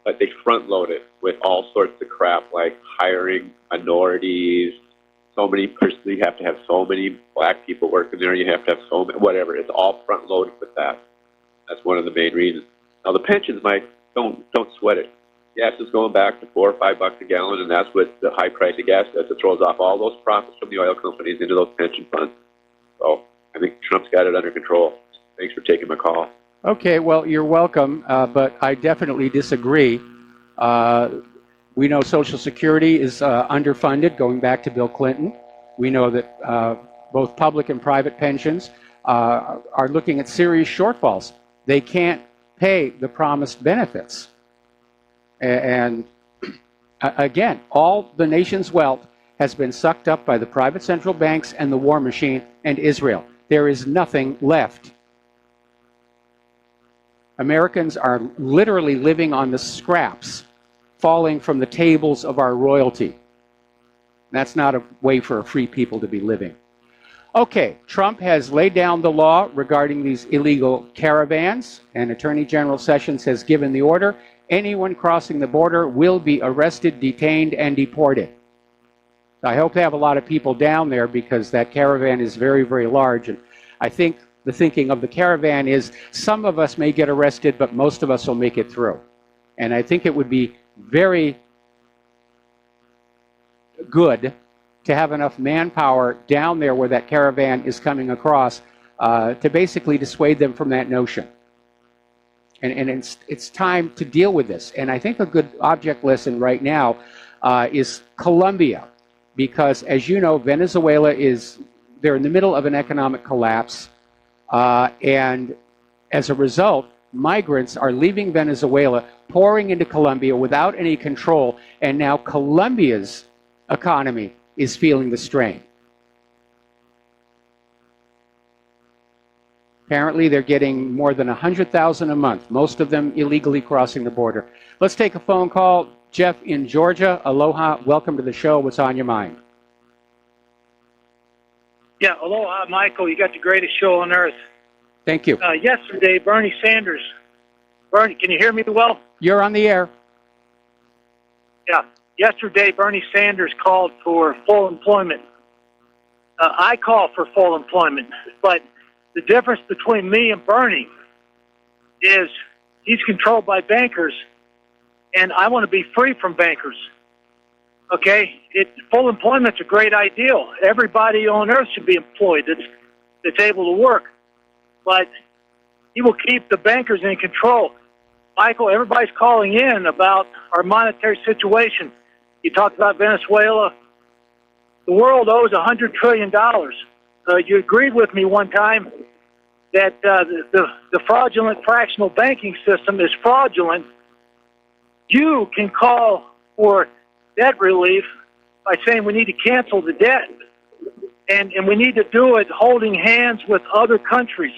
but they front load it with all sorts of crap like hiring minorities. So many persons, you have to have so many black people working there. You have to have so many, whatever. It's all front loaded with that. That's one of the main reasons. Now the pensions, Mike, don't sweat it. Gas is going back to $4 or $5 a gallon, and that's what the high price of gas does. It throws off all those profits from the oil companies into those pension funds. So I think Trump's got it under control. Thanks for taking my call. Okay, well, you're welcome, but I definitely disagree. We know Social Security is underfunded, going back to Bill Clinton. We know that both public and private pensions are looking at serious shortfalls. They can't pay the promised benefits. And again, all the nation's wealth has been sucked up by the private central banks and the war machine and Israel. There is nothing left. Americans are literally living on the scraps falling from the tables of our royalty. That's not a way for a free people to be living. Okay, Trump has laid down the law regarding these illegal caravans, and Attorney General Sessions has given the order. Anyone crossing the border will be arrested, detained, and deported. I hope they have a lot of people down there because that caravan is very, very large. And I think the thinking of the caravan is some of us may get arrested, but most of us will make it through. And I think it would be very good to have enough manpower down there where that caravan is coming across to basically dissuade them from that notion. And it's time to deal with this. And I think a good object lesson right now is Colombia, because as you know, Venezuela they're in the middle of an economic collapse, and as a result, migrants are leaving Venezuela, pouring into Colombia without any control, and now Colombia's economy is feeling the strain. Apparently, they're getting more than 100,000 a month, most of them illegally crossing the border. Let's take a phone call. Jeff in Georgia, aloha, welcome to the show. What's on your mind? Yeah, aloha, Michael. You got the greatest show on earth. Thank you. Yesterday, Bernie Sanders. Bernie, can you hear me well? You're on the air. Yeah. Yesterday, Bernie Sanders called for full employment. I call for full employment, but the difference between me and Bernie is he's controlled by bankers, and I want to be free from bankers. Okay? Full employment's a great ideal. Everybody on earth should be employed that's able to work. But he will keep the bankers in control. Michael, everybody's calling in about our monetary situation. You talked about Venezuela. The world owes $100 trillion. You agreed with me one time that the fraudulent fractional banking system is fraudulent. You can call for debt relief by saying we need to cancel the debt. And we need to do it holding hands with other countries.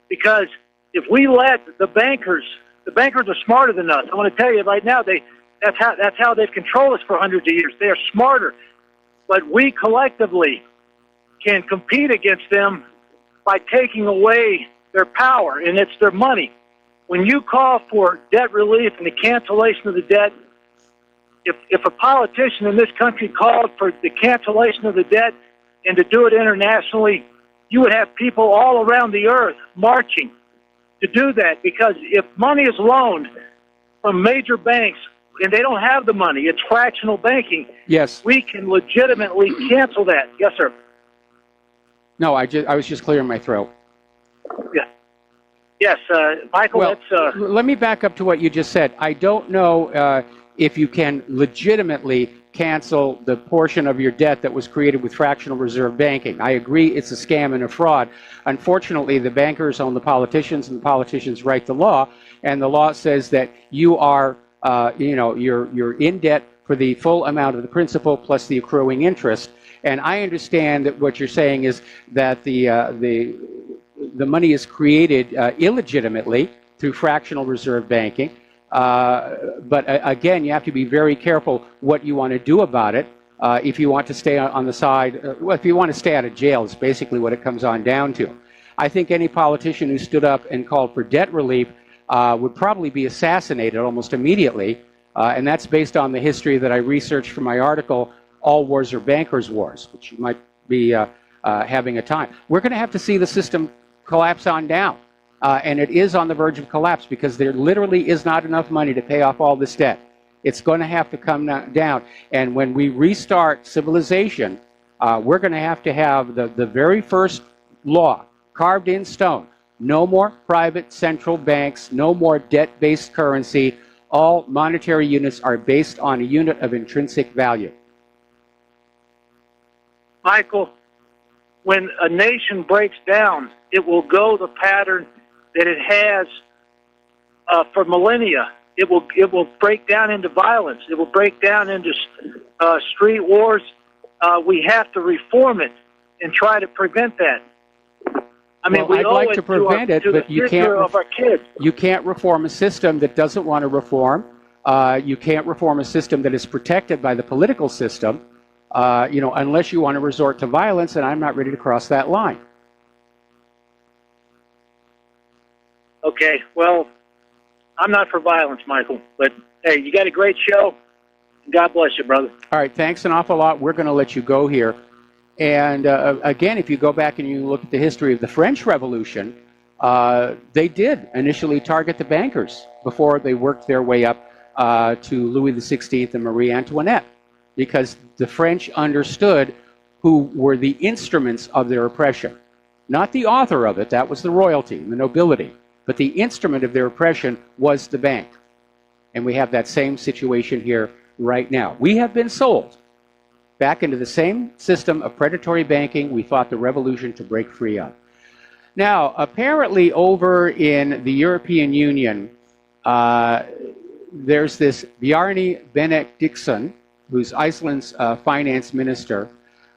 Because if we let the bankers are smarter than us. I want to tell you right now, that's how they've controlled us for hundreds of years. They are smarter. But we collectively can compete against them by taking away their power, and it's their money. When you call for debt relief and the cancellation of the debt, if a politician in this country called for the cancellation of the debt and to do it internationally, you would have people all around the earth marching to do that, because if money is loaned from major banks and they don't have the money, it's fractional banking. Yes. We can legitimately cancel that. Yes, sir. No, I was just clearing my throat. Yeah. Yes, Michael, well, that's... let me back up to what you just said. I don't know if you can legitimately cancel the portion of your debt that was created with fractional reserve banking. I agree it's a scam and a fraud. Unfortunately, the bankers own the politicians, and the politicians write the law, and the law says that you are, you're in debt for the full amount of the principal plus the accruing interest. And I understand that what you're saying is that the money is created illegitimately through fractional reserve banking. But again, you have to be very careful what you want to do about it. If you want to stay on the side, if you want to stay out of jail, is basically what it comes on down to. I think any politician who stood up and called for debt relief would probably be assassinated almost immediately. And that's based on the history that I researched for my article, All Wars Are Bankers' Wars, which you might be having a time. We're going to have to see the system collapse on down. And it is on the verge of collapse because there literally is not enough money to pay off all this debt. It's going to have to come down. And when we restart civilization, we're going to have the very first law carved in stone. No more private central banks, no more debt-based currency. All monetary units are based on a unit of intrinsic value. Michael, when a nation breaks down, it will go the pattern that it has for millennia. It will break down into violence. It will break down into street wars. We have to reform it and try to prevent that. I mean, well, we I'd owe like it to prevent it, to but the you future can't. Of our kids. You can't reform a system that doesn't want to reform. You can't reform a system that is protected by the political system. Unless you want to resort to violence, and I'm not ready to cross that line. Okay, well, I'm not for violence, Michael, but hey, you got a great show. God bless you, brother. All right, thanks an awful lot. We're going to let you go here. And again, if you go back and you look at the history of the French Revolution, they did initially target the bankers before they worked their way up to Louis XVI and Marie Antoinette, because the French understood who were the instruments of their oppression. Not the author of it, that was the royalty, the nobility. but the instrument of their oppression was the bank. And we have that same situation here right now. We have been sold back into the same system of predatory banking we fought the revolution to break free of. Now, apparently over in the European Union, there's this Bjarni Benediktsson, who's Iceland's finance minister,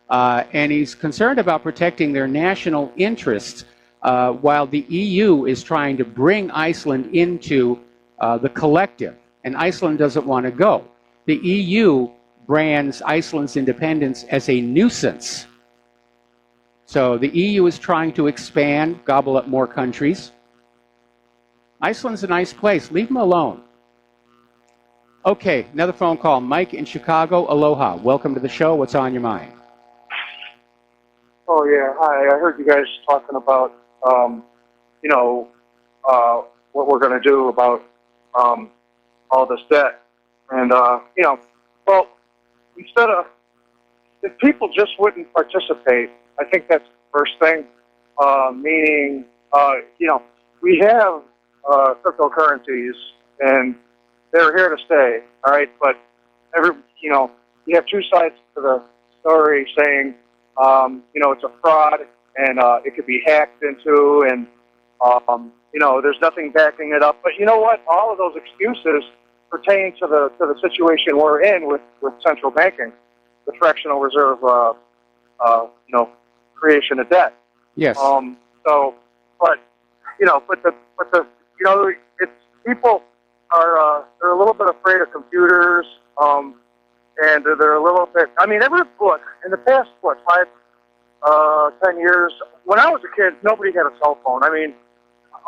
and he's concerned about protecting their national interests while the EU is trying to bring Iceland into the collective, and Iceland doesn't want to go. The EU brands Iceland's independence as a nuisance. So the EU is trying to expand, gobble up more countries. Iceland's a nice place. Leave them alone. Okay, another phone call. Mike in Chicago. Aloha. Welcome to the show. What's on your mind? Oh, yeah. Hi. I heard you guys talking about, what we're going to do about all this debt. And, well, instead of, if people just wouldn't participate, I think that's the first thing, meaning, we have cryptocurrencies, and they're here to stay, all right? But, you have two sides to the story saying, it's a fraud, and it could be hacked into, and, there's nothing backing it up. But you know what? All of those excuses pertain to the situation we're in with central banking, the fractional reserve, creation of debt. Yes. It's people are they're a little bit afraid of computers, and they're a little bit. I mean, look, in the past 10 years, when I was a kid, nobody had a cell phone. I mean,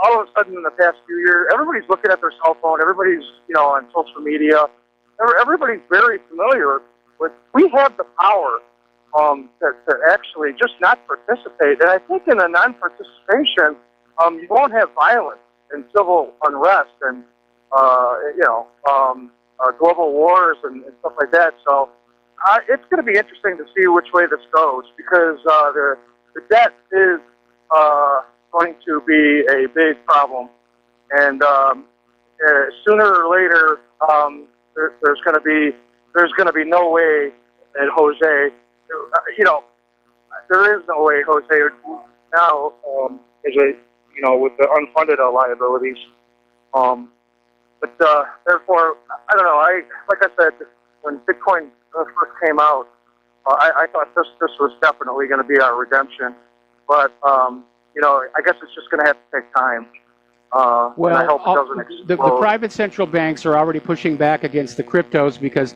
all of a sudden in the past few years, everybody's looking at their cell phone. Everybody's, on social media. Everybody's very familiar with. We have the power to actually just not participate. And I think in a non-participation, you won't have violence and civil unrest and, global wars and stuff like that. So it's going to be interesting to see which way this goes, because the debt is going to be a big problem. And sooner or later, there's going to be no way that Jose, there is no way Jose now with the unfunded liabilities. But therefore, I don't know. Like I said, when Bitcoin first came out, I thought this was definitely going to be our redemption. But I guess it's just going to have to take time. And I hope it doesn't explode. The private central banks are already pushing back against the cryptos because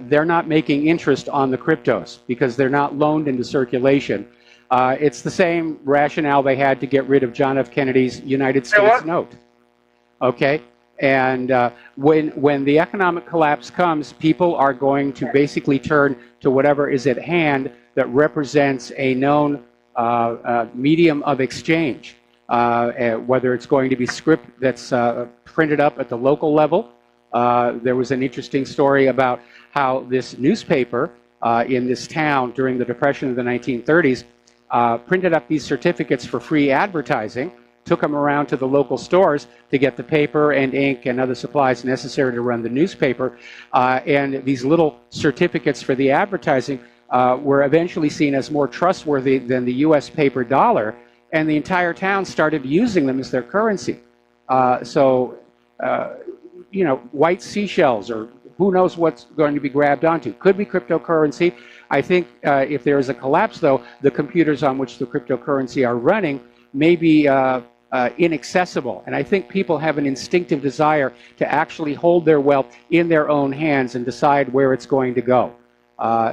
they're not making interest on the cryptos because they're not loaned into circulation. It's the same rationale they had to get rid of John F. Kennedy's United States note. Okay? And when the economic collapse comes, people are going to basically turn to whatever is at hand that represents a known medium of exchange. Whether it's going to be script that's printed up at the local level. There was an interesting story about how this newspaper in this town during the Depression of the 1930s printed up these certificates for free advertising, took them around to the local stores to get the paper and ink and other supplies necessary to run the newspaper. And these little certificates for the advertising were eventually seen as more trustworthy than the U.S. paper dollar. And the entire town started using them as their currency. White seashells, or who knows what's going to be grabbed onto. Could be cryptocurrency. I think if there is a collapse, though, the computers on which the cryptocurrency are running may be inaccessible. And I think people have an instinctive desire to actually hold their wealth in their own hands and decide where it's going to go.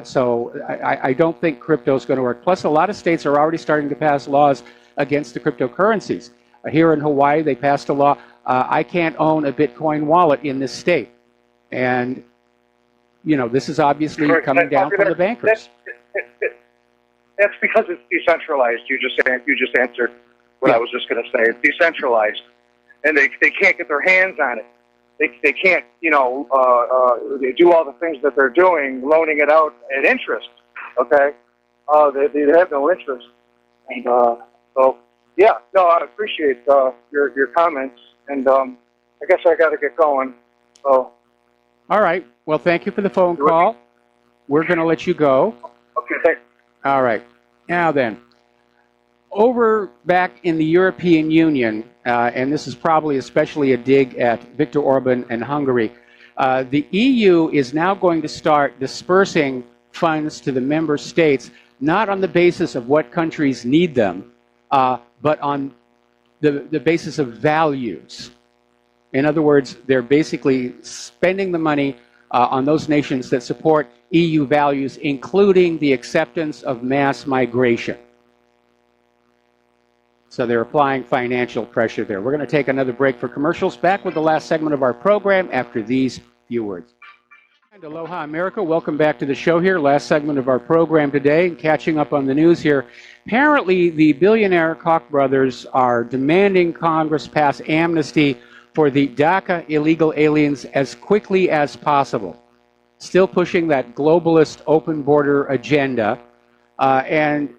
So I don't think crypto is going to work. Plus, a lot of states are already starting to pass laws against the cryptocurrencies. Here in Hawaii, they passed a law, I can't own a Bitcoin wallet in this state. And, this is obviously coming down from the bankers. That's because it's decentralized. You just answered what I was just going to say. It's decentralized, and they can't get their hands on it. They can't, they do all the things that they're doing, loaning it out at interest, okay? They have no interest. And, so, Yeah, no, I appreciate your comments, and I guess I got to get going. So. All right. Well, thank you for the phone call. We're going to let you go. Okay, thanks. All right. Now then, over back in the European Union, and this is probably especially a dig at Viktor Orban and Hungary, the EU is now going to start dispersing funds to the member states, not on the basis of what countries need them, but on the basis of values. In other words, they're basically spending the money on those nations that support EU values, including the acceptance of mass migration. So they're applying financial pressure there. We're going to take another break for commercials. Back with the last segment of our program after these few words. And aloha, America. Welcome back to the show here. Last segment of our program today. Catching up on the news here. Apparently, the billionaire Koch brothers are demanding Congress pass amnesty for the DACA illegal aliens as quickly as possible. Still pushing that globalist open border agenda. And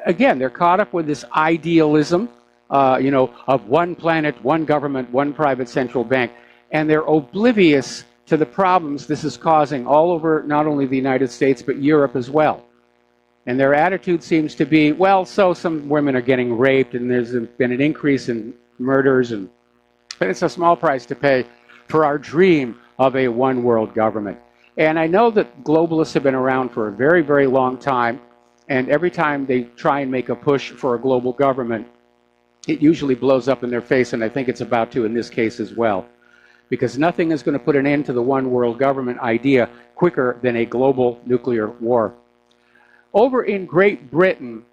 again, they're caught up with this idealism, of one planet, one government, one private central bank. And they're oblivious to the problems this is causing all over not only the United States, but Europe as well. And their attitude seems to be, well, so some women are getting raped and there's been an increase in murders, but it's a small price to pay for our dream of a one world government. And I know that globalists have been around for a very, very long time. And every time they try and make a push for a global government, it usually blows up in their face, and I think it's about to in this case as well. Because nothing is going to put an end to the one world government idea quicker than a global nuclear war. Over in Great Britain,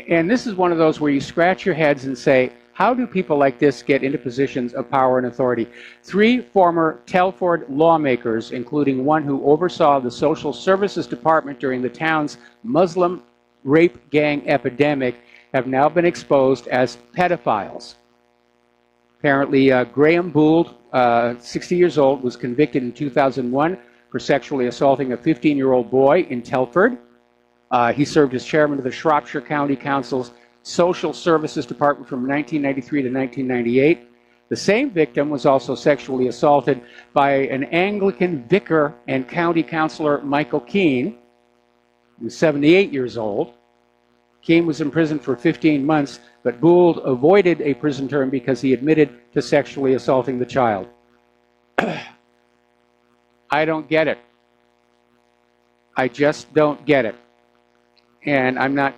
and this is one of those where you scratch your heads and say, how do people like this get into positions of power and authority? 3 former Telford lawmakers, including one who oversaw the social services department during the town's Muslim rape gang epidemic, have now been exposed as pedophiles. Apparently, Graham Bould, 60 years old, was convicted in 2001 for sexually assaulting a 15-year-old boy in Telford. He served as chairman of the Shropshire County Council's Social Services Department from 1993 to 1998. The same victim was also sexually assaulted by an Anglican vicar and county councillor, Michael Keane, who's 78 years old. Keane was in prison for 15 months, but Bould avoided a prison term because he admitted to sexually assaulting the child. I don't get it. I just don't get it. And I'm not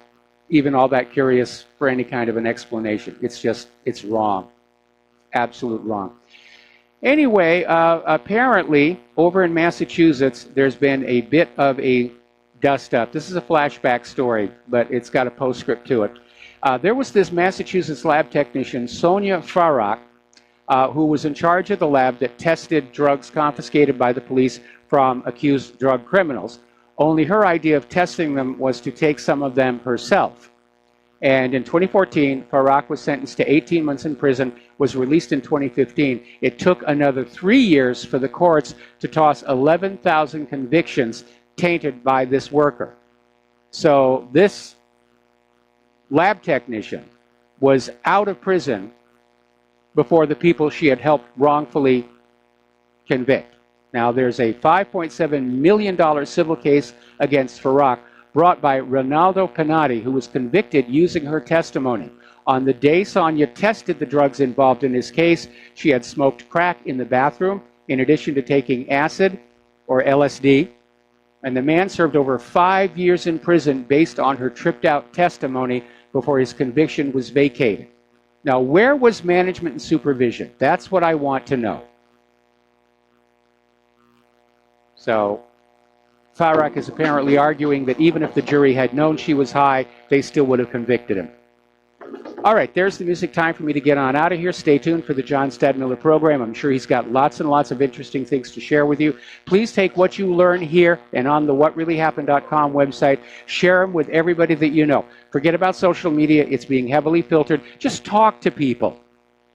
even all that curious for any kind of an explanation. It's wrong. Absolute wrong. Anyway, apparently, over in Massachusetts, there's been a bit of a dust-up. This is a flashback story, but it's got a postscript to it. There was this Massachusetts lab technician, Sonia Farak, who was in charge of the lab that tested drugs confiscated by the police from accused drug criminals. Only her idea of testing them was to take some of them herself. And in 2014, Farak was sentenced to 18 months in prison, was released in 2015. It took another 3 years for the courts to toss 11,000 convictions tainted by this worker. So this lab technician was out of prison before the people she had helped wrongfully convict. Now, there's a $5.7 million civil case against Farak brought by Ronaldo Canati, who was convicted using her testimony. On the day Sonia tested the drugs involved in his case, she had smoked crack in the bathroom, in addition to taking acid or LSD. And the man served over 5 years in prison based on her tripped-out testimony before his conviction was vacated. Now, where was management and supervision? That's what I want to know. So, Farak is apparently arguing that even if the jury had known she was high, they still would have convicted him. All right, there's the music. Time for me to get on out of here. Stay tuned for the John Stadmiller program. I'm sure he's got lots and lots of interesting things to share with you. Please take what you learn here and on the whatreallyhappened.com website. Share them with everybody that you know. Forget about social media. It's being heavily filtered. Just talk to people.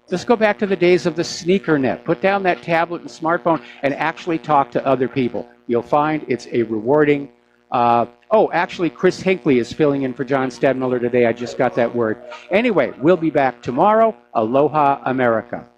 Let's go back to the days of the sneaker net. Put down that tablet and smartphone and actually talk to other people. You'll find it's a rewarding Oh, actually, Chris Hinckley is filling in for John Stadmiller today. I just got that word. Anyway, we'll be back tomorrow. Aloha, America.